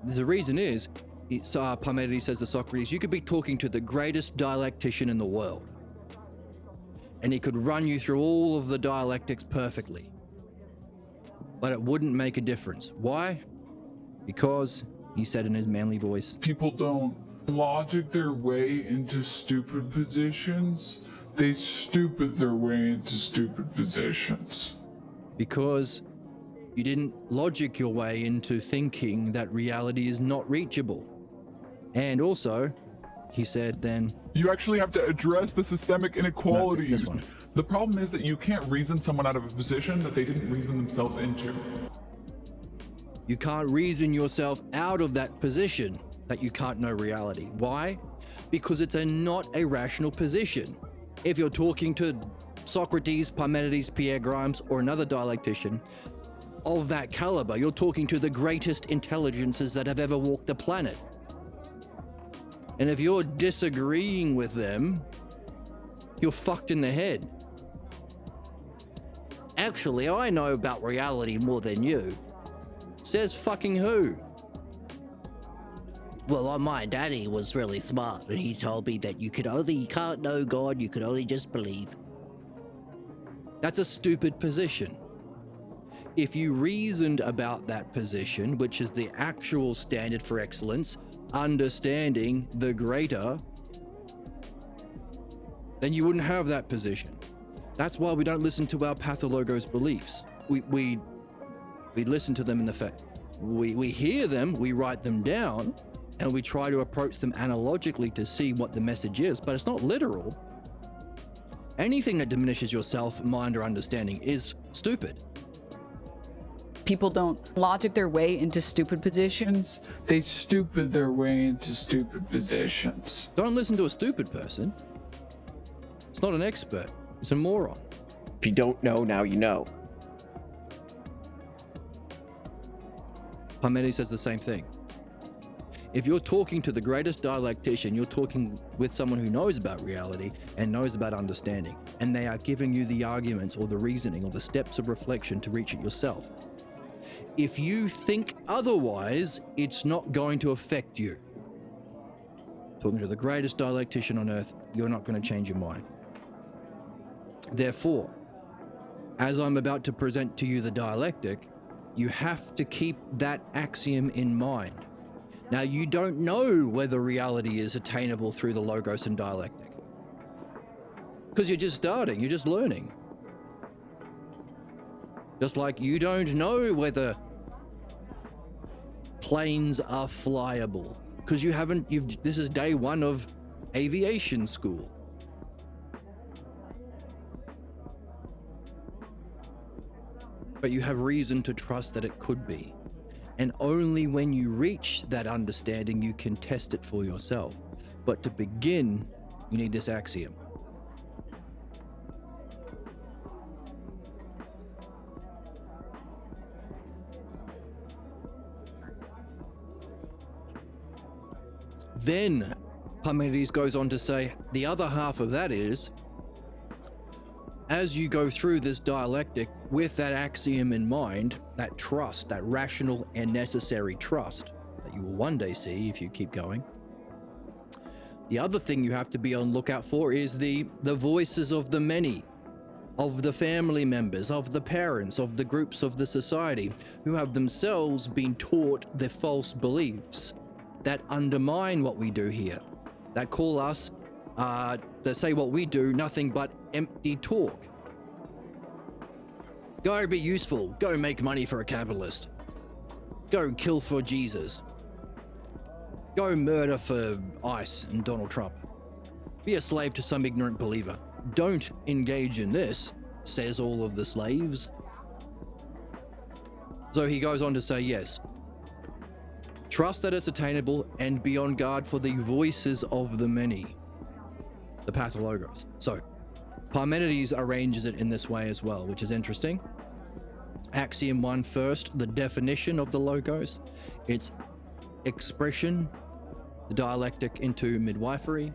[SPEAKER 1] The reason is, Parmenides says to Socrates, you could be talking to the greatest dialectician in the world, and he could run you through all of the dialectics perfectly, but it wouldn't make a difference. Why? Because, he said in his manly voice,
[SPEAKER 5] People don't logic their way into stupid positions. They stupid their way into stupid positions.
[SPEAKER 1] because you didn't logic your way into thinking that reality is not reachable. And also, he said then,
[SPEAKER 5] You actually have to address the systemic inequalities.
[SPEAKER 1] this one.
[SPEAKER 5] The problem is that you can't reason someone out of a position that they didn't reason themselves into.
[SPEAKER 1] You can't reason yourself out of that position that you can't know reality. Why? Because it's not a rational position. If you're talking to Socrates, Parmenides, Pierre Grimes, or another dialectician of that caliber, you're talking to the greatest intelligences that have ever walked the planet. And if you're disagreeing with them, you're fucked in the head. Actually, I know about reality more than you. Says fucking who?
[SPEAKER 8] Well, my daddy was really smart, and he told me that you can't know God, you can only just believe.
[SPEAKER 1] That's a stupid position. If you reasoned about that position, which is the actual standard for excellence, understanding the greater, then you wouldn't have that position. That's why we don't listen to our pathologos beliefs. We listen to them in the fact. We hear them, we write them down, and we try to approach them analogically to see what the message is, but it's not literal. Anything that diminishes your self, mind, or understanding is stupid.
[SPEAKER 3] People don't logic their way into stupid positions.
[SPEAKER 5] They stupid their way into stupid positions.
[SPEAKER 1] Don't listen to a stupid person. It's not an expert. It's a moron.
[SPEAKER 2] If you don't know, now you know.
[SPEAKER 1] Parmenides says the same thing. If you're talking to the greatest dialectician, you're talking with someone who knows about reality and knows about understanding, and they are giving you the arguments or the reasoning or the steps of reflection to reach it yourself. If you think otherwise, it's not going to affect you. Talking to the greatest dialectician on earth, you're not going to change your mind. Therefore, as I'm about to present to you the dialectic, you have to keep that axiom in mind. Now, you don't know whether reality is attainable through the logos and dialectic, because you're just starting, you're just learning. Just like you don't know whether planes are flyable, because this is day one of aviation school. But you have reason to trust that it could be. And only when you reach that understanding, you can test it for yourself. But to begin, you need this axiom. Then Parmenides goes on to say, the other half of that is, as you go through this dialectic with that axiom in mind, that trust, that rational and necessary trust that you will one day see if you keep going. The other thing you have to be on lookout for is the voices of the many, of the family members, of the parents, of the groups of the society who have themselves been taught the false beliefs that undermine what we do here, that call us, that say what we do nothing but empty talk. Go be useful, go make money for a capitalist, go kill for Jesus, go murder for ICE and Donald Trump, be a slave to some ignorant believer. Don't engage in this, says all of the slaves. So he goes on to say, yes, trust that it's attainable and be on guard for the voices of the many, the pathologos. So Parmenides arranges it in this way as well, which is interesting. Axiom 1 first, the definition of the logos, its expression, the dialectic into midwifery.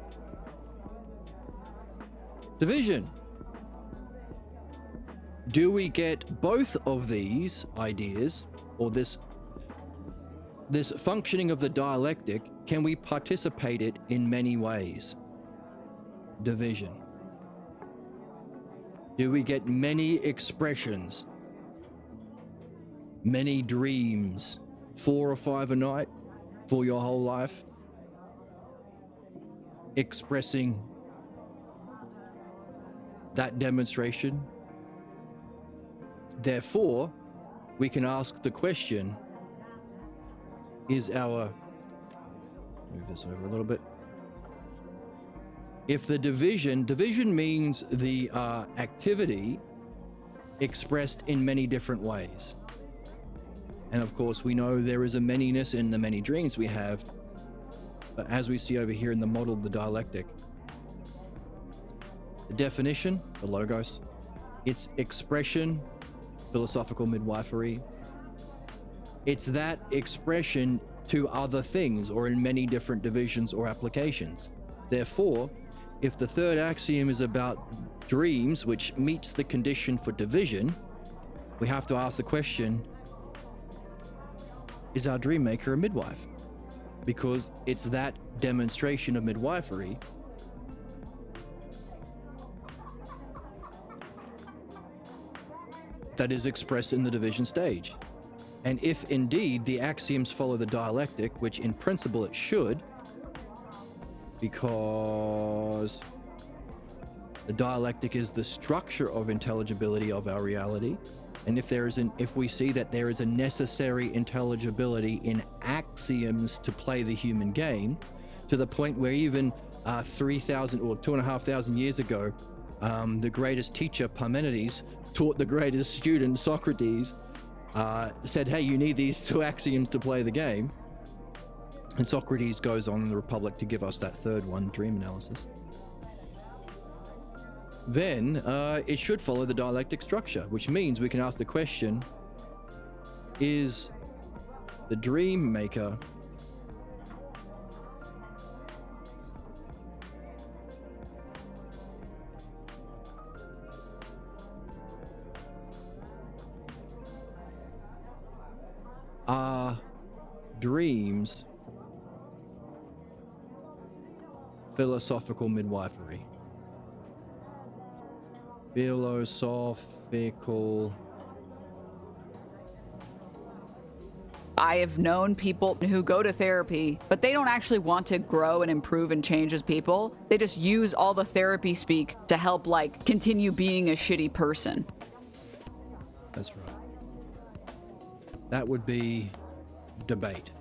[SPEAKER 1] Division. Do we get both of these ideas, or this functioning of the dialectic, can we participate it in many ways? Division. Do we get many expressions, many dreams, 4 or 5 a night for your whole life, expressing that demonstration? Therefore, we can ask the question, is our, move this over a little bit. If the division means the activity expressed in many different ways. And of course, we know there is a manyness in the many dreams we have, but as we see over here in the model of the dialectic, the definition, the logos, its expression, philosophical midwifery, it's that expression to other things or in many different divisions or applications. Therefore, if the third axiom is about dreams, which meets the condition for division, we have to ask the question, is our dream maker a midwife? Because it's that demonstration of midwifery that is expressed in the division stage. And if indeed the axioms follow the dialectic, which in principle it should, because the dialectic is the structure of intelligibility of our reality, and if we see that there is a necessary intelligibility in axioms to play the human game, to the point where even 3,000 or 2,500 years ago, the greatest teacher Parmenides taught the greatest student Socrates, said, hey, you need these 2 axioms to play the game. And Socrates goes on in the Republic to give us that third one, dream analysis. Then it should follow the dialectic structure, which means we can ask the question, is the dream maker are dreams philosophical midwifery? Philosophical.
[SPEAKER 3] I have known people who go to therapy, but they don't actually want to grow and improve and change as people. They just use all the therapy speak to help, like, continue being a shitty person.
[SPEAKER 1] That's right. That would be debate.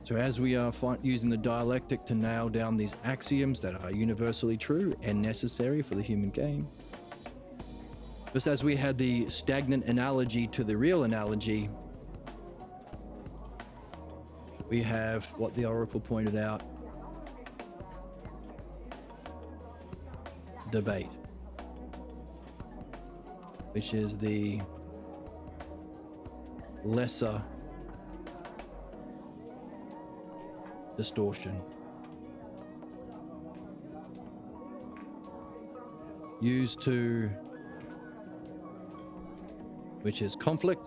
[SPEAKER 1] So as we are using the dialectic to nail down these axioms that are universally true and necessary for the human game, just as we had the stagnant analogy to the real analogy, we have what the oracle pointed out, debate, which is the lesser distortion used to, which is conflict.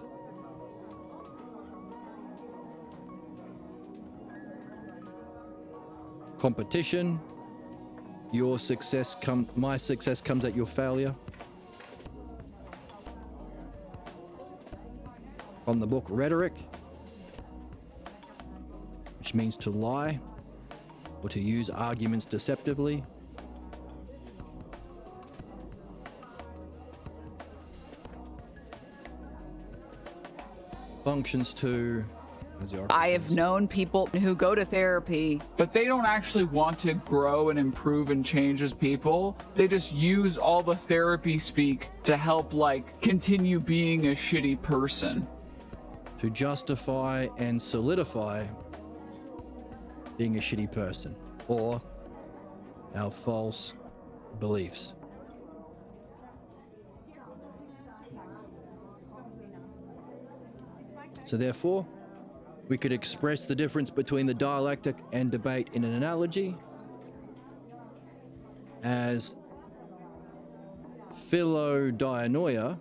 [SPEAKER 1] Competition. Your success my success comes at your failure. From the book Rhetoric, which means to lie or to use arguments deceptively. Functions to, as the oracle
[SPEAKER 3] I have
[SPEAKER 1] says,
[SPEAKER 3] known people who go to therapy.
[SPEAKER 5] But they don't actually want to grow and improve and change as people. They just use all the therapy speak to help, like, continue being a shitty person.
[SPEAKER 1] to justify and solidify being a shitty person or our false beliefs. So therefore, we could express the difference between the dialectic and debate in an analogy as philodianoia,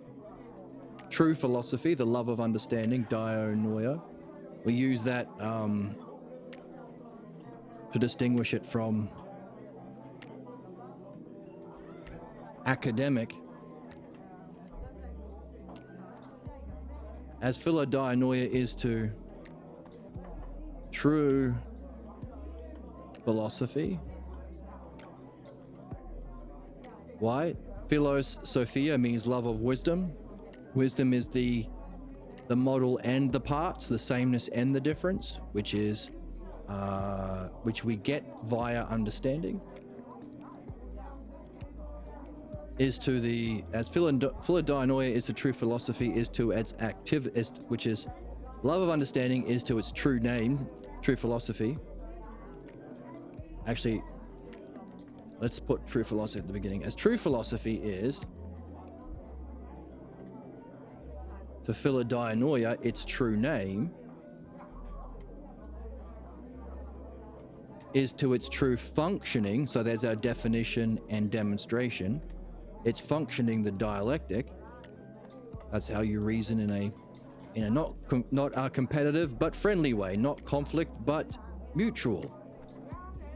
[SPEAKER 1] true philosophy, the love of understanding, dianoia. We use that to distinguish it from academic, as philodianoia is to true philosophy. Why? Philos Sophia means love of wisdom. Wisdom is the model and the parts, the sameness and the difference, which is which we get via understanding. Is to the, as philodianoia is to true philosophy, is to its active, which is love of understanding, is to its true name, true philosophy. Actually, let's put true philosophy at the beginning. As true philosophy is to philodianoia, its true name, is to its true functioning. So there's our definition and demonstration. It's functioning, the dialectic. That's how you reason in a not competitive but friendly way, not conflict but mutual,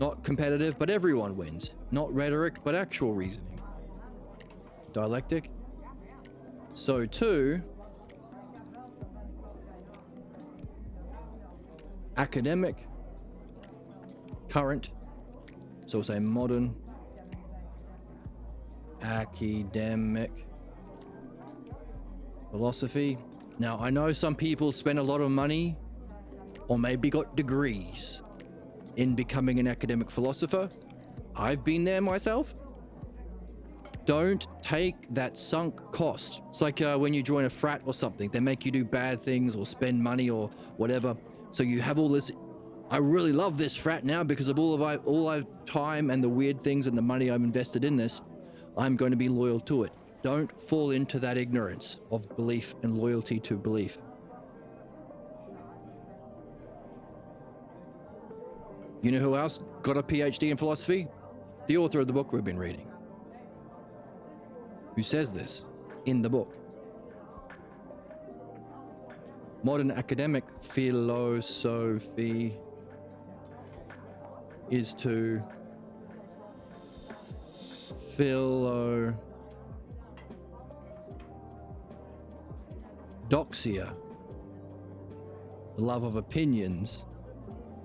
[SPEAKER 1] not competitive but everyone wins, not rhetoric but actual reasoning. Dialectic. So too, academic, current, so we'll say modern, academic philosophy. Now, I know some people spend a lot of money or maybe got degrees in becoming an academic philosopher. I've been there myself. Don't take that sunk cost. It's like when you join a frat or something, they make you do bad things or spend money or whatever. So you have all this, I really love this frat now because of all our time and the weird things and the money I've invested in this. I'm going to be loyal to it. Don't fall into that ignorance of belief and loyalty to belief. You know who else got a PhD in philosophy? The author of the book we've been reading. Who says this in the book? Modern academic philosophy is to philodoxia, the love of opinions,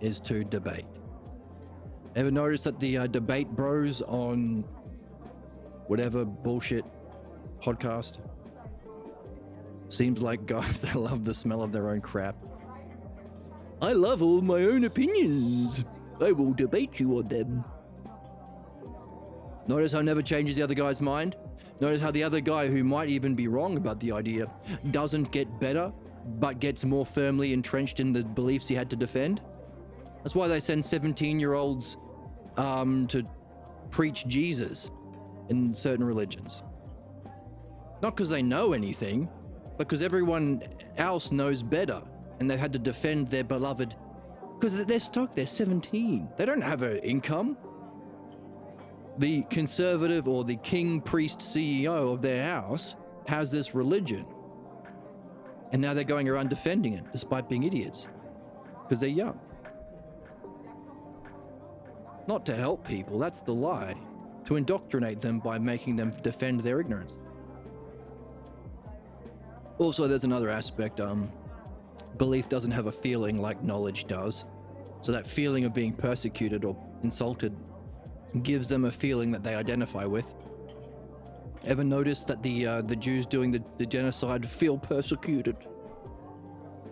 [SPEAKER 1] is to debate. Ever notice that the debate bros on whatever bullshit podcast seems like guys that love the smell of their own crap? I love all my own opinions. I will debate you on them. Notice how it never changes the other guy's mind? Notice how the other guy, who might even be wrong about the idea, doesn't get better, but gets more firmly entrenched in the beliefs he had to defend? That's why they send 17-year-olds to preach Jesus in certain religions. Not because they know anything, but because everyone else knows better, and they've had to defend their beloved, because they're stuck, they're 17. They don't have an income. the conservative or the king priest CEO of their house has this religion. And now they're going around defending it despite being idiots because they're young. Not to help people, that's the lie. To indoctrinate them by making them defend their ignorance. Also, there's another aspect. Belief doesn't have a feeling like knowledge does. So that feeling of being persecuted or insulted gives them a feeling that they identify with. Ever notice that the Jews doing the genocide feel persecuted?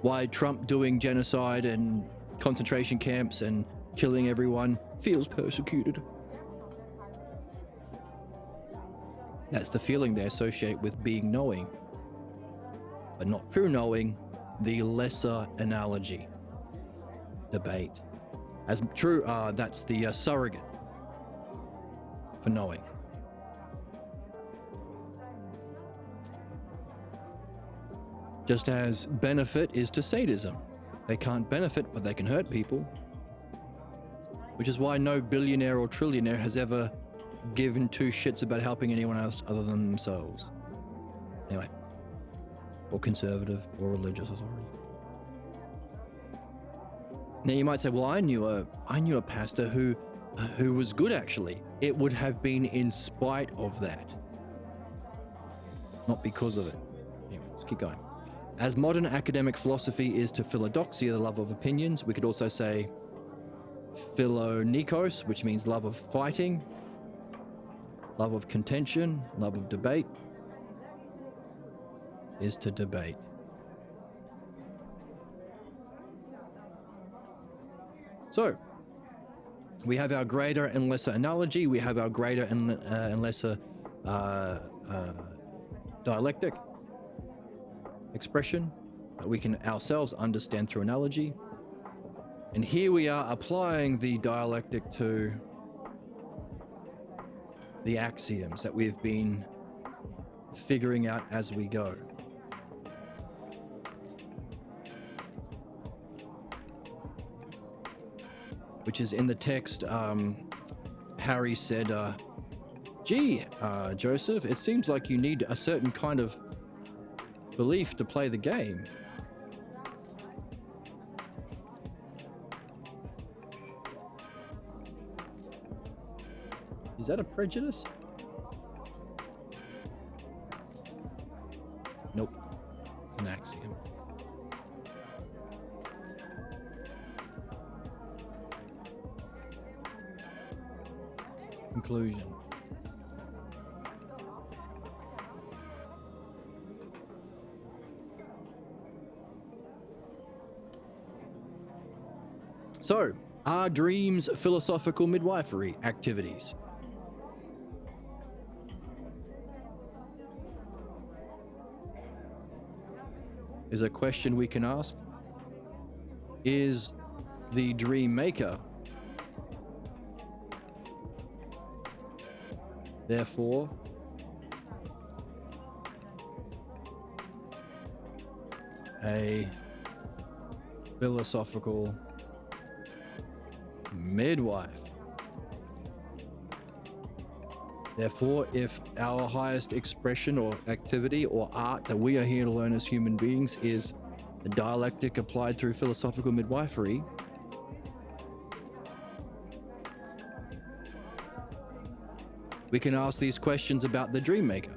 [SPEAKER 1] Why Trump doing genocide and concentration camps and killing everyone feels persecuted? That's the feeling they associate with being knowing. But not true knowing, the lesser analogy. Debate. As true, that's the surrogate for knowing. Just as benefit is to sadism. They can't benefit, but they can hurt people. Which is why no billionaire or trillionaire has ever given two shits about helping anyone else other than themselves. Anyway. Or conservative or religious authority. Now you might say, well, I knew a pastor who was good actually. It would have been in spite of that. Not because of it. Anyway, let's keep going. As modern academic philosophy is to philodoxia, the love of opinions, we could also say philonikos, which means love of fighting, love of contention, love of debate, is to debate. So, we have our greater and lesser analogy, we have our greater and lesser dialectic expression that we can ourselves understand through analogy. And here we are applying the dialectic to the axioms that we've been figuring out as we go. Which is in the text, Harry said, Joseph, it seems like you need a certain kind of belief to play the game. Is that a prejudice? Nope. It's an axiom. Conclusion. So, are dreams philosophical midwifery activities? Is a question we can ask. Is the dream maker therefore a philosophical midwife? Therefore, if our highest expression or activity or art that we are here to learn as human beings is the dialectic applied through philosophical midwifery, we can ask these questions about the dream maker.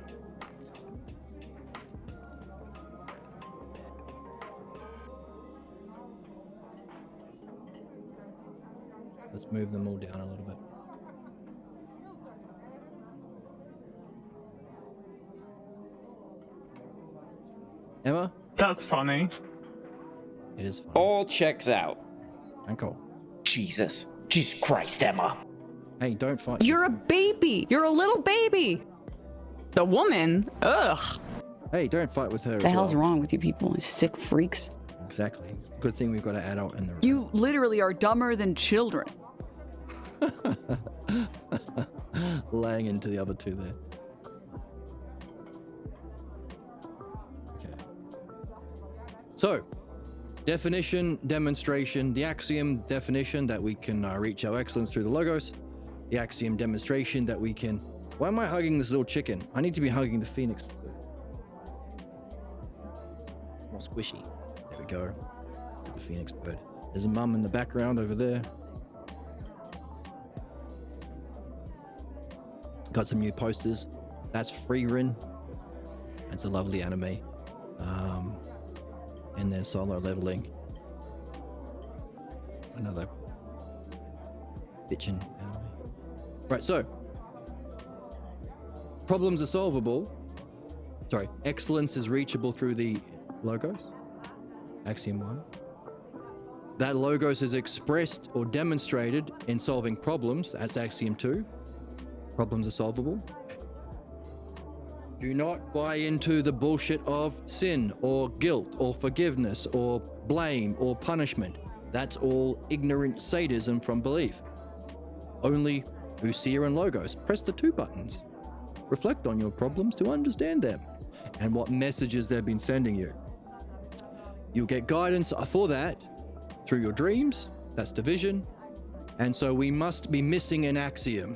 [SPEAKER 1] Let's move them all down a little bit. Emma?
[SPEAKER 6] That's funny.
[SPEAKER 1] It is fine.
[SPEAKER 7] All checks out.
[SPEAKER 1] Uncle.
[SPEAKER 8] Jesus Christ, Emma.
[SPEAKER 1] Hey, don't fight.
[SPEAKER 4] You're a baby. You're a little baby. The woman. Ugh.
[SPEAKER 1] Hey, don't fight with her.
[SPEAKER 3] What the hell's wrong with you people? You sick freaks.
[SPEAKER 1] Exactly. Good thing we've got an adult in the room.
[SPEAKER 3] You literally are dumber than children.
[SPEAKER 1] Laying into the other two there. Okay. So, definition, demonstration, the axiom definition that we can reach our excellence through the logos. the axiom demonstration that we can... Why am I hugging this little chicken? I need to be hugging the phoenix. More squishy. There we go. The phoenix bird. There's a mum in the background over there. Got some new posters. That's Freerin. It's a lovely anime. And there's Solo Leveling. Another bitchin' anime. Right, so problems are solvable. Sorry, excellence is reachable through the logos. Axiom 1. That logos is expressed or demonstrated in solving problems. That's Axiom 2. Problems are solvable. Do not buy into the bullshit of sin or guilt or forgiveness or blame or punishment. That's all ignorant sadism from belief. Only Usia and logos. Press the 2 buttons. Reflect on your problems to understand them and what messages they've been sending you. You'll get guidance for that through your dreams. That's division. And so we must be missing an axiom.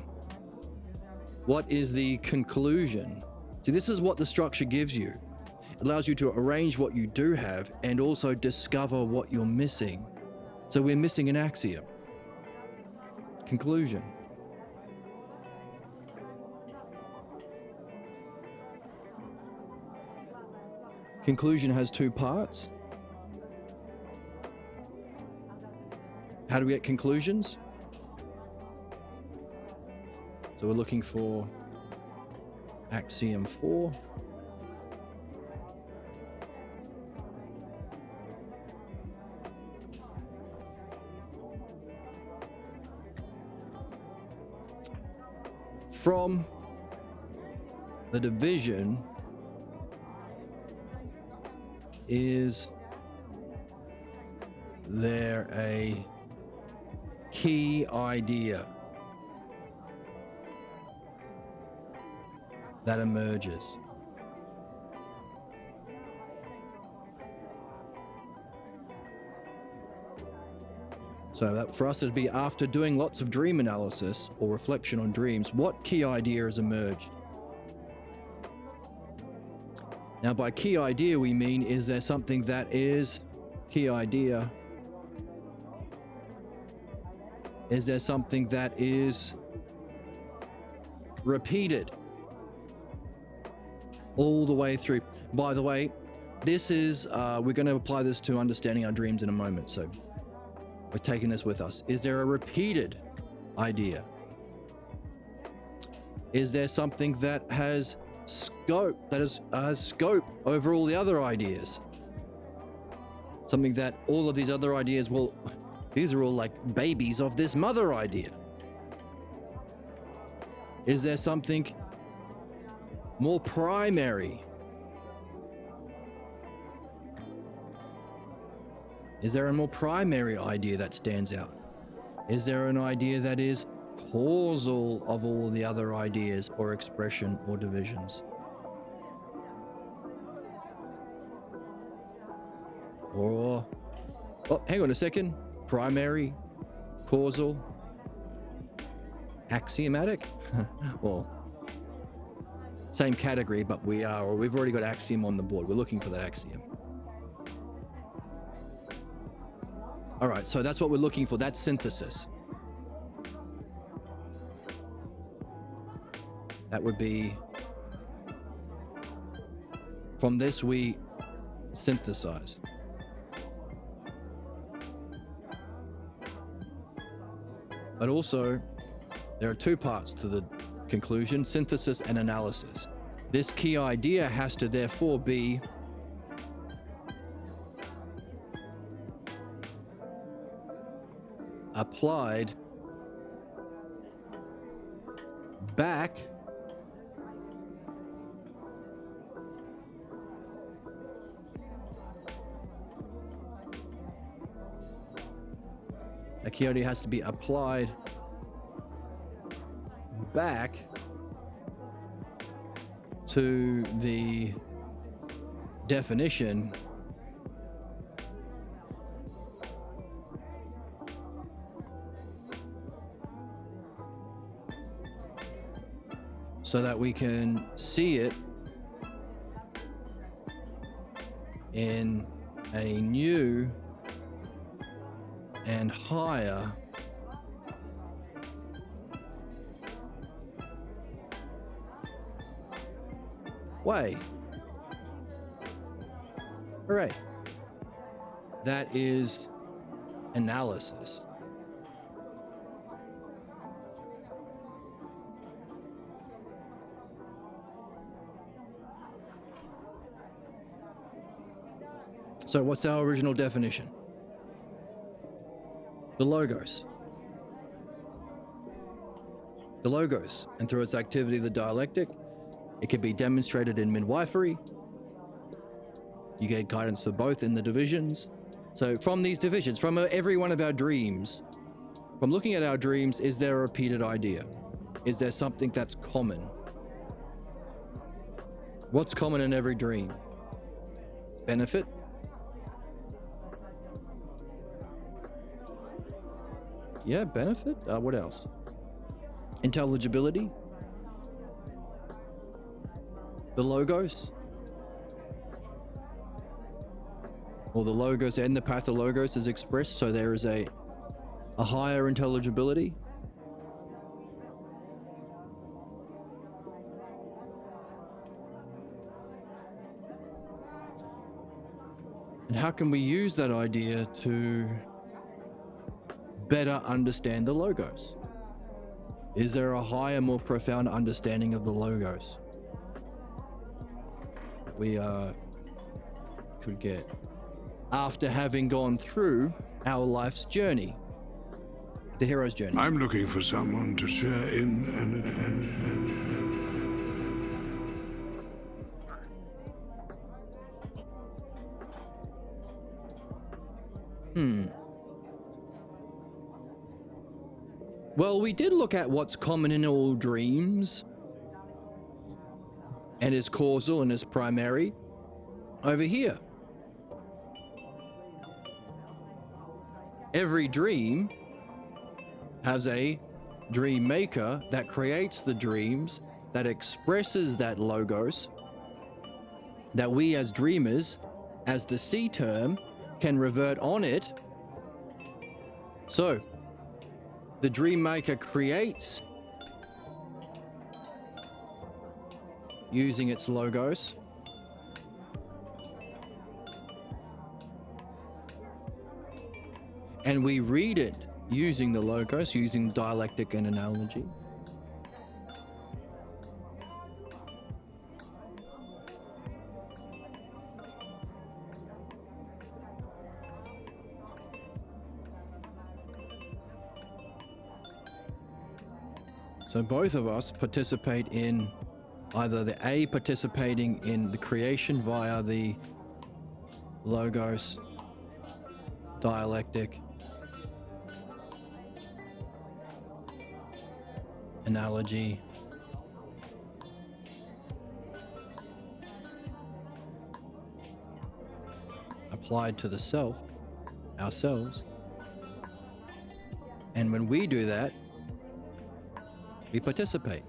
[SPEAKER 1] What is the conclusion? See, this is what the structure gives you. It allows you to arrange what you do have and also discover what you're missing. So we're missing an axiom. Conclusion. Conclusion has 2 parts. How do we get conclusions? So we're looking for Axiom 4. From the division is there a key idea that emerges? So that for us it'd be after doing lots of dream analysis or reflection on dreams, what key idea has emerged? Now by key idea we mean, is there something that is key idea? Is there something that is repeated all the way through? By the way, this is, we're going to apply this to understanding our dreams in a moment. So we're taking this with us. Is there a repeated idea? Is there something that has scope, has scope over all the other ideas? Something that all of these other ideas, well, these are all like babies of this mother idea. Is there something more primary? Is there a more primary idea that stands out? Is there an idea that is causal of all the other ideas or expression or divisions? Or, oh, hang on a second. Primary, causal, axiomatic? Well, same category, but we've already got axiom on the board. We're looking for that axiom. All right, so that's what we're looking for. That's synthesis. That would be, from this we synthesize. But also, there are 2 parts to the conclusion: synthesis and analysis. This key idea has to therefore be applied back a key idea has to be applied back to the definition so that we can see it in a new and higher way. Hooray. That is analysis. So what's our original definition? The logos. The logos, and through its activity, the dialectic, it can be demonstrated in midwifery. You get guidance for both in the divisions. So from these divisions, from every one of our dreams, from looking at our dreams, is there a repeated idea? Is there something that's common? What's common in every dream? Benefit? Yeah, benefit. What else? Intelligibility? The logos? Or the logos and the pathologos is expressed, so there is a higher intelligibility. And how can we use that idea to better understand the logos? Is there a higher, more profound understanding of the logos we could get after having gone through our life's journey, the hero's journey?
[SPEAKER 9] I'm looking for someone to share in an adventure.
[SPEAKER 1] Well, we did look at what's common in all dreams and is causal and is primary over here. Every dream has a dream maker that creates the dreams, that expresses that logos, that we as dreamers, as the C term, can revert on it. So, the dream maker creates using its logos. And we read it using the logos, using dialectic and analogy. So both of us participate in either the A participating in the creation via the logos, dialectic, analogy, applied to the self, ourselves. And when we do that, we participate.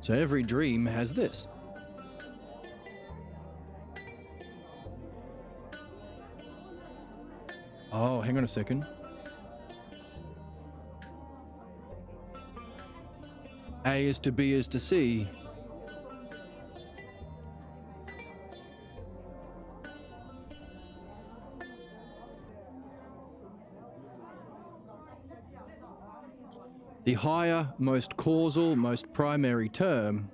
[SPEAKER 1] So every dream has this. Oh, hang on a second. A is to B is to C. The higher, most causal, most primary term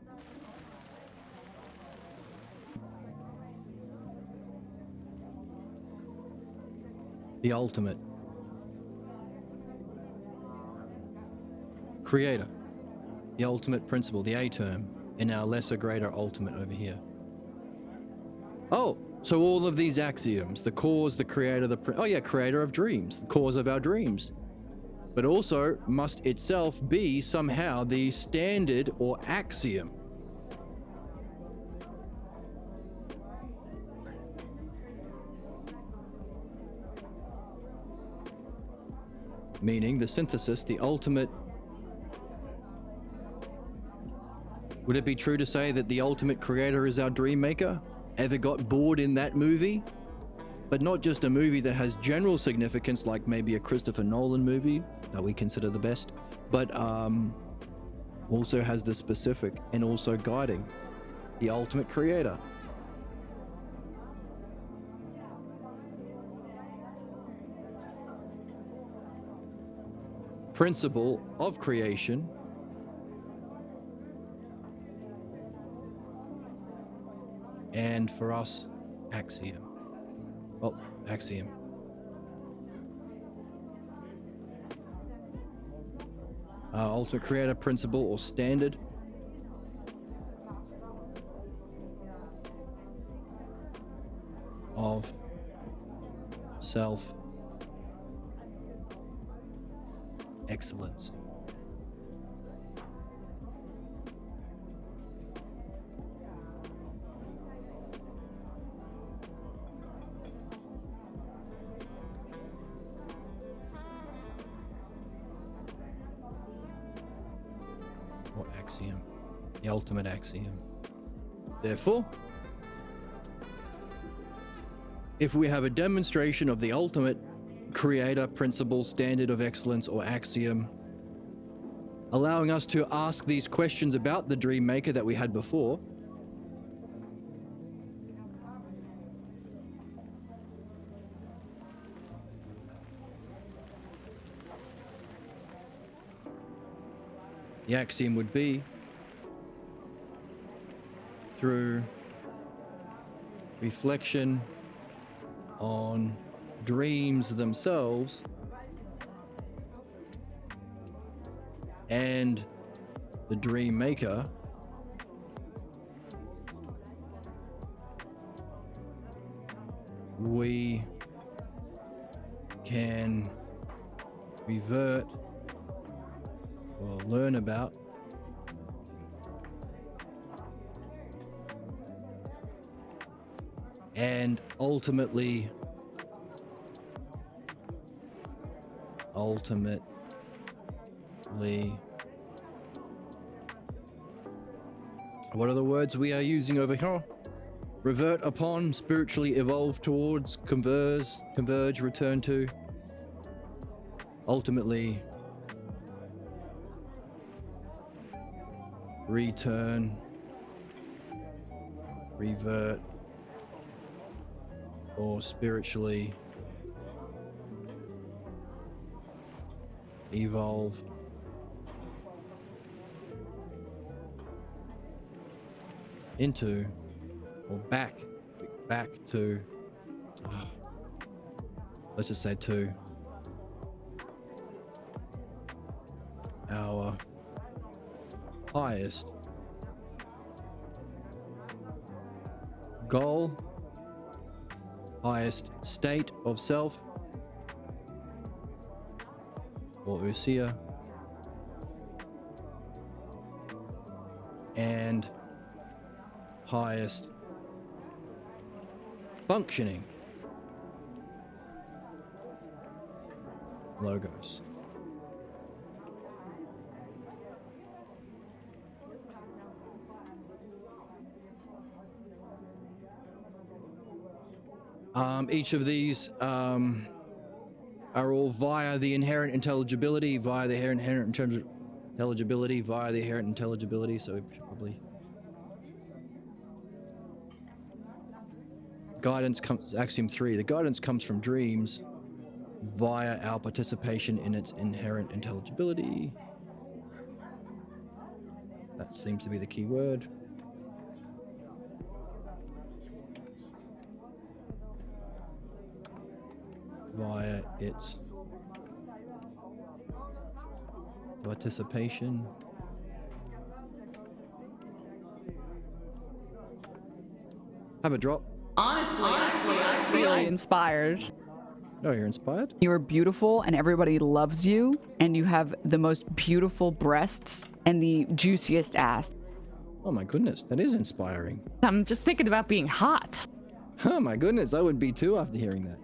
[SPEAKER 1] the ultimate creator, the ultimate principle, the A term in our lesser, greater, ultimate over here. Oh, so all of these axioms, the cause, the creator, creator of dreams, the cause of our dreams, but also must itself be somehow the standard or axiom. meaning the synthesis, the ultimate. Would it be true to say that the ultimate creator is our dream maker? Ever got bored in that movie? But not just a movie that has general significance like maybe a Christopher Nolan movie that we consider the best, but also has the specific and also guiding, the ultimate creator. Principle of creation. And for us, axiom. Well, axiom. Ultimate creator principle or standard. Of self excellence. Or axiom. The ultimate axiom. Therefore, if we have a demonstration of the ultimate creator principle, standard of excellence, or axiom, allowing us to ask these questions about the dream maker that we had before, the axiom would be through reflection on dreams themselves and the dream maker, we can revert or learn about and ultimately what are the words we are using over here? Revert upon, spiritually evolve towards, converge, return to, ultimately return, revert, or spiritually evolve into or back to let's just say to our highest goal, highest state of self, or usia, and highest functioning logos. Each of these are all via the inherent intelligibility, so we should probably guidance comes, axiom 3, the guidance comes from dreams via our participation in its inherent intelligibility. That seems to be the key word. Via its participation. Have a drop.
[SPEAKER 6] Honestly, I feel inspired.
[SPEAKER 1] Oh, you're inspired?
[SPEAKER 3] You are beautiful and everybody loves you, and you have the most beautiful breasts and the juiciest ass.
[SPEAKER 1] Oh my goodness, that is inspiring.
[SPEAKER 6] I'm just thinking about being hot.
[SPEAKER 1] Oh my goodness, I would be too after hearing that.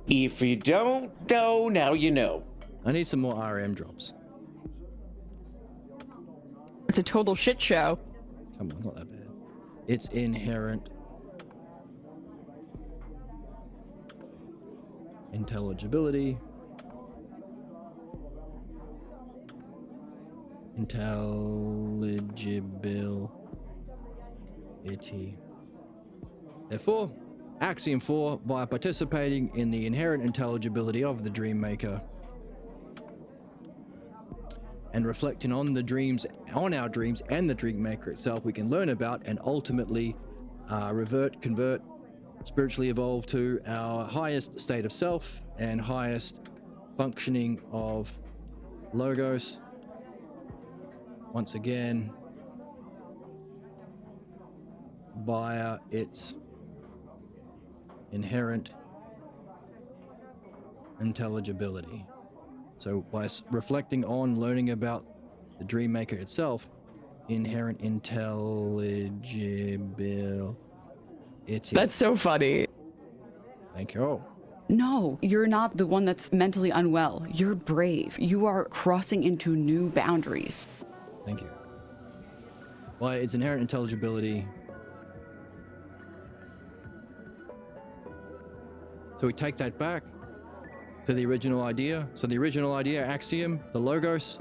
[SPEAKER 7] If you don't know, now you know.
[SPEAKER 1] I need some more RM drops.
[SPEAKER 6] It's a total shit show.
[SPEAKER 1] Come on, not that bad. It's inherent intelligibility. Intelligibility. Therefore, Axiom 4, by participating in the inherent intelligibility of the dream maker and reflecting on the dreams, on our dreams and the dream maker itself, we can learn about and ultimately convert, spiritually evolve to our highest state of self and highest functioning of logos. Once again, via its inherent intelligibility. So by reflecting on, learning about the dream maker itself, inherent intelligibility.
[SPEAKER 6] That's so funny.
[SPEAKER 1] Thank you.
[SPEAKER 3] No, you're not the one that's mentally unwell. You're brave. You are crossing into new boundaries.
[SPEAKER 1] Thank you. By its inherent intelligibility. So we take that back to the original idea. So the original idea, axiom, the logos.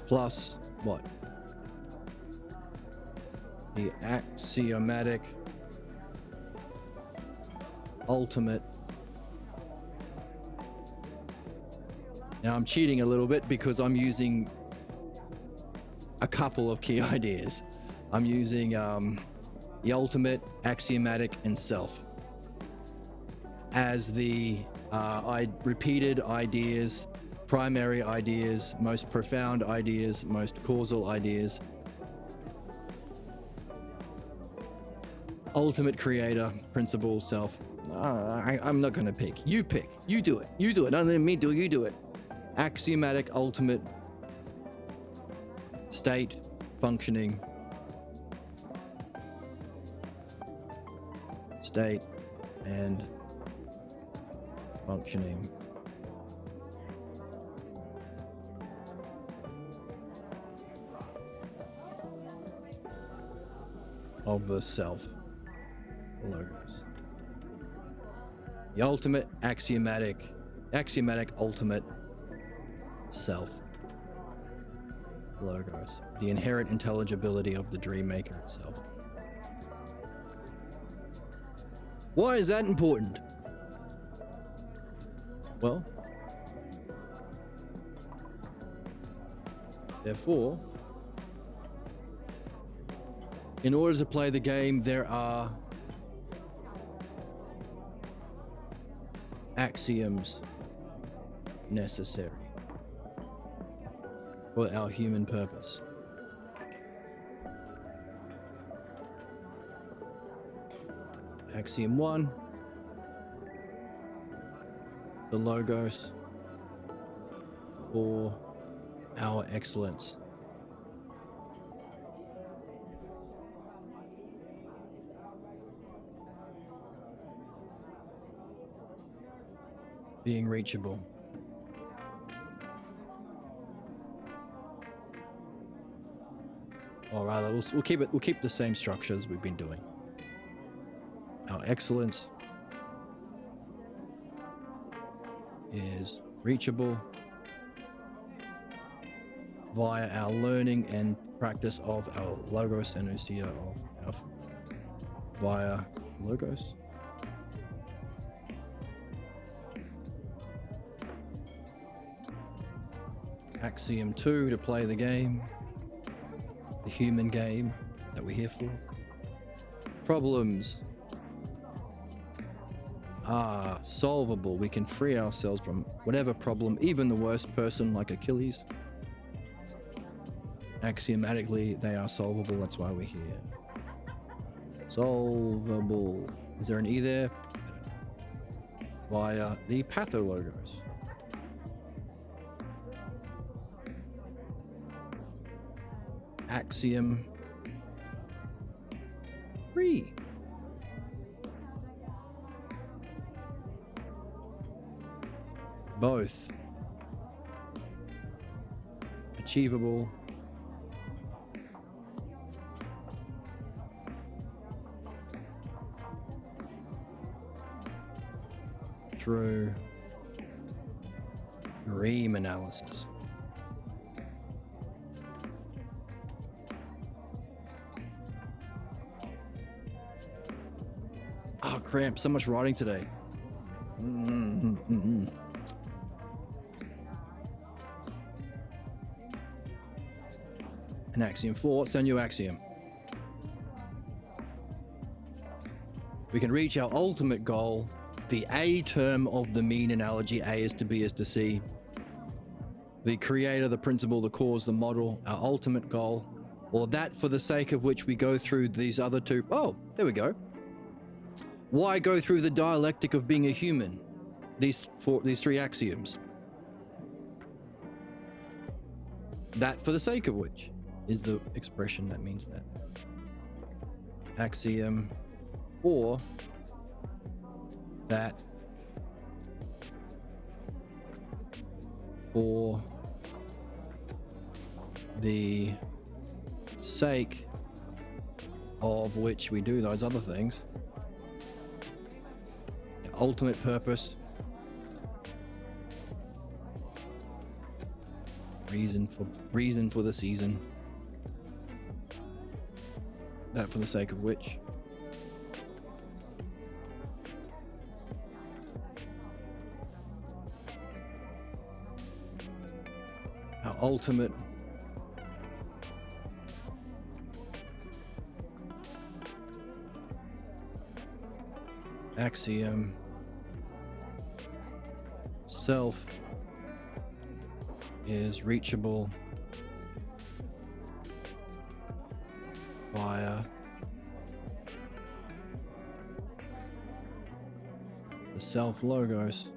[SPEAKER 1] Plus what? The axiomatic ultimate. Now I'm cheating a little bit because I'm using a couple of key ideas. I'm using the ultimate, axiomatic, and self as the repeated ideas, primary ideas, most profound ideas, most causal ideas. Ultimate creator, principle, self. I'm not gonna pick. You pick. You do it. You do it. Don't let me do it. You do it. Axiomatic, ultimate, state, functioning, state, and functioning of the self, the logos. The ultimate, axiomatic, ultimate self, logos. The inherent intelligibility of the dream maker itself. Why is that important? Well, therefore, in order to play the game, there are axioms necessary for our human purpose. Axiom 1, the logos for our excellence. Being reachable. Or rather, we'll keep the same structures we've been doing. Our excellence is reachable via our learning and practice of our logos and ousia of our via logos. Axiom 2, to play the game, the human game that we're here for. Problems are solvable. We can free ourselves from whatever problem, even the worst person like Achilles. Axiomatically, they are solvable. That's why we're here. Solvable. Is there an E there? Via the pathologos. Axiom 3. Both achievable through dream analysis. Oh, cramp, so much writing today. An axiom 4. What's our new axiom? We can reach our ultimate goal. The A term of the mean analogy, A is to B is to C. The creator, the principle, the cause, the model, our ultimate goal, or that for the sake of which we go through these other two. Oh, there we go. Why go through the dialectic of being a human? These 3 axioms. That for the sake of which is the expression that means that. Axiom 4. That for the sake of which we do those other things. The ultimate purpose. Reason for the season. That for the sake of which. Our ultimate axiom self is reachable via the self logos.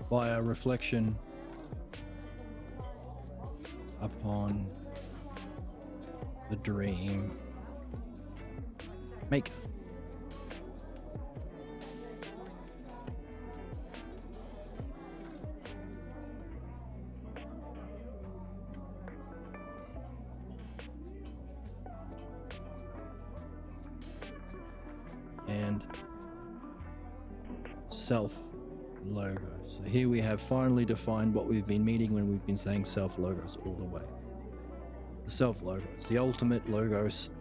[SPEAKER 1] Via reflection upon the dream maker. And self logos. So here we have finally defined what we've been meaning when we've been saying self logos all the way. The self logos, the ultimate logos.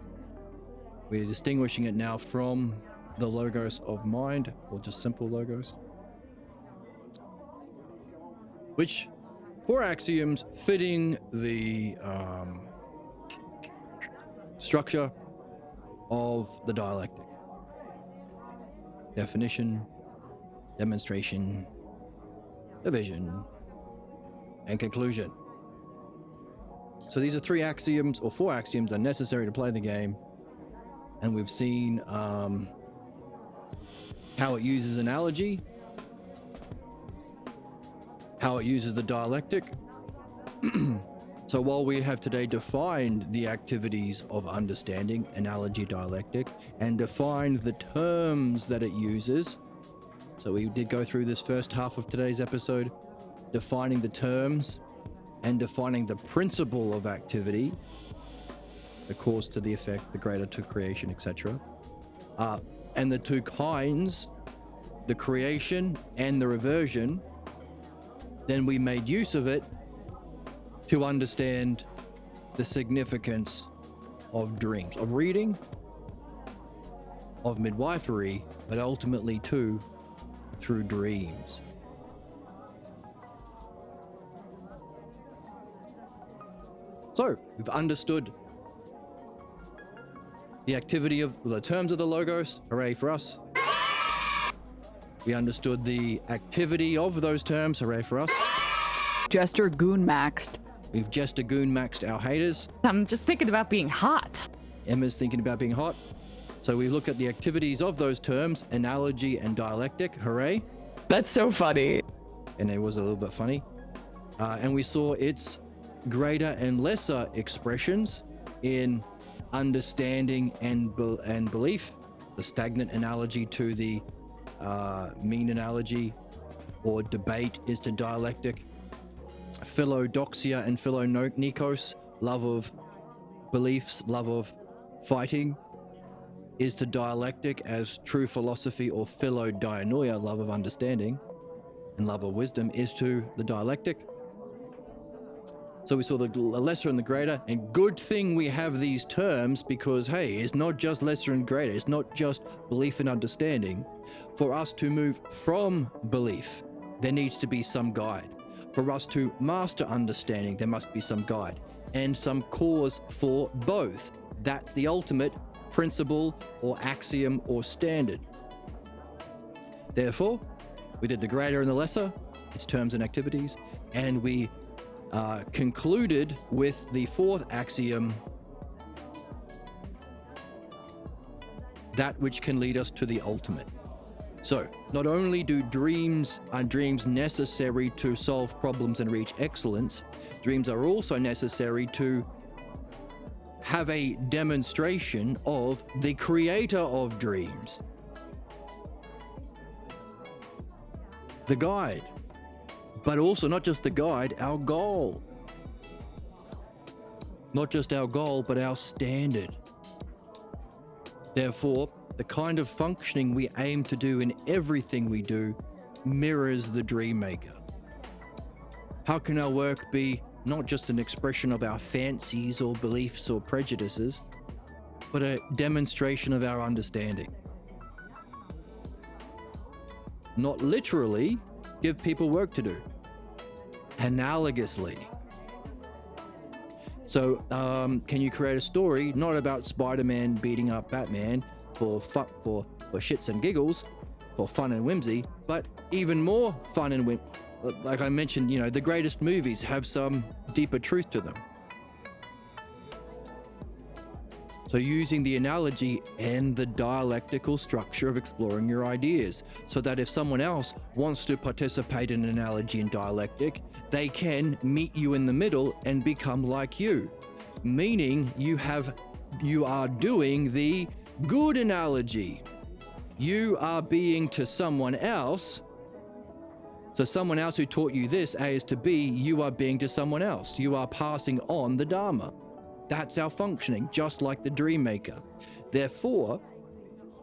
[SPEAKER 1] We're distinguishing it now from the logos of mind, or just simple logos, which 4 axioms fitting the structure of the dialectic. Definition, demonstration, division, and conclusion. So these are 3 axioms, or 4 axioms, that are necessary to play the game. And we've seen how it uses analogy, how it uses the dialectic. So while we have today defined the activities of understanding, analogy, dialectic, and defined the terms that it uses, so we did go through this first half of today's episode, defining the terms and defining the principle of activity, the cause to the effect, the greater to creation, etc. And the 2 kinds, the creation and the reversion. Then we made use of it to understand the significance of dreams, of reading, of midwifery, but ultimately too through dreams. So we've understood the activity of the terms of the logos. Hooray for us. We understood the activity of those terms. Hooray for us.
[SPEAKER 3] Jester Goon maxed.
[SPEAKER 1] We've Jester Goon maxed our haters.
[SPEAKER 6] I'm just thinking about being hot.
[SPEAKER 1] Emma's thinking about being hot. So we look at the activities of those terms, analogy and dialectic. Hooray.
[SPEAKER 6] That's so funny.
[SPEAKER 1] And it was a little bit funny. And we saw its greater and lesser expressions in understanding and belief. The stagnant analogy to the mean analogy, or debate is to dialectic. Philodoxia and philonikos, love of beliefs, love of fighting, is to dialectic, as true philosophy or philodianoia, love of understanding and love of wisdom, is to the dialectic. So we saw the lesser and the greater, and good thing we have these terms, because hey, it's not just lesser and greater, it's not just belief and understanding. For us to move from belief, there needs to be some guide. For us to master understanding, there must be some guide and some cause for both. That's the ultimate principle or axiom or standard. Therefore, we did the greater and the lesser, its terms and activities, and we concluded with the fourth axiom, that which can lead us to the ultimate. So, not only are dreams necessary to solve problems and reach excellence, dreams are also necessary to have a demonstration of the creator of dreams. The guide. But also not just the guide, our goal. Not just our goal, but our standard. Therefore, the kind of functioning we aim to do in everything we do mirrors the dream maker. How can our work be not just an expression of our fancies or beliefs or prejudices, but a demonstration of our understanding? Not literally give people work to do, analogously. So, can you create a story not about Spider-Man beating up Batman for shits and giggles, for fun and whimsy, but even more fun and like I mentioned, the greatest movies have some deeper truth to them. So using the analogy and the dialectical structure of exploring your ideas, so that if someone else wants to participate in analogy and dialectic, they can meet you in the middle and become like you. Meaning you are doing the good analogy. You are being to someone else. So someone else who taught you this, A is to B, you are being to someone else. You are passing on the Dharma. That's our functioning, just like the dream maker. Therefore,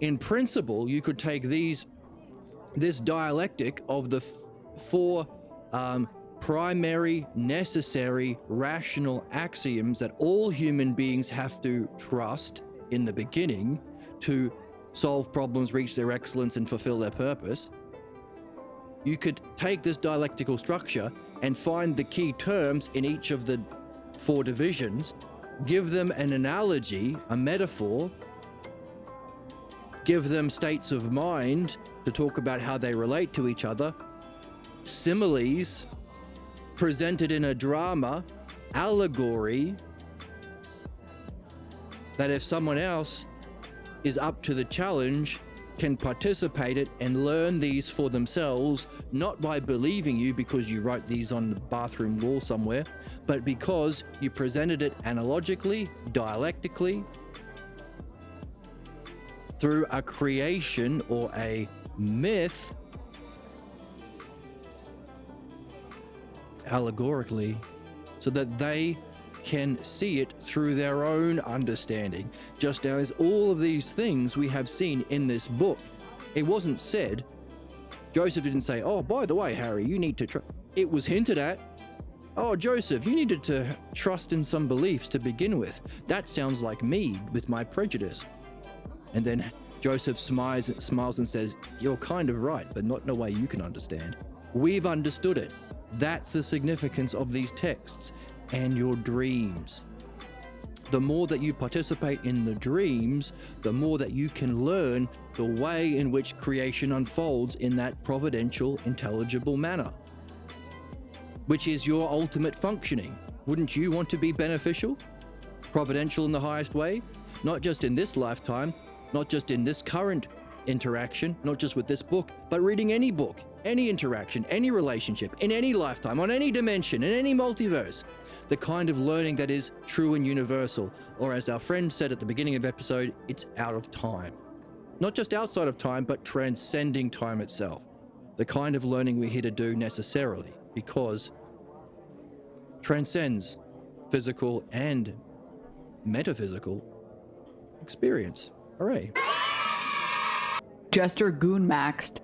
[SPEAKER 1] in principle, you could take this dialectic of the four primary, necessary, rational axioms that all human beings have to trust in the beginning to solve problems, reach their excellence, and fulfill their purpose. You could take this dialectical structure and find the key terms in each of the four divisions, give them an analogy, a metaphor, give them states of mind to talk about how they relate to each other, similes presented in a drama, allegory, that if someone else is up to the challenge, can participate it and learn these for themselves, not by believing you because you wrote these on the bathroom wall somewhere, but because you presented it analogically, dialectically, through a creation or a myth, allegorically, so that they can see it through their own understanding. Just as all of these things we have seen in this book, it wasn't said, Joseph didn't say, oh, by the way, Harry, you need to it was hinted at, oh, Joseph, you needed to trust in some beliefs to begin with. That sounds like me with my prejudice. And then Joseph smiles and says, you're kind of right, but not in a way you can understand. We've understood it. That's the significance of these texts and your dreams. The more that you participate in the dreams, the more that you can learn the way in which creation unfolds in that providential, intelligible manner. which is your ultimate functioning. Wouldn't you want to be beneficial, providential in the highest way? Not just in this lifetime, not just in this current interaction, not just with this book, but reading any book, any interaction, any relationship, in any lifetime, on any dimension, in any multiverse. The kind of learning that is true and universal, or as our friend said at the beginning of the episode, it's out of time. Not just outside of time, but transcending time itself. The kind of learning we're here to do necessarily, because transcends physical and metaphysical experience. Hooray.
[SPEAKER 3] Jester Goon maxed.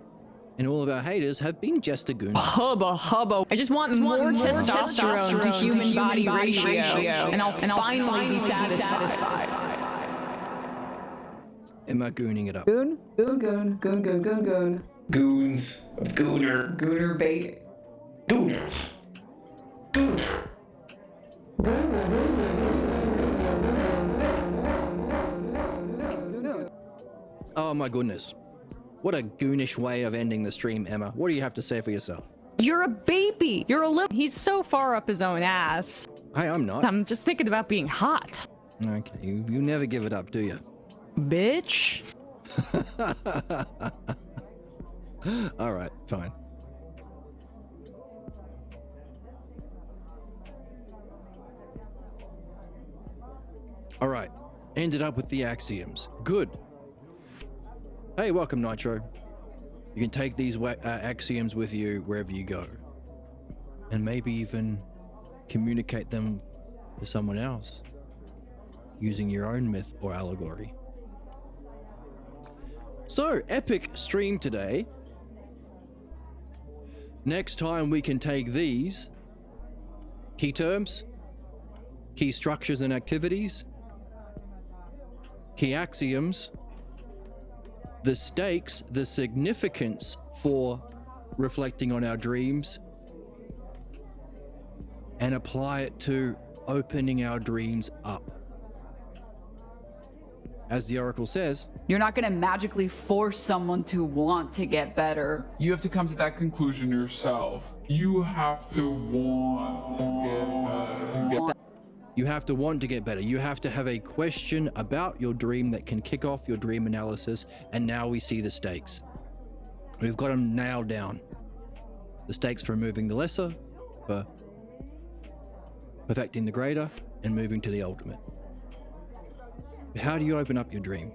[SPEAKER 1] And all of our haters have been Jester Goon.
[SPEAKER 6] Hubba hubba. I just want more testosterone to human body ratio, and I'll finally be satisfied.
[SPEAKER 1] Emma gooning it up.
[SPEAKER 3] Goon, goon, goon, goon, goon, goon, goon.
[SPEAKER 7] Goons. Gooner.
[SPEAKER 3] Gooner bait.
[SPEAKER 7] Gooners. Gooner.
[SPEAKER 1] Oh my goodness. What a goonish way of ending the stream, Emma. What do you have to say for yourself?
[SPEAKER 6] You're a baby. You're a little. He's so far up his own ass.
[SPEAKER 1] Hey, I'm not.
[SPEAKER 6] I'm just thinking about being hot.
[SPEAKER 1] Okay, you never give it up, do you?
[SPEAKER 6] Bitch.
[SPEAKER 1] All right, fine. All right, ended up with the axioms. Good. Hey, welcome, Nitro. You can take these axioms with you wherever you go, and maybe even communicate them to someone else using your own myth or allegory. So, epic stream today. Next time we can take these key terms, key structures and activities, key axioms, the stakes, the significance for reflecting on our dreams, and apply it to opening our dreams up. As the Oracle says,
[SPEAKER 3] You're not going to magically force someone to want to get better.
[SPEAKER 5] You have to come to that conclusion yourself. You have to want to get better.
[SPEAKER 1] you have to want to get better. You have to have a question about your dream that can kick off your dream analysis, and now we see the stakes. We've got them nailed down. The stakes for removing the lesser, for perfecting the greater, and moving to the ultimate. How do you open up your dream?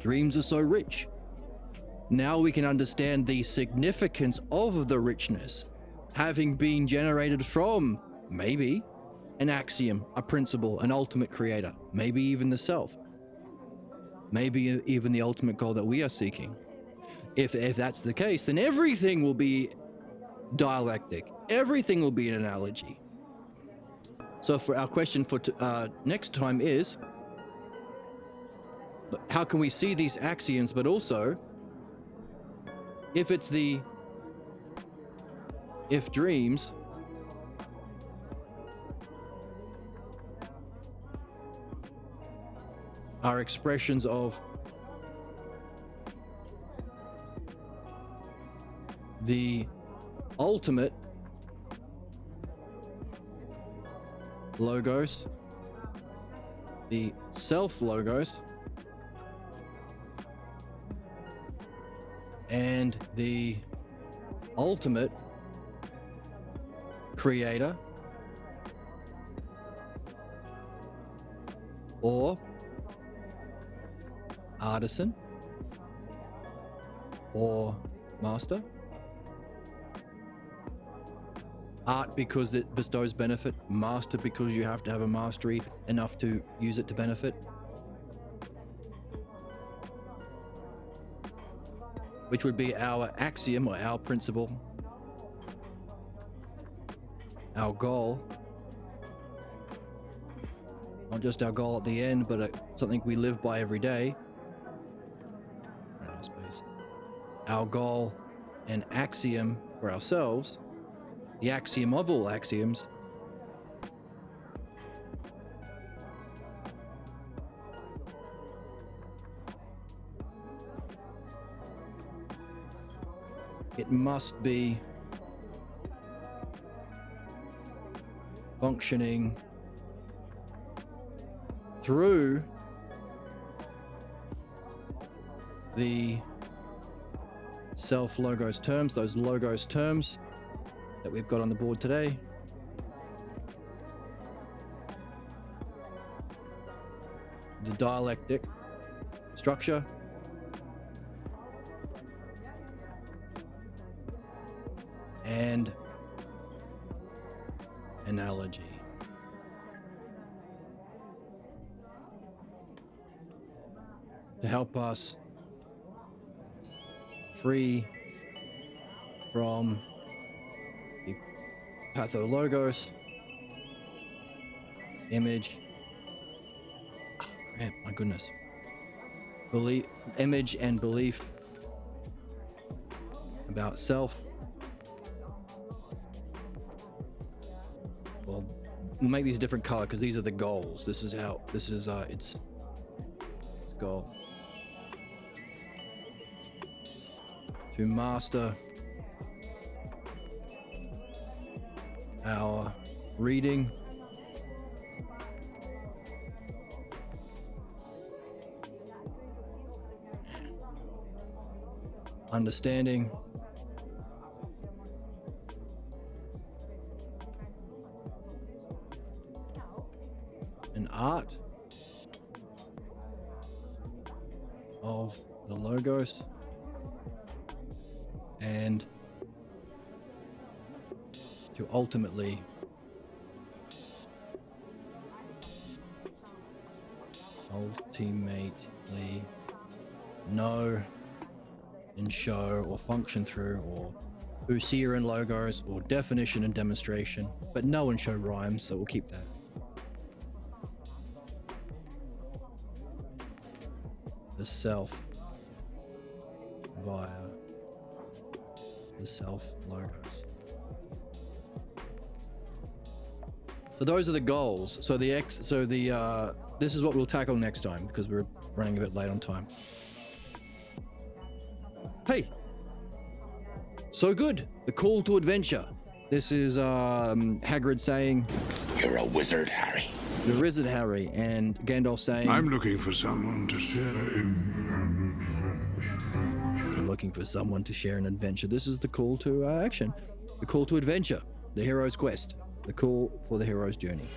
[SPEAKER 1] Dreams are so rich. Now we can understand the significance of the richness, having been generated from, maybe, an axiom, a principle, an ultimate creator, maybe even the self, maybe even the ultimate goal that we are seeking. If that's the case, then everything will be dialectic. Everything will be an analogy. So for our question for next time is, how can we see these axioms, but also, if dreams are expressions of the ultimate logos, the self logos, and the ultimate creator, or artisan, or master. Art because it bestows benefit, master because you have to have a mastery enough to use it to benefit. Which would be our axiom or our principle, our goal. Not just our goal at the end, but something we live by every day. Our goal and axiom for ourselves, the axiom of all axioms, it must be functioning through the self logos terms, those logos terms that we've got on the board today. The dialectic structure. And analogy. To help us free from the pathologos, image, crap, my goodness, belief, image and belief about self. Well, we'll make these a different color because these are the goals. This is how, this is its goal. To master our reading, understanding, and art of the logos, and to ultimately know and show or function through, or usia and logos, or definition and demonstration, but know and show rhymes, so we'll keep that. The self via the self logos. So those are the goals. So the this is what we'll tackle next time because we're running a bit late on time. Hey, so good. The call to adventure. This is Hagrid saying,
[SPEAKER 7] You're a wizard, Harry.
[SPEAKER 1] "The wizard, Harry," and Gandalf saying,
[SPEAKER 9] I'm looking for someone to share in
[SPEAKER 1] "I'm looking for someone to share an adventure." This is the call to action. The call to adventure. The hero's quest. The call for the hero's journey.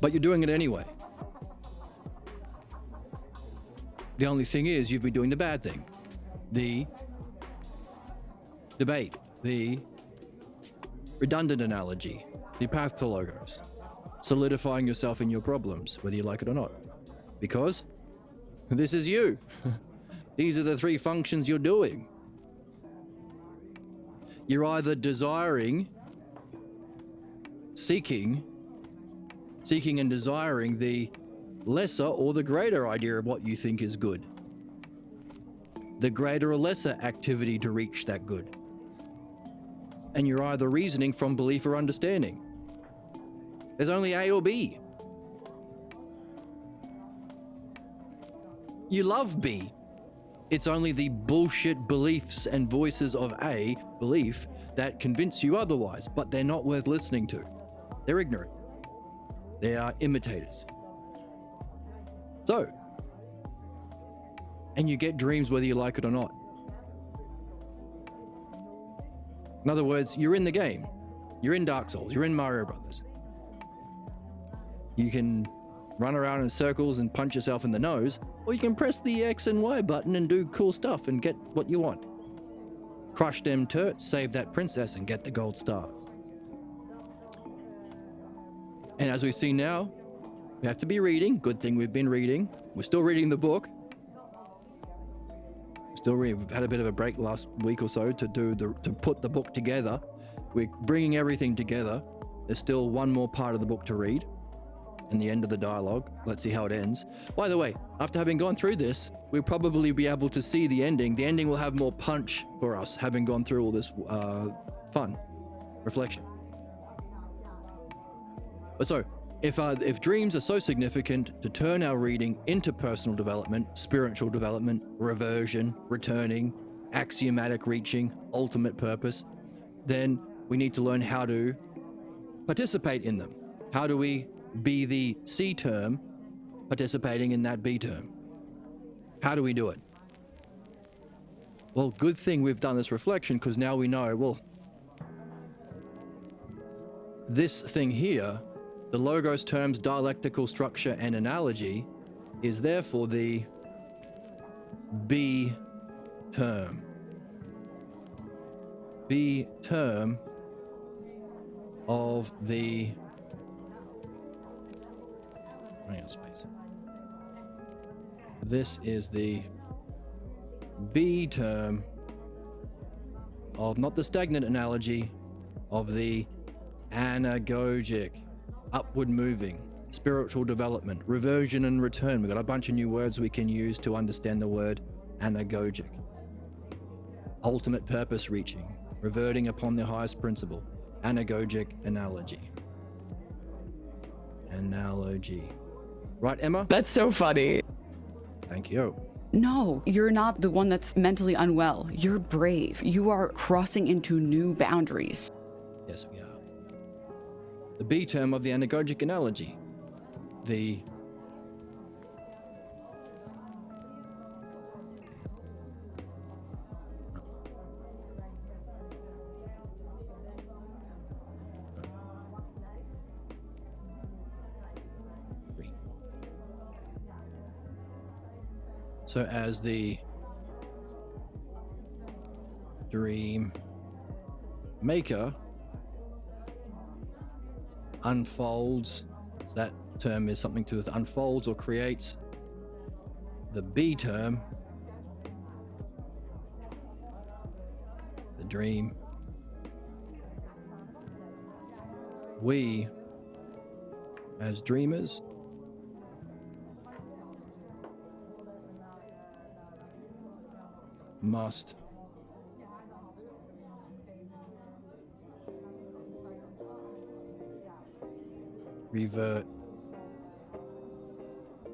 [SPEAKER 1] But you're doing it anyway. The only thing is you've been doing the bad thing. The debate, the redundant analogy, the path to logos, solidifying yourself in your problems, whether you like it or not. Because this is you. These are the three functions you're doing. You're either desiring, seeking and desiring the lesser or the greater idea of what you think is good. The greater or lesser activity to reach that good. And you're either reasoning from belief or understanding. There's only A or B. You love B. It's only the bullshit beliefs and voices of A, belief, that convince you otherwise, but they're not worth listening to. They're ignorant. They are imitators. So, and you get dreams whether you like it or not. In other words, you're in the game. You're in Dark Souls. You're in Mario Brothers. You can run around in circles and punch yourself in the nose, or you can press the X and Y button and do cool stuff and get what you want. Crush them turts, save that princess, and get the gold star. And as we see now, we have to be reading. Good thing we've been reading. We're still reading the book. We've had a bit of a break last week or so to put the book together. We're bringing everything together. There's still one more part of the book to read, and the end of the dialogue. Let's see how it ends. By the way, after having gone through this, we'll probably be able to see the ending. The ending will have more punch for us, having gone through all this fun reflection. But so, If dreams are so significant to turn our reading into personal development, spiritual development, reversion, returning, axiomatic reaching, ultimate purpose, then we need to learn how to participate in them. How do we be the C term participating in that B term? How do we do it? Well, good thing we've done this reflection, because now we know, well, this thing here, the logos terms dialectical structure and analogy, is therefore the B term. B term of the space. This is the B term of, not the stagnant analogy, of the anagogic, upward moving, spiritual development, reversion and return. We've got a bunch of new words we can use to understand the word anagogic. Ultimate purpose reaching, reverting upon the highest principle, anagogic analogy. Analogy. Right, Emma?
[SPEAKER 6] That's so funny.
[SPEAKER 1] Thank you.
[SPEAKER 3] No, you're not the one that's mentally unwell. You're brave. You are crossing into new boundaries.
[SPEAKER 1] Yes, we are. The B term of the anagogic analogy. The So as the dream maker unfolds, so that term is something to do with unfolds or creates, the B term, the dream, we as dreamers must revert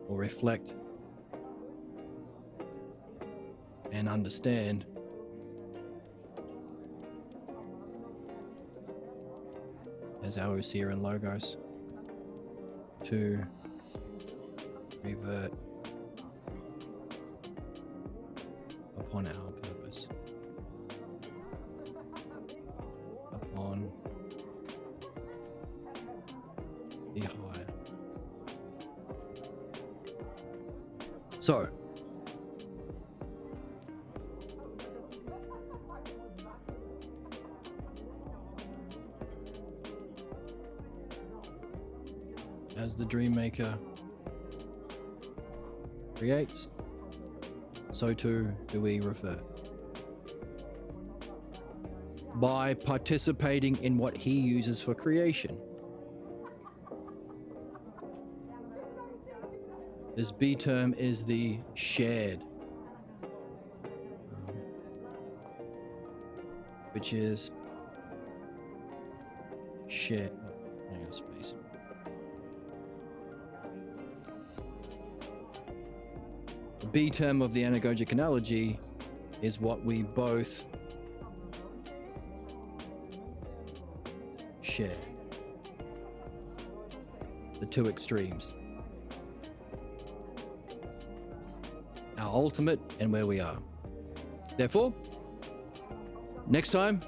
[SPEAKER 1] or reflect and understand as our Usia and Logos to revert upon our purpose, upon the higher. So, as the dream maker creates, so too do we revert. By participating in what he uses for creation. This B term is the shared, which is shared. Hang on, space. The B term of the anagogic analogy is what we both share. The two extremes. Our ultimate and where we are. Therefore, next time,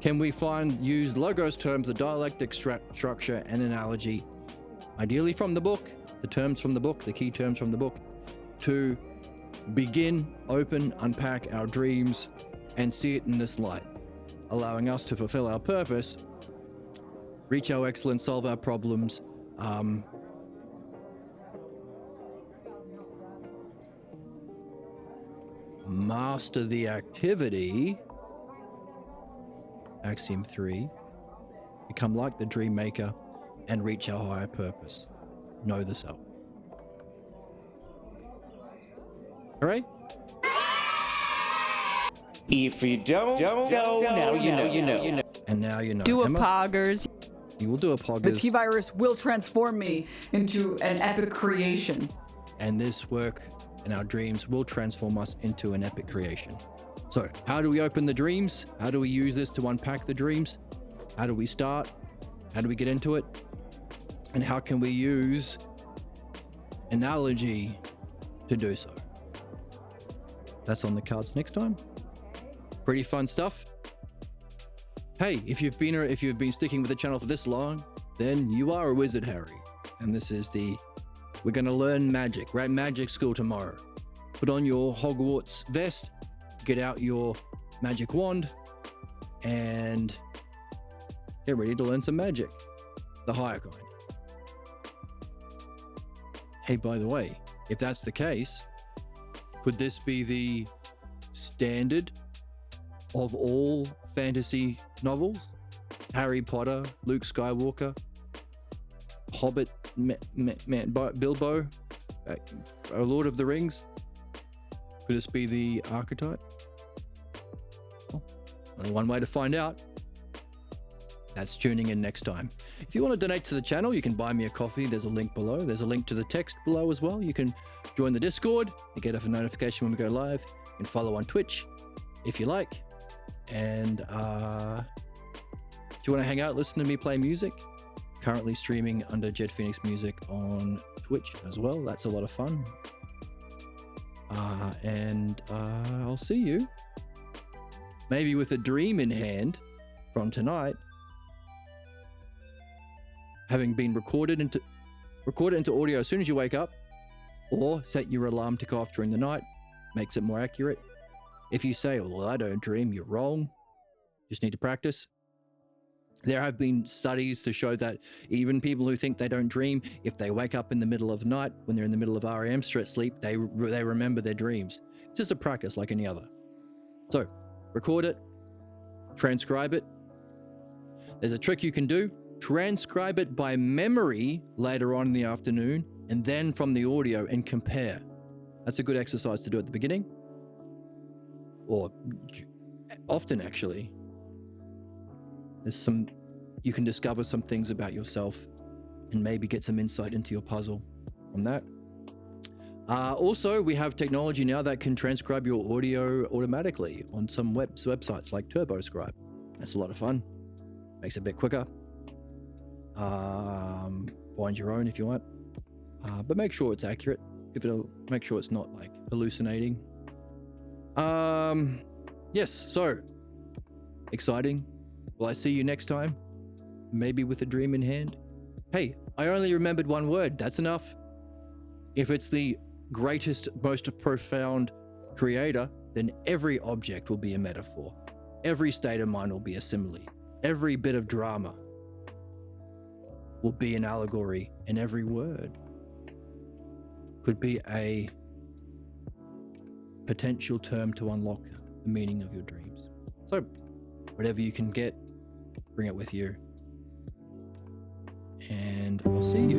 [SPEAKER 1] can we use logos terms, the dialectic structure and analogy, ideally from the book, the terms from the book, the key terms from the book, to begin, open, unpack our dreams and see it in this light, allowing us to fulfill our purpose, reach our excellence, solve our problems, master the activity, Axiom 3, become like the dream maker, and reach our higher purpose. Know the self. All right?
[SPEAKER 7] If you don't know, now you know.
[SPEAKER 1] And now you know.
[SPEAKER 6] Do a
[SPEAKER 1] Emma?
[SPEAKER 6] poggers.
[SPEAKER 1] You will do a
[SPEAKER 3] The
[SPEAKER 1] poggers,
[SPEAKER 3] T-virus will transform me into an epic creation.
[SPEAKER 1] and this work and our dreams will transform us into an epic creation. So, how do we open the dreams? How do we use this to unpack the dreams? How do we start? How do we get into it? And how can we use analogy to do so? That's on the cards next time. Pretty fun stuff. Hey, if you've been sticking with the channel for this long, then you are a wizard, Harry. And this is we're gonna learn magic. We're at magic school tomorrow. Put on your Hogwarts vest, get out your magic wand, and get ready to learn some magic. The higher kind. Hey, by the way, if that's the case, could this be the standard of all fantasy novels? Harry Potter, Luke Skywalker, Hobbit, Bilbo, Lord of the Rings. Could this be the archetype? Well, only one way to find out. That's tuning in next time. If you want to donate to the channel, you can buy me a coffee. There's a link below. There's a link to the text below as well. You can join the Discord. You get a notification when we go live. You can follow on Twitch if you like. And if you want to hang out, listen to me play music. Currently streaming under Jet Phoenix Music on Twitch as well. That's a lot of fun. And I'll see you maybe with a dream in hand from tonight, having been recorded into audio as soon as you wake up, or set your alarm to go off during the night. Makes it more accurate. If you say, well, I don't dream, you're wrong. Just need to practice. There have been studies to show that even people who think they don't dream, if they wake up in the middle of the night, when they're in the middle of REM stress sleep, they remember their dreams. It's just a practice like any other. So, record it, transcribe it. There's a trick you can do. Transcribe it by memory later on in the afternoon, and then from the audio and compare. That's a good exercise to do at the beginning, or often actually. You can discover some things about yourself and maybe get some insight into your puzzle from that. Also, we have technology now that can transcribe your audio automatically on some websites like TurboScribe. That's a lot of fun. Makes it a bit quicker. Find your own if you want. But make sure it's accurate. Make sure it's not like hallucinating. Yes, so exciting. Will I see you next time? Maybe with a dream in hand? Hey, I only remembered one word. That's enough. If it's the greatest, most profound creator, then every object will be a metaphor. Every state of mind will be a simile. Every bit of drama will be an allegory, and every word could be a potential term to unlock the meaning of your dreams. So, whatever you can get, bring it with you. And I'll see you